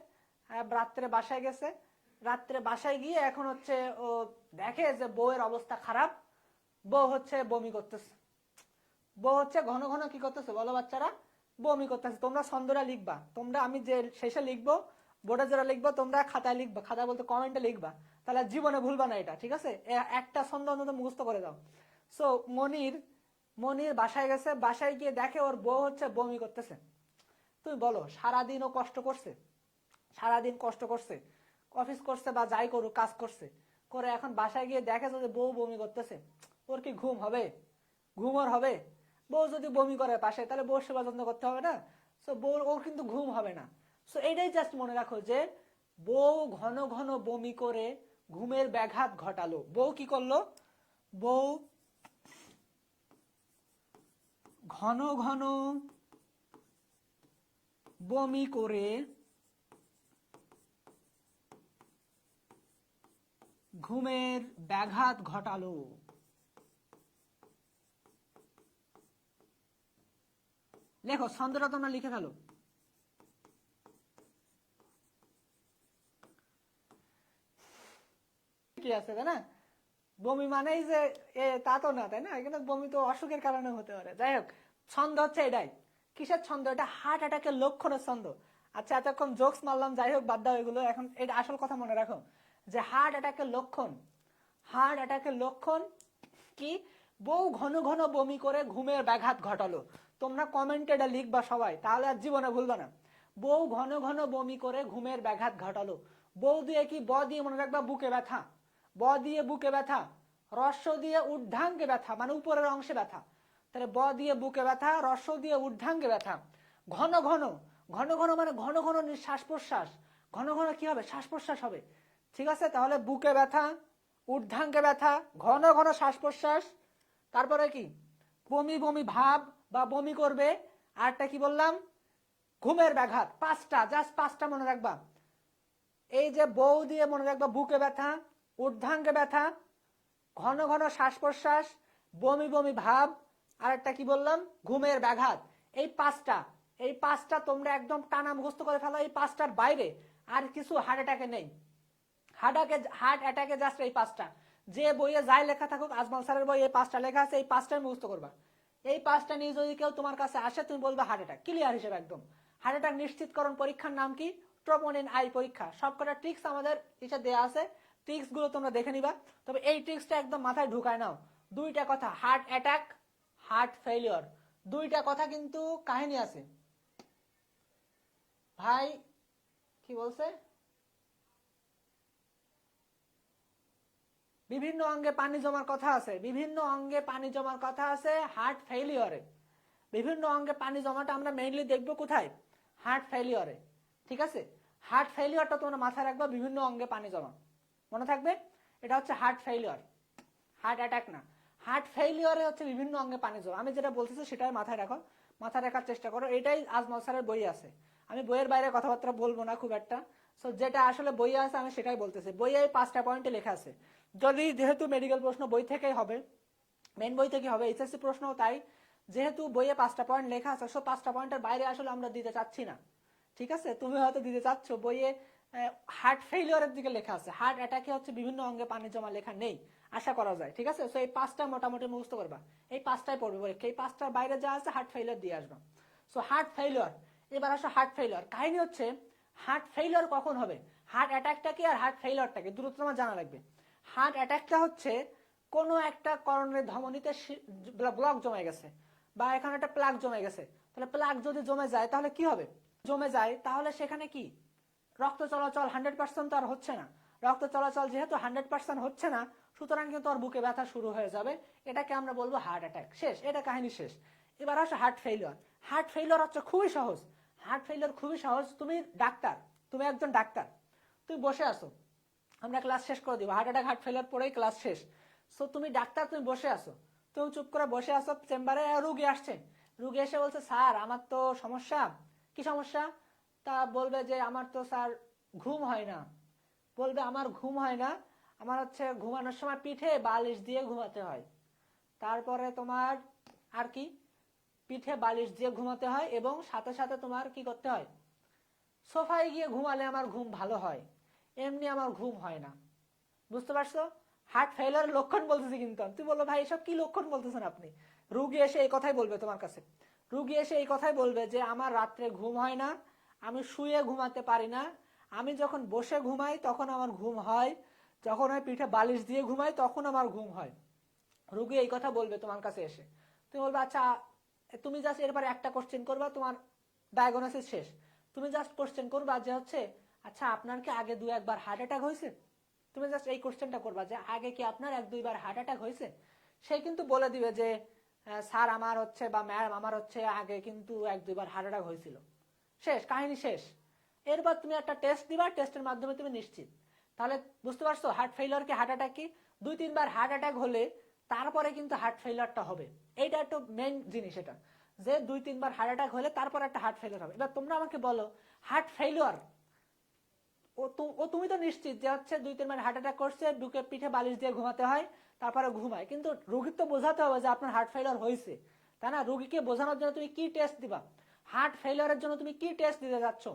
রাত্রে বাসায় গেছে। রাত্রে বাসায় গিয়ে এখন হচ্ছে ও দেখে যে বউয়ের অবস্থা খারাপ, বউ হচ্ছে বমি করতেছে, বউ হচ্ছে ঘন ঘন কি করতেছে বলো বাচ্চারা? বমি করতেছে। তোমরা ছন্দটা লিখবা, তোমরা আমি যে শেষে লিখবো বোর্ডে যেটা লিখবো তোমরা খাতায় লিখবা, খাতায় বলতে কমেন্টে লিখবা, তাহলে জীবনে ভুলবা না এটা, ঠিক আছে? একটা ছন্দ অন্তত মুখস্থ করে দাও। সো মনির, মনির বাসায় গেছে, বাসায় গিয়ে দেখে ওর বউ হচ্ছে বমি করতেছে। তুমি বলো সারাদিন ও কষ্ট করছে, সারাদিন কষ্ট করছে, অফিস করছে বা যাই করুক কাজ করছে, করে এখন বাসায় গিয়ে দেখে যে বউ বমি করতেছে, ওর কি ঘুম হবে? ঘুম ওর হবে? বউ যদি বমি করে পাশে তাহলে বউর সেবা যত্ন করতে হবে না? সো বউ, ওর কিন্তু ঘুম হবে না। সো এইটাই জাস্ট মনে রাখো যে বউ ঘন ঘন বমি করে ঘুমের ব্যাঘাত ঘটালো। বউ কি করলো? বউ ঘন ঘন বমি করে ঘুমের ব্যাঘাত ঘটালো। লেখো, ছন্দটা তোমরা লিখে ফেলো। কি আছে তাই না? বমি মানেই যে তা তো না, তাই না? কিন্তু বমি তো অসুখের কারণে হতে পারে। যাই হোক, ছন্দ হচ্ছে এটাই। কিসের ছন্দ? এটা হার্ট অ্যাটাকের লক্ষণের ছন্দ। আচ্ছা এতক্ষণ জোকস মারলাম, যাই হোক বাদ দাও এগুলো। এখন এটা আসল কথা মনে রাখো যে হার্ট অ্যাটাকের লক্ষণ কি? বউ ঘন ঘন বমি করে ঘুমের ব্যাঘাত ঘটালো। তোমরা কমেন্টে এটা লিখবা সবাই, তাহলে আর জীবনে ভুলবা না। বউ ঘন ঘন বমি করে ঘুমের ব্যাঘাত ঘটালো। বউ দিয়ে কি? ব দিয়ে মনে রাখবা বুকে ব্যথা, ব দিয়ে বুকে ব্যথা, রস্য দিয়ে ঊর্ধ্বাঙ্গে ব্যথা, মানে উপরের অংশে ব্যথা। তাহলে ব দিয়ে বুকে ব্যথা, রস্য দিয়ে ঊর্ধ্বাঙ্গে ব্যথা। ঘন ঘন, ঘন ঘন মানে ঘন ঘন শ্বাস প্রশ্বাস, ঘন ঘন কি হবে? শ্বাস প্রশ্বাস হবে। ঠিক আছে, তাহলে বুকে ব্যথা, ঊর্ধ্বাঙ্গে ব্যথা, ঘন ঘন শ্বাস প্রশ্বাস, তারপরে কি? বমি বমি ভাব বা বমি করবে। আরটা কি বললাম? ঘুমের ব্যাঘাত। পাঁচটা, জাস্ট পাঁচটা মনে রাখবা। এই যে বউ দিয়ে মনে রাখবা বুকে ব্যথা, ঊর্ধ্বাঙ্গে ব্যথা, ঘন ঘন শ্বাস প্রশ্বাস, বমি বমি ভাব, আর একটা কি বললাম? ঘুমের ব্যাঘাত। এই পাঁচটা তোমরা একদম টানা মুখস্থ করে ফেলো। এই পাঁচটার বাইরে আর কিছু হার্ট অ্যাটাকে নেই। হার্ট অ্যাটাকে জাস্ট এই পাঁচটা। যে বইয়ে যাই লেখা থাকুক, আজমল স্যারের বই এই পাঁচটা লেখা আছে, এই পাঁচটাই মুখস্থ করবা। এই পাঁচটা নিয়ে যদি কেউ তোমার কাছে আসে, তুমি বলবে হার্ট অ্যাটাক, ক্লিয়ার হিসেবে একদম। হার্ট অ্যাটাক নিশ্চিতকরণ পরীক্ষার নাম কি? ট্রোপোনিন আই পরীক্ষা। সবকটা ট্রিক্স আমাদের ইসে দেয়া আছে, ট্রিক্স গুলো তোমরা দেখে নিবা। তবে এই ট্রিক্সটা একদম মাথায় ঢুকায় নাও। দুইটা কথা, হার্ট অ্যাটাক, হার্ট ফেলিওর, দুইটা কথা কিন্তু কাহিনী আছে। ভাই কি বলছে? বিভিন্ন অঙ্গে পানি জমার কথা আছে, বিভিন্ন অঙ্গে পানি জমার কথা আছে হার্ট ফেলিওরে। বিভিন্ন অঙ্গে পানি জমাটা আমরা মেইনলি দেখবো কোথায়? হার্ট ফেলিওরে। ঠিক আছে, হার্ট ফেলিওরটা তোমরা মাথায় রাখবা, বিভিন্ন অঙ্গে পানি জমা, মনে থাকবে। এটা হচ্ছে হার্ট ফেলিওর, হার্ট অ্যাটাক না। হার্ট ফেলিওরে হচ্ছে বিভিন্ন অঙ্গে পানি জমা। আমি যেটা বলতেছি সেটাই মাথায় রাখো, মাথায় রাখার চেষ্টা করো। এটাই আজমল স্যারের বই আছে। আমি বইয়ের বাইরে কথাবার্তা বলবো না খুব একটা। সো যেটা আসলে বইয়ে আছে আমি সেটাই বলতেছি। বইয়ে 5টা পয়েন্টে লেখা আছে। যদি যেহেতু মেডিকেল প্রশ্ন বই থেকেই হবে, মেন বই থেকে হবে, এইচএসসি প্রশ্নও তাই, যেহেতু বইয়ে 5টা পয়েন্ট লেখা আছে, সো 5টা পয়েন্টের বাইরে আসলে আমরা দিতে চাচ্ছি না। ঠিক আছে, তুমি হয়তো দিতে চাচ্ছ। বইয়ে হার্ট ফেলিওরের দিকে লেখা আছে, হার্ট অ্যাটাকে হচ্ছে বিভিন্ন অঙ্গে পানি জমা লেখা নেই, আশা করা যায়। ঠিক আছে, সো এই 5টা মোটামুটি মুখস্থ করবা, এই 5টাই পড়বে পরীক্ষা। এই 5টার বাইরে যা আছে হার্ট ফেলিওর দিয়ে আসবা। সো হার্ট ফেলিওর, এবার আসো হার্ট ফেলিওর। কাহিনী হচ্ছে হার্ট ফেলিওর কখন হবে? হার্ট অ্যাটাকটা কি আর হার্ট ফেলিওরটাকে দ্রুত তোমার জানা লাগবে। হার্ট অ্যাটাকটা হচ্ছে কোনো একটা করণের ধমনীতে ব্লক জমে গেছে, বা এখানে একটা প্লাগ জমে গেছে। তাহলে প্লাগ যদি জমে যায় তাহলে কি হবে? জমে যায় তাহলে সেখানে কি রক্ত চলাচল 100% তো আর হচ্ছে না। রক্ত চলাচল যেহেতু 100% হচ্ছে না, সুতরাং কিন্তু ওর বুকে ব্যথা শুরু হয়ে যাবে। এটাকে আমরা বলবো হার্ট অ্যাটাক। শেষ, এটা কাহিনী শেষ। এবার আসো হার্ট ফেলিওর। হার্ট ফেলিওর হচ্ছে খুবই সহজ। হার্ট ফেলিওর খুবই সহজ। তুমি ডাক্তার, তুমি একজন ডাক্তার, তুমি বসে আছো, আমরা ক্লাস শেষ করে দিব, হার্ট অ্যাটাক হার্ট ফেলিওর পরেই ক্লাস শেষ। সো তুমি ডাক্তার, তুমি বসে আছো, তুমি চুপ করে বসে আছো চেম্বারে, রুগী আসছে। রুগী এসে বলছে, স্যার আমার তো সমস্যা। কি সমস্যা? তা বলবে যে আমার তো স্যার ঘুম হয় না। বলবে আমার ঘুম হয় না, আমার হচ্ছে ঘুমানোর সময় পিঠে বালিশ দিয়ে ঘুমাতে হয়। তারপরে তোমার আর কি? পিঠে বালিশ দিয়ে ঘুমাতে হয়, এবং সাথে সাথে তোমার কি করতে হয়? সোফায় গিয়ে ঘুমালে আমার ঘুম ভালো হয়, এমনি আমার ঘুম হয় না। বুঝতে পারছো? হার্ট ফেলিওরের লক্ষণ বলতেছি কিন্তু। তুই বললো ভাই এসব কি লক্ষণ বলতেছেন আপনি? রুগী এসে এই কথাই বলবে তোমার কাছে। রুগী এসে এই কথাই বলবে যে আমার রাত্রে ঘুম হয় না, আমি শুয়ে ঘুমাতে পারি না, আমি যখন বসে ঘুমাই তখন আমার ঘুম হয়, যখন আমি পিঠে বালিশ দিয়ে ঘুমাই তখন আমার ঘুম হয়। রুগী এই কথা বলবে তোমার কাছে এসে। তুমি বলবে আচ্ছা, তুমি জাস্ট এরপরে একটা কোশ্চেন করবা, তোমার ডায়াগনোসিস শেষ। তুমি জাস্ট কোশ্চেন করবা যে হচ্ছে, আচ্ছা আপনার কি আগে 2-1 বার হার্ট অ্যাটাক হয়েছে? তুমি জাস্ট এই কোশ্চেনটা করবা যে আগে কি আপনার 1-2 বার হার্ট অ্যাটাক হয়েছে? সে কিন্তু বলে দিবে যে স্যার আমার হচ্ছে, বা ম্যাম আমার হচ্ছে আগে কিন্তু 1-2 বার হার্ট অ্যাটাক হয়েছিল। শেষ, কাহিনী শেষ। এরপর তুমি একটা টেস্ট দিবা, টেস্টের মাধ্যমে তুমি নিশ্চিত। তাহলে বুঝতে পারছো হার্ট ফেলিওর কি হার্ট অ্যাটাক কি? 2-3 বার হার্ট অ্যাটাক হলে তারপরে কিন্তু হার্ট ফেলিওরটা হবে। এইটা একটু মেইন জিনিস, এটা যে 2-3 বার হার্ট অ্যাটাক হলে তারপর একটা হার্ট ফেলিওর হবে। এবার তোমরা আমাকে বলো হার্ট ফেলিওর, তুমি তো নিশ্চিত যে হচ্ছে 2-3 বার হার্ট অ্যাটাক করছে, বুকে পিঠে বালিশ দিয়ে ঘুমাতে হয়, তারপরে ঘুমায়, কিন্তু রোগীর তো বোঝাতে হবে যে আপনার হার্ট ফেলিওর হয়েছে, তাই না? রোগীকে বোঝানোর জন্য তুমি কি টেস্ট দিবা? হার্ট ফেলিওরের জন্য তুমি কি টেস্ট দিতে যাচ্ছ?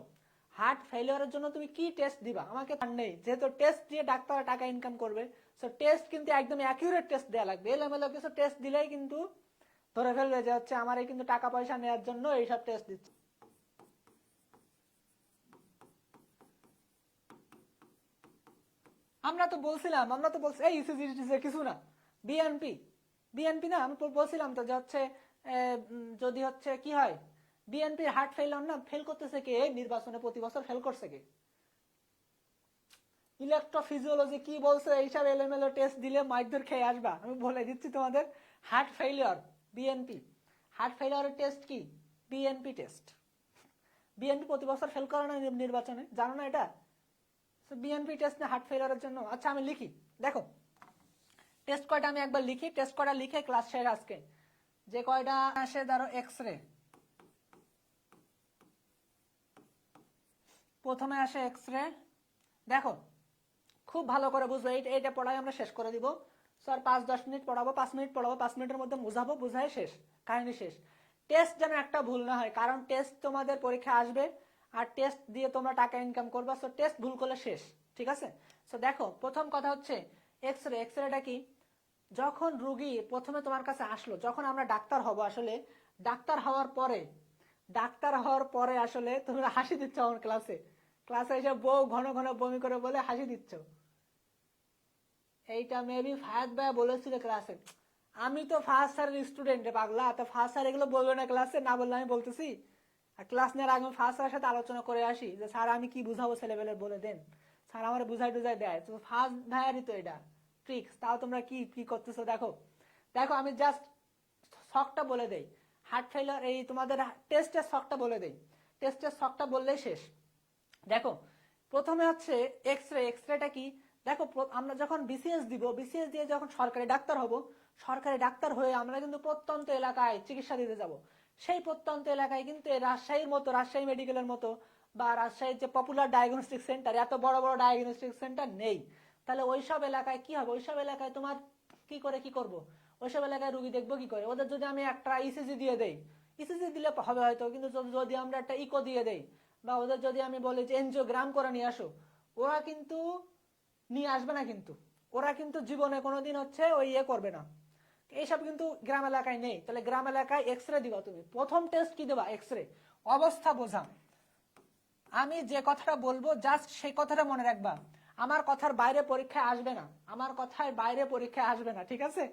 হার্ট ফেলিওরের জন্য তুমি কি টেস্ট দিবা? আমাকে নেই, যেহেতু টেস্ট দিয়ে ডাক্তার টাকা ইনকাম করবে, সো টেস্ট কিন্তু একদম অ্যাকিউরেট টেস্ট দেওয়া লাগবে। এলোমেলো কিছু টেস্ট দিলেই কিন্তু ধরে ফেলবে যে হচ্ছে আমার এই কিন্তু টাকা পয়সা নেওয়ার জন্য এইসব টেস্ট দিচ্ছে। আমরা তো বলছি এই ইসিজি কিছু না, বিএনপি বিএনপি না, আমি বলছিলাম তো যে হচ্ছে যদি হচ্ছে কি হয়, বিএনপির হার্ট ফেইলার না, ফেল করতেছে কে নির্বাচনে, প্রতি বছর ফেল করছে কে? ইলেকট্রোফিজিওলজি কি বলছে, এইসব এলোমেলো টেস্ট দিলে মাইকদের খেয়ে আসবা, আমি বলে দিচ্ছি তোমাদের। হার্ট ফেইলিয়ার বিএনপি, হার্ট ফেইলিয়ারের টেস্ট কি? BNP test. বিএনপি প্রতি বছর ফেল করে না নির্বাচনে, জানো না এটা? বিএনপি টেস্ট না হার্ট ফেইলিয়ারের জন্য। আচ্ছা আমি লিখি, দেখো টেস্ট কয়টা আমি একবার লিখি, টেস্ট কয়টা লিখে ক্লাস শেষ আজকে। যে কয়টা আসে ধরো এক্স রে, প্রথমে আসে এক্স রে। দেখো খুব ভালো করে বুঝবো, এইটা পড়াই আমরা শেষ করে দিব। স্যার 5-10 মিনিট পড়াবো, 5 মিনিট পড়াবো, 5 মিনিটের মধ্যে বুঝাবো, বুঝাই শেষ, কাহিনী শেষ। টেস্ট যেন একটা ভুল না হয়, কারণ টেস্ট তোমাদের পরীক্ষা আসবে আর টেস্ট দিয়ে তোমরা টাকা ইনকাম করবা, সো টেস্ট ভুল করলে শেষ, ঠিক আছে? সো দেখো প্রথম কথা হচ্ছে এক্স রে। এক্স রেটা কি? যখন রুগী প্রথমে তোমার কাছে আসলো, যখন আমরা ডাক্তার হব, আসলে ডাক্তার হওয়ার পরে আসলে তোমরা হাসি দিচ্ছ আমার ক্লাসে, ক্লাসে এসে বউ ঘন ঘন বমি করে বলে হাসি দিচ্ছ। এইটা মেবি ফায়াদ ভাই বলেছিল ক্লাসে। আমি তো ফার্স্ট স্যারের স্টুডেন্ট পাগলা, তো ফার্স্ট স্যার এগুলো বলবে না ক্লাসে, না বললে আমি বলতেছি। আর ক্লাস নেওয়ার আগে ফার্স্ট স্যারের সাথে আলোচনা করে আসি যে স্যার আমি কি বুঝাবো ছেলেবেলে, বলে দেন। স্যার আমার বুঝাই টুজাই দেয়, তো ফার্স্ট ভাইয়ারই তো এটা ট্রিক্স। তাও তোমরা কি কি করতেছো দেখো। দেখো আমি জাস্ট শখটা বলে দেই, হার্ট ফেইলার এই তোমাদের টেস্টের শখটা বলে দেই, টেস্টের শখটা বললেই শেষ। দেখো প্রথমে হচ্ছে এক্স রে। এক্স রেটা কি? দেখো আমরা যখন বিসিএস দিব, বিসিএস দিয়ে যখন সরকারি ডাক্তার হব, সরকারি ডাক্তার হয়ে আমরা কিন্তু প্রত্যন্ত এলাকায় চিকিৎসা দিতে যাব। সেই প্রত্যন্ত এলাকায় কিন্তু রাজশাহীর মতো, রাজশাহী মেডিকেলের মতো বা রাজশাহীর যে পপুলার ডায়াগনস্টিক সেন্টার, এত বড় বড় ডায়াগনস্টিক সেন্টার নেই। তাহলে ওইসব এলাকায় কি হবে? ওইসব এলাকায় তোমার কি করব? ওইসব এলাকায় রুগী দেখবো কি করে? ওদের যদি আমি একটা ইসিজি দিয়ে দেই, ইসিজি দিলে হবে হয়তো, কিন্তু যদি আমরা একটা ইকো দিয়ে দেই বা ওদের যদি আমি বলি যে এনজিওগ্রাম করে নিয়ে আসো, ওরা কিন্তু নিয়ে আসবে না, কিন্তু ওরা কিন্তু জীবনে কোনোদিন হচ্ছে ওই ইয়ে করবে না। এইসব কিন্তু গ্রাম এলাকায় নেই। তাহলে গ্রাম এলাকায় এক্স রে দিবা তুমি, প্রথম টেস্ট কি দেবা? এক্স রে, অবস্থা বোঝা। আমি যে কথাটা বলবো জাস্ট সেই কথাটা মনে রাখবা, আমার কথার বাইরে পরীক্ষায় আসবে না, আমার কথার বাইরে পরীক্ষায় আসবে না, ঠিক আছে?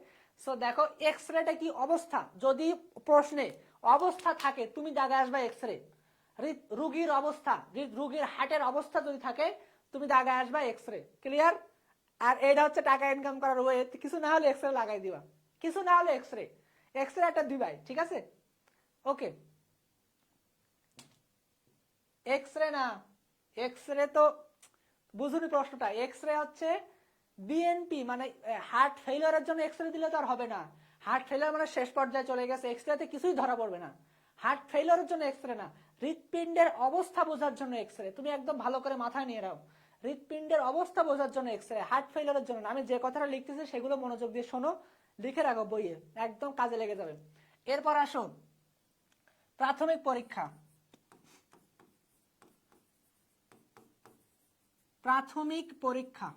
সো দেখো এক্স রেটা কি? অবস্থা। যদি প্রশ্নে অবস্থা থাকে তুমি দাগে আসবা এক্স রে। রুগীর অবস্থা, রুগীর হার্টের অবস্থা যদি থাকে তুমি দাগে আসবা এক্স রে। ক্লিয়ার? আর এটা হচ্ছে টাকা ইনকাম করার ওয়ে, কিছু না হলে এক্স রে লাগাই দিবা, কিছু না হলে এক্স রে, এক্স রে একটা দিবাই, ঠিক আছে? ওকে, এক্স রে না, এক্স রে তো বুঝুনি প্রশ্নটা। এক্স রে হচ্ছে বিএনপি মানে হার্ট ফেইলিয়ারের জন্য এক্স রে দিলে তো আর হবে না। হার্ট ফেইলিয়ার মানে শেষ পর্যায়ে চলে গেছে, এক্স রেতে কিছুই ধরা পড়বে না। হার্ট ফেইলিয়ারের জন্য এক্স রে না, হৃৎপিণ্ডের অবস্থা বোঝার জন্য এক্স রে। তুমি একদম ভালো করে মাথায় নিয়ে নাও, হৃৎপিণ্ডের অবস্থা বোঝার জন্য এক্স রে, হার্ট ফেইলিয়ারের জন্য না। আমি যে কথাটা লিখতেছি সেগুলো মনোযোগ দিয়ে শোনো, লিখে রাখো বইয়ে, একদম কাজে লেগে যাবে। এরপর আসো প্রাথমিক পরীক্ষা। প্রাথমিক পরীক্ষা,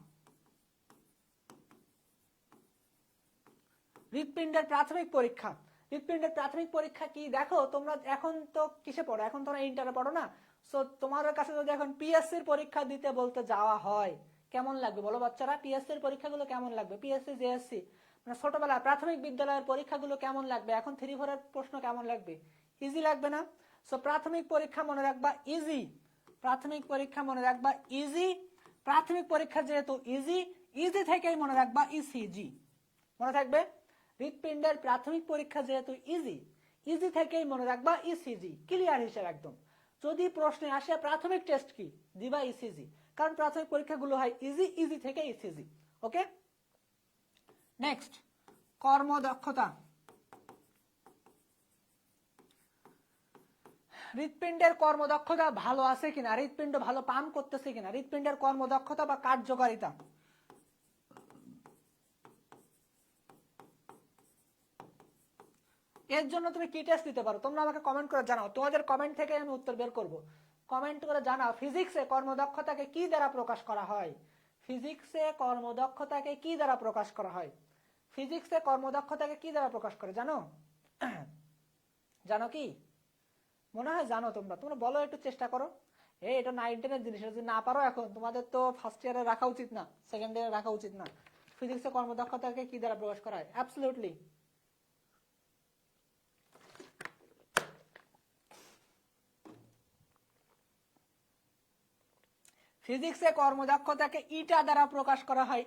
হৃৎপিণ্ডের প্রাথমিক পরীক্ষা। হৃৎপিণ্ডের প্রাথমিক পরীক্ষা কি? দেখো তোমরা এখন তো কিসে পড়ো? এখন তোমরা ইন্টারে পড়ো না? সো তোমার কাছে যদি এখন পিএসসির পরীক্ষা দিতে বলতে যাওয়া হয়, কেমন লাগবে বলো বাচ্চারা? পিএসসির পরীক্ষাগুলো কেমন লাগবে? পিএসসি জেএসসি মানে ছোটবেলায় প্রাথমিক বিদ্যালয়ের পরীক্ষাগুলো কেমন লাগবে? এখন 3-4 এর প্রশ্ন কেমন লাগবে? ইজি লাগবে না? সো প্রাথমিক পরীক্ষা মনে রাখবা ইজি, প্রাথমিক পরীক্ষা মনে রাখবা ইজি। প্রাথমিক পরীক্ষা যেহেতু ইজি, ইজি থেকেই মনে রাখবা ইসিজি, মনে থাকবে। হৃৎপিণ্ডের প্রাথমিক পরীক্ষা যেহেতু ইজি, ইজি থেকেই মনে রাখবা ইসিজি, ক্লিয়ার হিসেবে একদম। যদি প্রশ্নে আসে প্রাথমিক টেস্ট কি, দিবা ইসিজি, কারণ প্রাথমিক পরীক্ষাগুলো হয় ইজি, ইজি থেকে ইসিজি। ওকে, নেক্সট কর্মদক্ষতা। হৃৎপিণ্ডের কর্মদক্ষতা ভালো আছে কিনা, হৃৎপিণ্ড ভালো পাম্প করতেছে কিনা, হৃৎপিণ্ডের কর্মদক্ষতা বা কার্যকারিতা। এর জন্য তুমি কি টেস্ট দিতে পারো? তোমরা আমাকে কমেন্ট করে জানাও, তোমাদের কমেন্ট থেকে আমি উত্তর বের করব। কমেন্ট করে জানাও ফিজিক্সে কর্মদক্ষতাকে কি দ্বারা প্রকাশ করা হয়? ফিজিক্সে কর্মদক্ষতাকে কি দ্বারা প্রকাশ করা হয়? ফিজিক্সে কর্মদক্ষতাকে কি দ্বারা প্রকাশ করে জানো? জানো কি? মনে হয় জানো তোমরা, তোমরা বলো, একটু চেষ্টা করো। এটা 9-10 জিনিস, যদি না পারো এখন তোমাদের তো ফার্স্ট ইয়ারে রাখা উচিত না, সেকেন্ড ইয়ারে রাখা উচিত না। ফিজিক্সে কর্মদক্ষতাকে কি দ্বারা প্রকাশ করা হয়? অ্যাবসলিউটলি ফিজিক্সে কর্মদক্ষতাকে ইটা দ্বারা প্রকাশ করা হয়।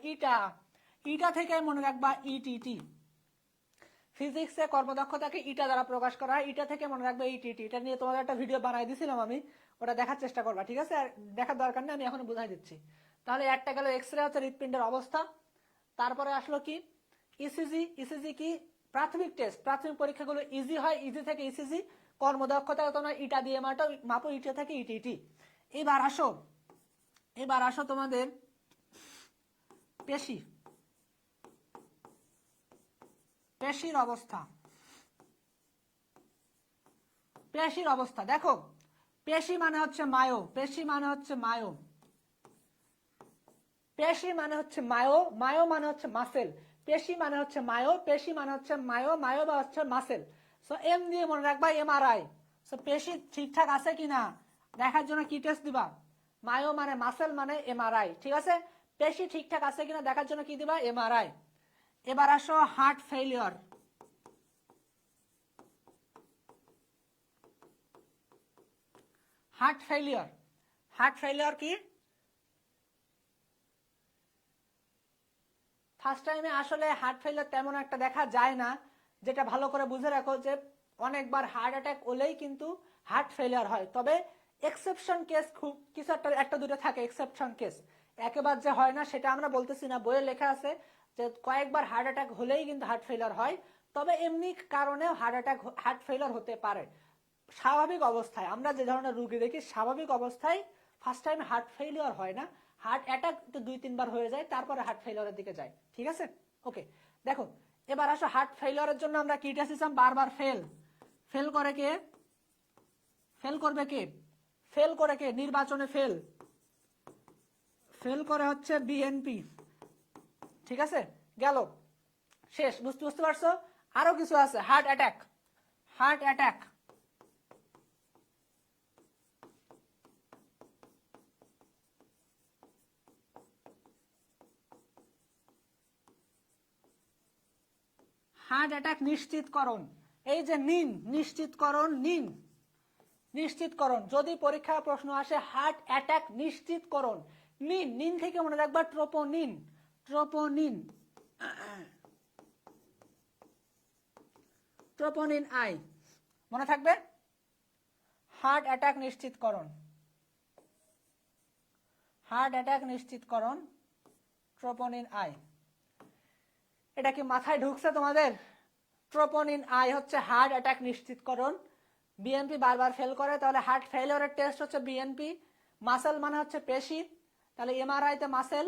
ইটা থেকে মনে রাখবা, ইটিটি। ফিজিক্সে কর্মদক্ষতাকে ইটা দ্বারা প্রকাশ করা হয়, ইটা থেকে মনে রাখবে ইটিটি। এটা নিয়ে তোমাদের একটা ভিডিও বানাই দিছিলাম আমি, ওটা দেখার চেষ্টা করবা, ঠিক আছে? আর দেখার দরকার নেই, আমি এখন বুঝাই দিচ্ছি। তাহলে একটা গেল এক্সরে, হচ্ছে হৃৎপিণ্ডের অবস্থা। তারপরে আসলো কি? ইসিজি। ইসিজি কি? প্রাথমিক টেস্ট, প্রাথমিক পরীক্ষাগুলো ইজি হয়, ইজি থেকে ইসিজি। কর্মদক্ষতা তোমরা ইটা দিয়ে মাপো, ইটা থেকে ইটিটি। এবার আসো তোমাদের পেশি, পেশির অবস্থা। পেশির অবস্থা দেখো, পেশি মানে হচ্ছে মায়ো, পেশি মানে হচ্ছে মায়ো, পেশি মানে হচ্ছে মায়ো, মায়ো মানে হচ্ছে মাসেল। পেশি মানে হচ্ছে মায়ো, পেশি মানে হচ্ছে মায়ো, মায়ো বা হচ্ছে মাসেল। সো এম দিয়ে মনে রাখবা এমআরআই। সো পেশি ঠিকঠাক আছে কিনা দেখার জন্য কি টেস্ট দিবা? মায়ো মানে মাসেল মানে এমআরআই, ঠিক আছে? পেশি ঠিকঠাক আছে কিনা দেখার জন্য কি দিবা? এমআরআই। এবার আসো heart failure. Heart failure, heart failure কি? ফার্স্ট টাইমে আসলে হার্ট ফেলিওর তেমন একটা দেখা যায় না। যেটা ভালো করে বুঝে রাখো যে অনেকবার হার্ট অ্যাটাক হলেই কিন্তু হার্ট ফেলিওর হয়, তবে এক্সেপশন কেস খুব কিছু একটা দুটো থাকে, এক্সেপশন কেস। একেবারে যে হয় না সেটা আমরা বলতেছি না, বইয়ে লেখা আছে যে কয়েকবার হার্ট অ্যাটাক হলেই কিন্তু হার্ট ফেলিওর হয়। তবে এমনি কারণেও হার্ট ফেলিওর হতে পারে। স্বাভাবিক অবস্থায় আমরা যে ধরনের রোগী দেখি, স্বাভাবিক অবস্থায় ফার্স্ট টাইম হার্ট ফেলিওর হয় না, হার্ট অ্যাটাক তো 2-3 বার হয়ে যায়, তারপরে হার্ট ফেলিওরের দিকে যায়, ঠিক আছে? ওকে, দেখো এবার আসো হার্ট ফেলিওরের জন্য আমরা কি টেস্ট দিলাম? বারবার ফেল করে কে? ফেল করবে কে? ফেল করে কে? নির্বাচনে ফেল করে হচ্ছে বিএনপি, ঠিক আছে? গেল, শেষ। বুঝতে পারছো? আরো কিছু আছে, heart attack. Heart attack heart attack নিশ্চিতকরণ। এই যে নিন, নিশ্চিতকরণ, নিশ্চিতকরণ। যদি পরীক্ষা প্রশ্ন আসে হার্ট অ্যাটাক নিশ্চিতকরণ, নিন থেকে মনে রাখবা ট্রোপোনিন, ট্রোপোনিন আই মনে থাকবে। হার্ট অ্যাটাক নিশ্চিতকরণ, হার্ট অ্যাটাক নিশ্চিতকরণ, ট্রোপোনিন আই। এটা কি মাথায় ঢুকছে তোমাদের? ট্রোপোনিন আই হচ্ছে হার্ট অ্যাটাক নিশ্চিতকরণ। বিএনপি বারবার ফেল করে, তাহলে হার্ট ফেলিওরের টেস্ট হচ্ছে বিএনপি। মাসেল মানে হচ্ছে পেশি, তাহলে এমআরআই তে মাসেল।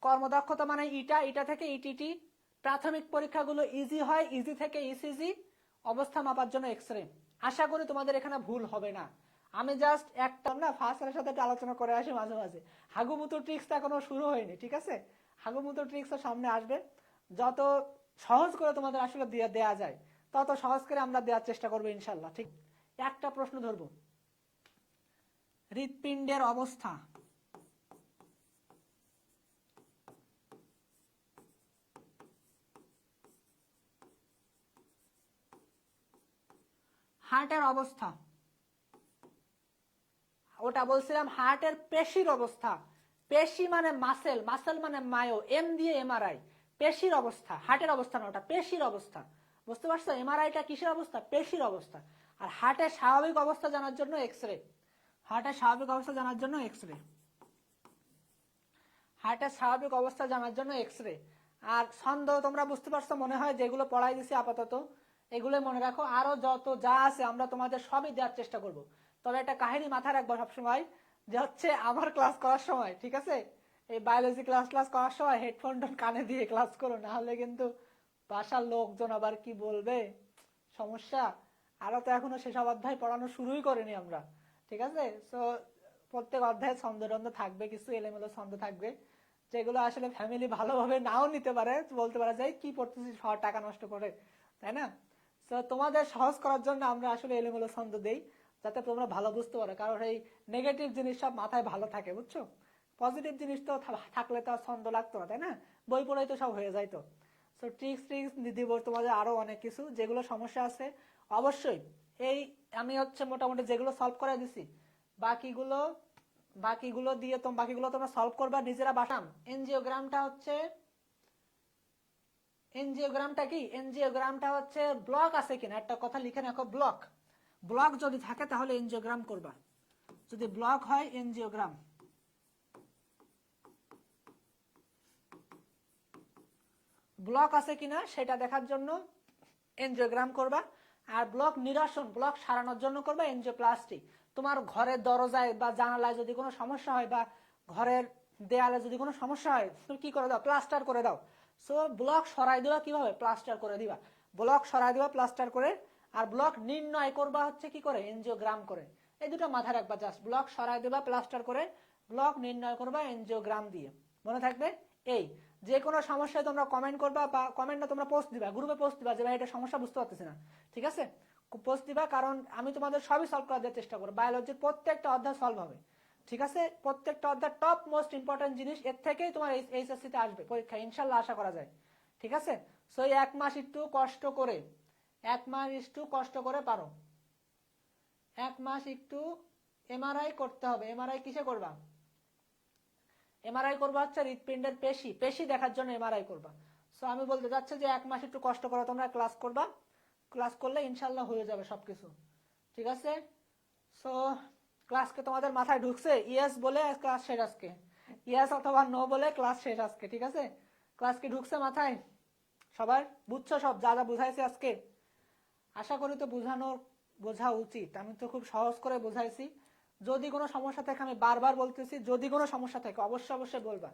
কর্মদক্ষতা মানে ইটা থেকে ইটিটি। প্রাথমিক পরীক্ষাগুলো ইজি হয়, ইজি থেকে ইসিজি। অবস্থা মাপার জন্য এক্সরে। আশা করি তোমাদের এখানে ভুল হবে না। আমি জাস্ট একটা না ফার্স্ট এর সাথে আলোচনা করে আসি মাঝে মাঝে। হাগুমুতু ট্রিক্সটা এখনো শুরু হয়নি, ঠিক আছে? হাগুমুতু ট্রিক্স সামনে আসবে। যত সহজ করে তোমাদের আসলে দেয়া যায় তত সহজ করে আমরা দেওয়ার চেষ্টা করবো ইনশাল্লাহ। ঠিক, একটা প্রশ্ন ধরবো, হৃৎপিণ্ডের অবস্থা। হার্টের অবস্থা, ওটা বলছিলাম হার্টের পেশির অবস্থা। পেশি মানে মাসেল, মাসেল মানে মায়ো, এম দিয়ে এমআরআই। পেশির অবস্থা, হার্টের অবস্থা না, ওটা পেশির অবস্থা। বুঝতে পারছো? এমআরআইটা কিসের অবস্থা? পেশির অবস্থা। আর হার্টের স্বাভাবিক অবস্থা জানার জন্য এক্সরে। হার্টের স্বাভাবিক অবস্থা জানার জন্য এক্সরে। হার্টের স্বাভাবিক অবস্থা জানার জন্য এক্সরে। আর ছন্দ তোমরা বুঝতে পারছো মনে হয়, যেগুলো পড়াই দিছি আপাতত এগুলো মনে রাখো। আরো যত যা আছে আমরা তোমাদের সবই দেওয়ার চেষ্টা করব। তবে একটা কাহিনী মাথায় রাখবো সবসময়, যে হচ্ছে আমার ক্লাস করার সময়, ঠিক আছে, এই বায়োলজি ক্লাস করার সময় হেডফোন কানে দিয়ে ক্লাস করো, না হলে কিন্তু বাসার লোকজন আবার কি বলবে, সমস্যা। আরো তো এখনো সেসব অধ্যায় পড়ানো শুরুই করিনি আমরা, ঠিক আছে? তো প্রত্যেক অধ্যায়ে ছন্দ থাকবে, কিছু এলোমেলো ছন্দ থাকবে, যেগুলো আসলে ফ্যামিলি ভালোভাবে নাও নিতে পারে, বলতে পারা যায় কি পড়তেছি সব টাকা নষ্ট করে, তাই না? তো তোমাদের সহজ করার জন্য আমরা আসলে এলোমেলো ছন্দ দেই। যাতে তোমরা ভালো বুঝতে পারো, কারণ এই নেগেটিভ জিনিস সব মাথায় ভালো থাকে, বুঝছো? পজিটিভ জিনিস তো থাকলে তো আর ছন্দ লাগতো না, তাই না? বই পড়াই তো সব হয়ে যাইতো। সো ট্রিক্স দিব তোমাদের আরো অনেক কিছু, যেগুলো সমস্যা আছে অবশ্যই এই আমি মোটামুটি যেগুলো সলভ করে দিছি, বাকিগুলো বাকিগুলো তোমরা সলভ করবা নিজেরা বাসাম। এনজিওগ্রামটা কি? এনজিওগ্রামটা হচ্ছে ব্লক আছে কিনা একটা কথা লিখে রাখো। ব্লক যদি থাকে তাহলে এনজিওগ্রাম করবা, যদি ব্লক হয় এনজিওগ্রাম। ব্লক আছে কিনা সেটা দেখার জন্য এনজিওগ্রাম করবা। আর ব্লক নিরসন, ব্লক সারানোর জন্য করবা এনজিওপ্লাস্টি। তোমার ঘরের দরজায় বা জানালায় যদি কোনো সমস্যা হয় বা ঘরের দেয়ালে যদি কোনো সমস্যা হয়, তুমি কি করে দাও? প্লাস্টার করে দাও। সো ব্লক সরাই দেওয়া কিভাবে? প্লাস্টার করে দিবা। ব্লক সরাই দেওয়া প্লাস্টার করে। আর ব্লক নির্ণয় করবা হচ্ছে কি করে? এনজিওগ্রাম করে। এই দুটো মাথায় রাখবা জাস্ট, ব্লক সরাই দেবা প্লাস্টার করে, ব্লক নির্ণয় করবা এনজিওগ্রাম দিয়ে। মনে থাকবে? এই যে কোনো সমস্যায় তোমরা কমেন্ট করবা, বা কমেন্টে তোমরা পোস্ট দিবা, গ্রুপে পোস্ট দিবা যে ভাই এটা সমস্যা বুঝতে পারতেছি না, ঠিক আছে? পোস্ট দিবা, কারণ আমি তোমাদের সবই সলভ করার চেষ্টা করবো। বায়োলজির প্রত্যেকটা অধ্যায় সলভ হবে, ঠিক আছে? প্রত্যেকটা অধ্যায় টপ মোস্ট ইম্পর্টেন্ট জিনিস, এর থেকেই তোমার এইচএসসি তে আসবে পরীক্ষা, ইনশাল্লাহ আশা করা যায়, ঠিক আছে? সো এই 1 মাস একটু কষ্ট করে, 1 মাস একটু কষ্ট করে পারো, 1 মাস একটু এমআরআই করতে হবে। এমআরআই কিসে করবা? এমআরআই করবা হচ্ছে হৃৎপিণ্ডের পেশি দেখার জন্য এমআরআই করবা। সো আমি বলতে চাচ্ছি যে 1 মাস একটু কষ্ট করে তোমরা ক্লাস করবা, ক্লাস করলে ইনশাল্লাহ হয়ে যাবে সবকিছু, ঠিক আছে? সো ক্লাসকে তোমাদের মাথায় ঢুকছে? ইয়েস বলে ক্লাস শেষ আজকে, ইয়েস অথবা নো বলে ক্লাস শেষ আজকে, ঠিক আছে? ক্লাস কি ঢুকছে মাথায় সবার? বুঝছো সব যা যা বুঝাইছি আজকে? আশা করি তো বোঝা উচিত। আমি তো খুব সহজ করে বুঝাইছি। যদি কোনো সমস্যা থাকে, আমি বারবার বলতেছি, যদি কোনো সমস্যা থাকে অবশ্যই বলবা।